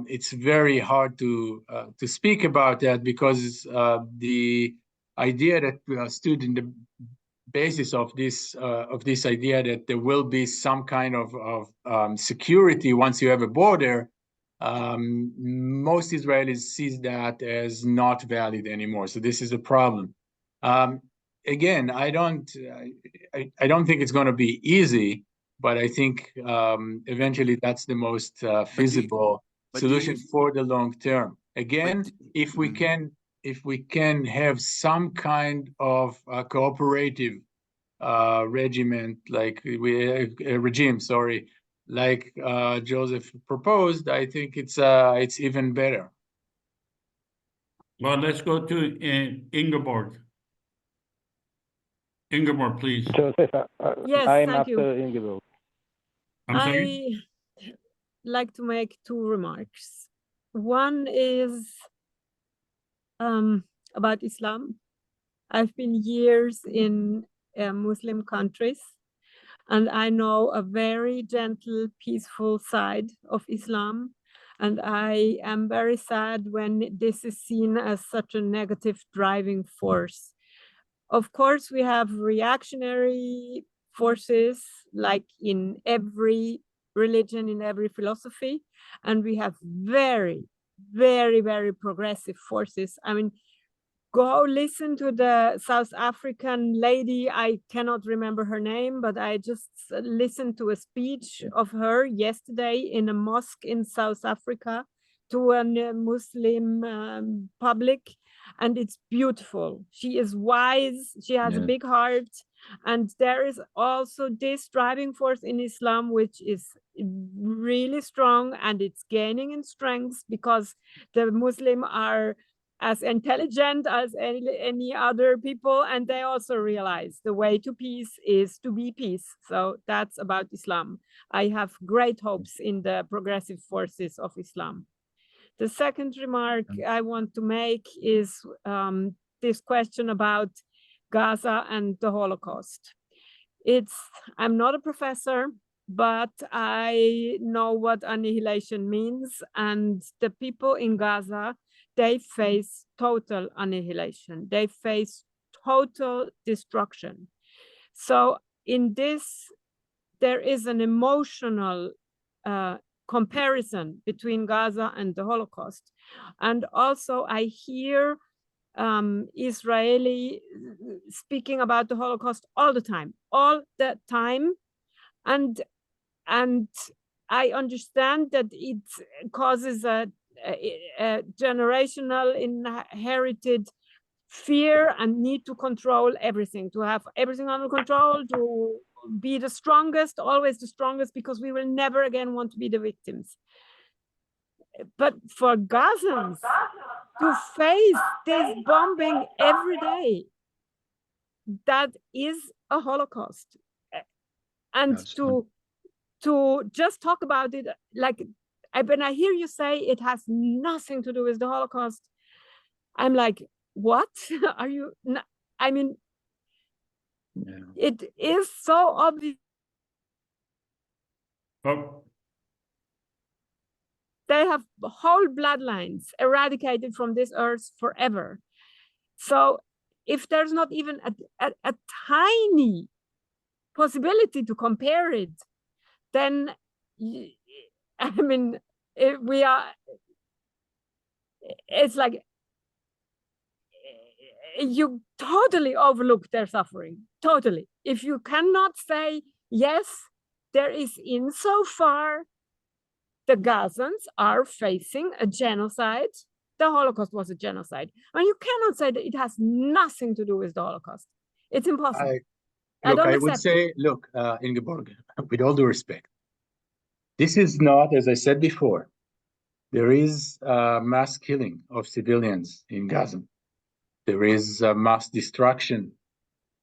it's very hard to speak about that because the idea that stood in the basis of this idea that there will be some kind of security once you have a border, most Israelis sees that as not valid anymore. So this is a problem. Again, I don't think it's going to be easy, but I think eventually that's the most feasible solution for the long term. Again, if we can have some kind of cooperative regime, like Joseph proposed, I think it's even better. Well, let's go to Ingeborg. Ingeborg, please. Joseph, Yes, I'm thank you. after Ingeborg. I'm sorry? I like to make two remarks. One is about Islam. I've been years in Muslim countries, and I know a very gentle, peaceful side of Islam. And I am very sad when this is seen as such a negative driving force. Of course, we have reactionary forces like in every religion, in every philosophy, and we have very, very, very progressive forces. I mean, go listen to the South African lady. I cannot remember her name, but I just listened to a speech of her yesterday in a mosque in South Africa to a Muslim public, and it's beautiful. She is wise, she has a big heart, and there is also this driving force in Islam which is really strong, and it's gaining in strength because the Muslim are as intelligent as any other people, and they also realize the way to peace is to be peace. So that's about Islam. I have great hopes in the progressive forces of Islam. The second remark I want to make is this question about Gaza and the Holocaust. I'm not a professor, but I know what annihilation means, and the people in Gaza, they face total annihilation. They face total destruction. So in this, there is an emotional comparison between Gaza and the Holocaust. And also I hear Israeli speaking about the Holocaust all the time. And I understand that it causes a generational inherited fear and need to control everything, to have everything under control, to be the strongest, always the strongest, because we will never again want to be the victims. But for Gazans to face this bombing every day, that is a Holocaust. And to just talk about it, like when I hear you say it has nothing to do with the Holocaust, I'm like, what? Are you? I mean, it is so obvious. Oh. they have whole bloodlines eradicated from this earth forever. So if there's not even a tiny possibility to compare it, then I mean, it's like you totally overlook their suffering, totally. If you cannot say, yes, there is insofar the Gazans are facing a genocide, the Holocaust was a genocide. And you cannot say that it has nothing to do with the Holocaust. It's impossible. I would say, look, Ingeborg, with all due respect, this is not, as I said before, there is mass killing of civilians in Gaza. There is mass destruction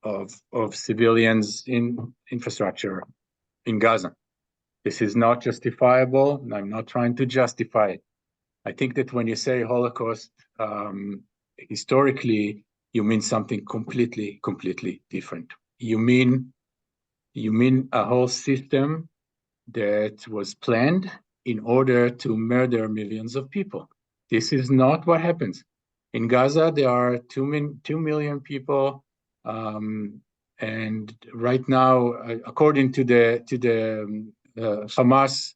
of civilians in infrastructure in Gaza. This is not justifiable, and I'm not trying to justify it. I think that when you say Holocaust, historically, you mean something completely different. You mean a whole system that was planned in order to murder millions of people. This is not what happens. In Gaza, there are 2 million people, and right now, according to the Hamas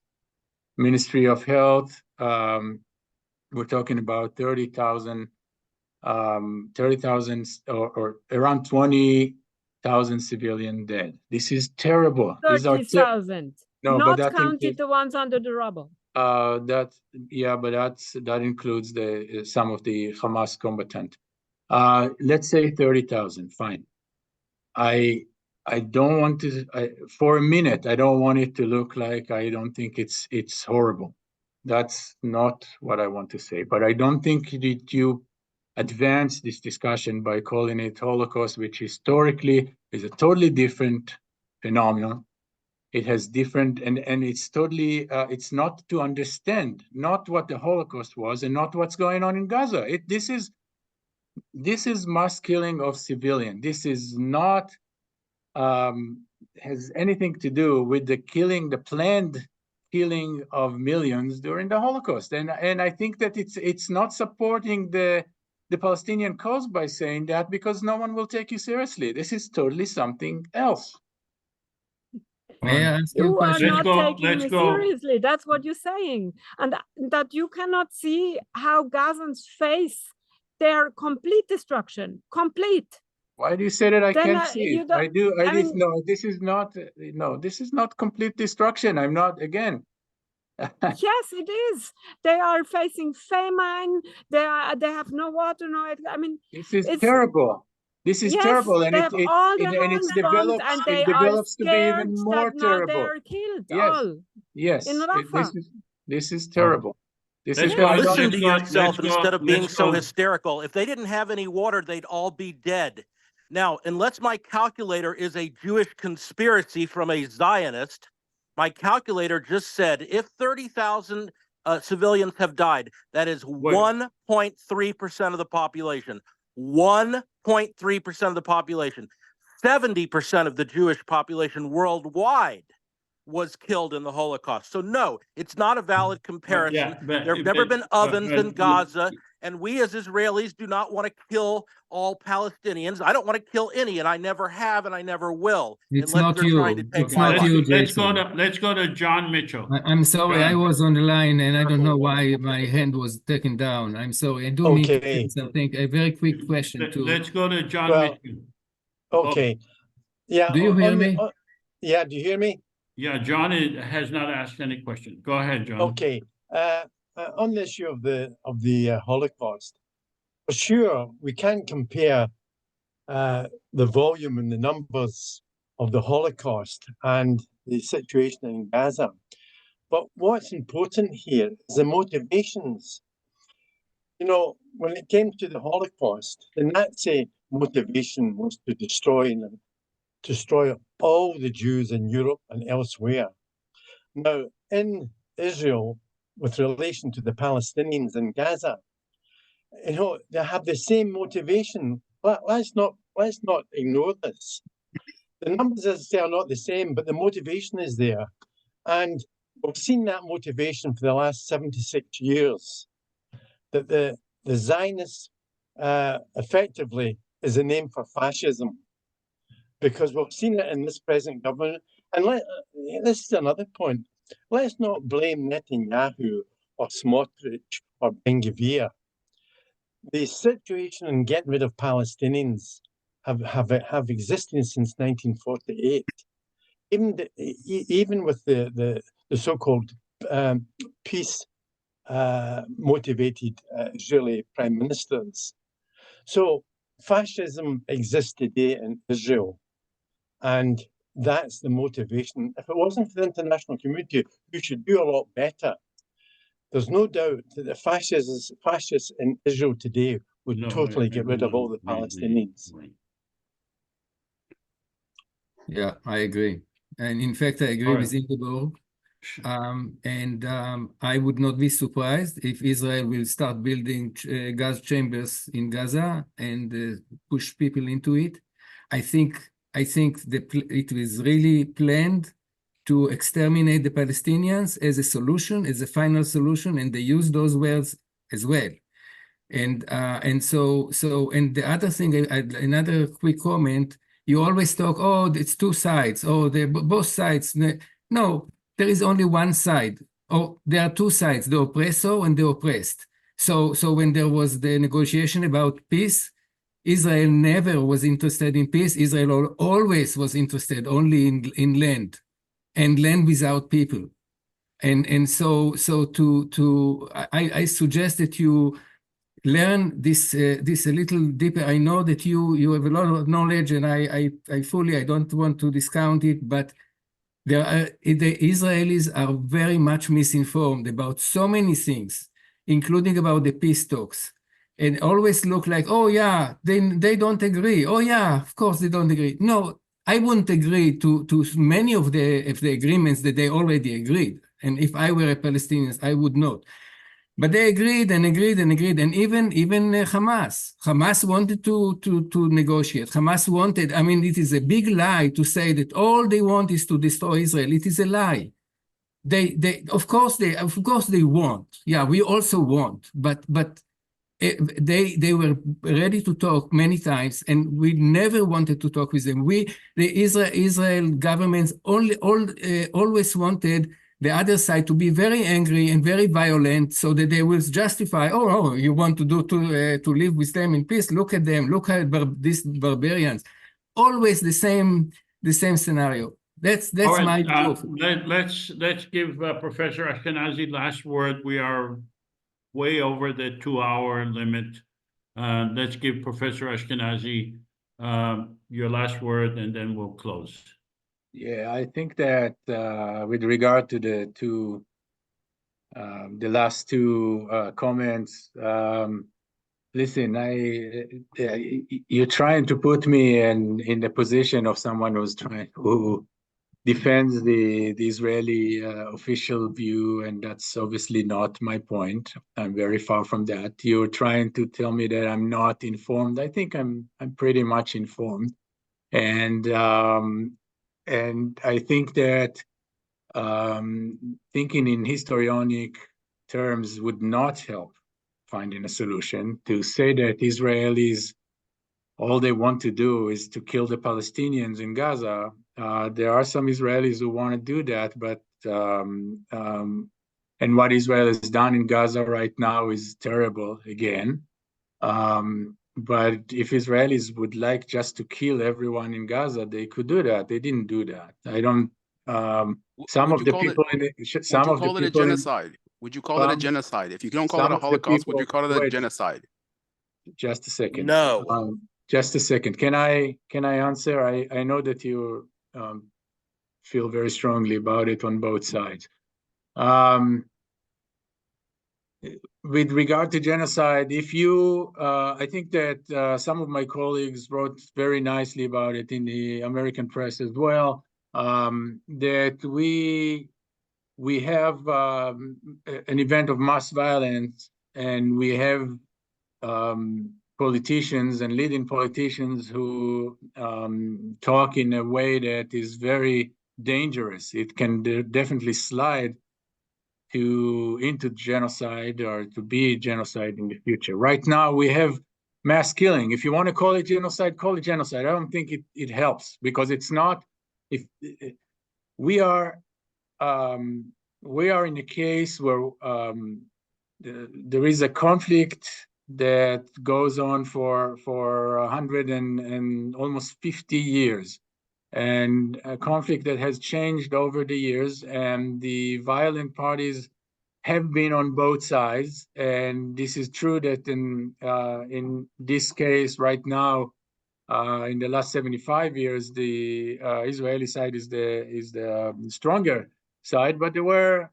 Ministry of Health, we're talking about 30,000 or around 20,000 civilian dead. This is terrible. 30,000. No, not but that counted the ones under the rubble. That includes some of the Hamas combatant. Let's say 30,000. Fine. I don't want to. For a minute, I don't want it to look like I don't think it's horrible. That's not what I want to say. But I don't think that you advance this discussion by calling it Holocaust, which historically is a totally different phenomenon. It has different, and it's totally, it's not to understand, not what the Holocaust was and not what's going on in Gaza. This is mass killing of civilians. This is not, has anything to do with the planned killing of millions during the Holocaust. And I think that it's not supporting the Palestinian cause by saying that, because no one will take you seriously. This is totally something else. You are not taking me seriously. That's what you're saying. And that you cannot see how Gazans face their complete destruction. Complete. Why do you say that I can't see it? I do. No, this is not complete destruction. I'm not, again. Yes, it is. They are facing famine. They have no water, this is terrible. This is terrible, and it develops to be even more terrible. They are killed. Yes. In Rafah. This is terrible. This is why listen to yourself instead of being so hysterical. If they didn't have any water, they'd all be dead. Now, unless my calculator is a Jewish conspiracy from a Zionist, my calculator just said if 30,000 civilians have died, that is 1.3% of the population. 1.3% of the population. 70% of the Jewish population worldwide was killed in the Holocaust. So no, it's not a valid comparison. There have never been ovens in Gaza, and we as Israelis do not want to kill all Palestinians. I don't want to kill any, and I never have, and I never will. It's not you. It's not you, Jason. Let's go to John Mitchell. I'm sorry, I was on the line, and I don't know why my hand was taken down. I'm sorry. I do mean to say something. A very quick question too. Let's go to John Mitchell. Okay. Yeah. Do you hear me? Yeah. Do you hear me? Yeah, John has not asked any question. Go ahead, John. Okay. On the issue of the Holocaust, for sure we can't compare the volume and the numbers of the Holocaust and the situation in Gaza. But what's important here is the motivations. You know, when it came to the Holocaust, the Nazi motivation was to destroy all the Jews in Europe and elsewhere. Now, in Israel, with relation to the Palestinians in Gaza, you know, they have the same motivation. Let's not ignore this. The numbers, as I say, are not the same, but the motivation is there. And we've seen that motivation for the last 76 years, that the Zionist effectively is a name for fascism, because we've seen it in this present government. And this is another point. Let's not blame Netanyahu or Smotrich or Ben-Gvir. The situation in getting rid of Palestinians have existed since 1948. Even with the so-called peace motivated Israeli prime ministers. So fascism exists today in Israel, and that's the motivation. If it wasn't for the international community, we should do a lot better. There's no doubt that the fascists in Israel today would totally get rid of all the Palestinians. Yeah, I agree. And in fact, I agree with Ingeborg. I would not be surprised if Israel will start building gas chambers in Gaza and push people into it. I think it was really planned to exterminate the Palestinians as a solution, as a final solution, and they use those words as well. And the other thing, another quick comment. You always talk, oh, it's two sides. Oh, they're both sides. No, there is only one side. Oh, there are two sides, the oppressor and the oppressed. So when there was the negotiation about peace, Israel never was interested in peace. Israel always was interested only in land, and land without people. And so I suggest that you learn this a little deeper. I know that you have a lot of knowledge, and I don't want to discount it, but the Israelis are very much misinformed about so many things, including about the peace talks, and always look like, oh yeah, they don't agree. Oh yeah, of course they don't agree. No, I wouldn't agree to many of the agreements that they already agreed. And if I were a Palestinian, I would not. But they agreed and agreed and agreed, and even Hamas wanted to negotiate. Hamas wanted. I mean, it is a big lie to say that all they want is to destroy Israel. It is a lie. Of course they want. Yeah, we also want. But they were ready to talk many times, and we never wanted to talk with them. The Israel governments always wanted the other side to be very angry and very violent, so that they will justify, oh, you want to live with them in peace? Look at them, look at these barbarians. Always the same scenario. That's my view. Let's give Professor Ashkenazi last word. We are way over the 2-hour limit. Let's give Professor Ashkenazi your last word, and then we'll close. Yeah, I think that with regard to the last two comments, listen, you're trying to put me in the position of someone who defends the Israeli official view, and that's obviously not my point. I'm very far from that. You're trying to tell me that I'm not informed. I think I'm pretty much informed, and I think that thinking in histrionic terms would not help finding a solution. To say that Israelis, all they want to do is to kill the Palestinians in Gaza. There are some Israelis who want to do that, but and what Israel has done in Gaza right now is terrible again. But if Israelis would like just to kill everyone in Gaza, they could do that. They didn't do that. I don't. Some of the people in some of the people. Would you call it a genocide? Would you call it a genocide? If you don't call it a Holocaust, would you call it a genocide? Just a second. No. Just a second. Can I answer? I know that you feel very strongly about it on both sides. With regard to genocide, I think that some of my colleagues wrote very nicely about it in the American press as well, that we have an event of mass violence, and we have politicians and leading politicians who talk in a way that is very dangerous. It can definitely slide into genocide or to be genocide in the future. Right now, we have mass killing. If you want to call it genocide, call it genocide. I don't think it helps, because it's not. If we are in a case where there is a conflict that goes on for 100 and almost 50 years, and a conflict that has changed over the years, and the violent parties have been on both sides. And this is true that in this case right now, in the last 75 years, the Israeli side is the stronger side, but there were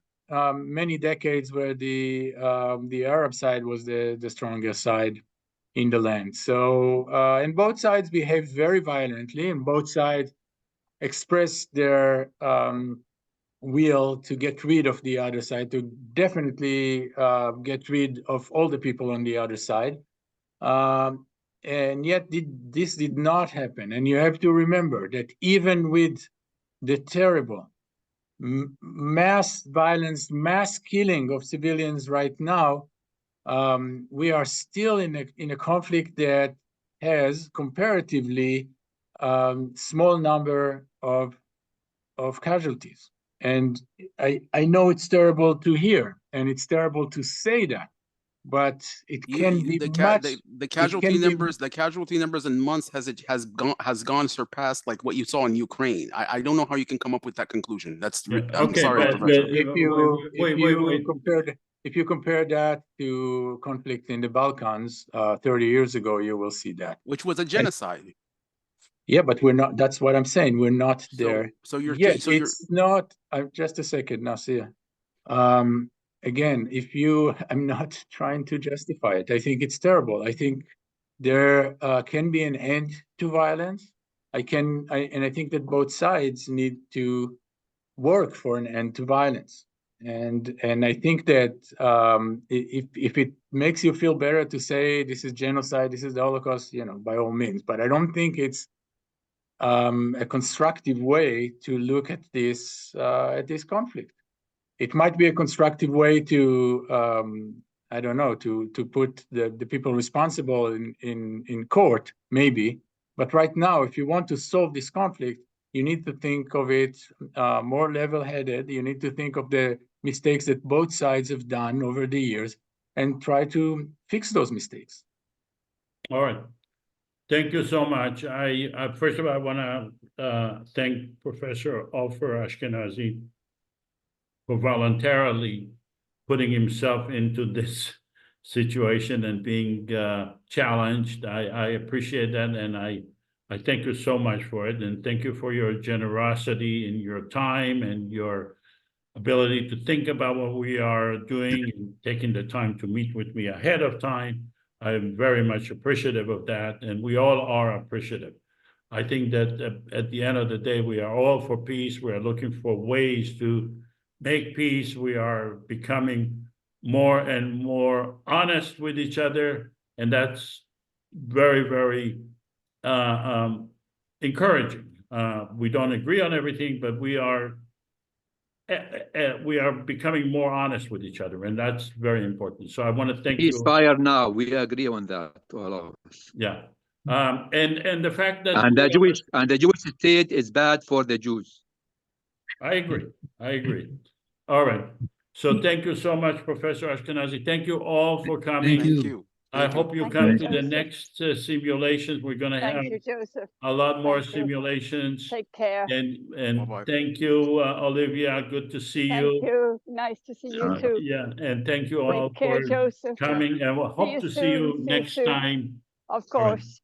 many decades where the Arab side was the stronger side in the land. So and both sides behave very violently, and both sides express their will to get rid of the other side, to definitely get rid of all the people on the other side. And yet this did not happen. And you have to remember that even with the terrible mass violence, mass killing of civilians right now, we are still in a conflict that has comparatively small number of casualties. And I know it's terrible to hear, and it's terrible to say that, but it can be much. The casualty numbers, the casualty numbers in months has gone surpassed like what you saw in Ukraine. I don't know how you can come up with that conclusion. That's I'm sorry, Professor. If you compare that to conflict in the Balkans 30 years ago, you will see that, which was a genocide. Yeah, but we're not. That's what I'm saying. We're not there. So you're. Yes, it's not. Just a second, Nasir. Again, I'm not trying to justify it. I think it's terrible. I think there can be an end to violence. And I think that both sides need to work for an end to violence. And I think that if it makes you feel better to say this is genocide, this is the Holocaust, by all means. But I don't think it's a constructive way to look at this conflict. It might be a constructive way to I don't know, to put the people responsible in court, maybe. But right now, if you want to solve this conflict, you need to think of it more level-headed. You need to think of the mistakes that both sides have done over the years and try to fix those mistakes. All right. Thank you so much. First of all, I want to thank Professor Ofer Ashkenazi for voluntarily putting himself into this situation and being challenged. I appreciate that, and I thank you so much for it, and thank you for your generosity in your time and your ability to think about what we are doing and taking the time to meet with me ahead of time. I am very much appreciative of that, and we all are appreciative. I think that at the end of the day, we are all for peace. We are looking for ways to make peace. We are becoming more and more honest with each other, and that's very, very encouraging. We don't agree on everything, but we are becoming more honest with each other, and that's very important. So I want to thank you. Ceasefire now. We agree on that, all of us. Yeah, and the fact that the Jewish state is bad for the Jews. I agree. All right. So thank you so much, Professor Ashkenazi. Thank you all for coming. Thank you. I hope you come to the next simulations. We're going to have a lot more simulations. Take care. And thank you, Olivia. Good to see you. Thank you. Nice to see you too. Yeah, and thank you all Take care, for Joseph. coming. And we'll hope to see you next time. Of course.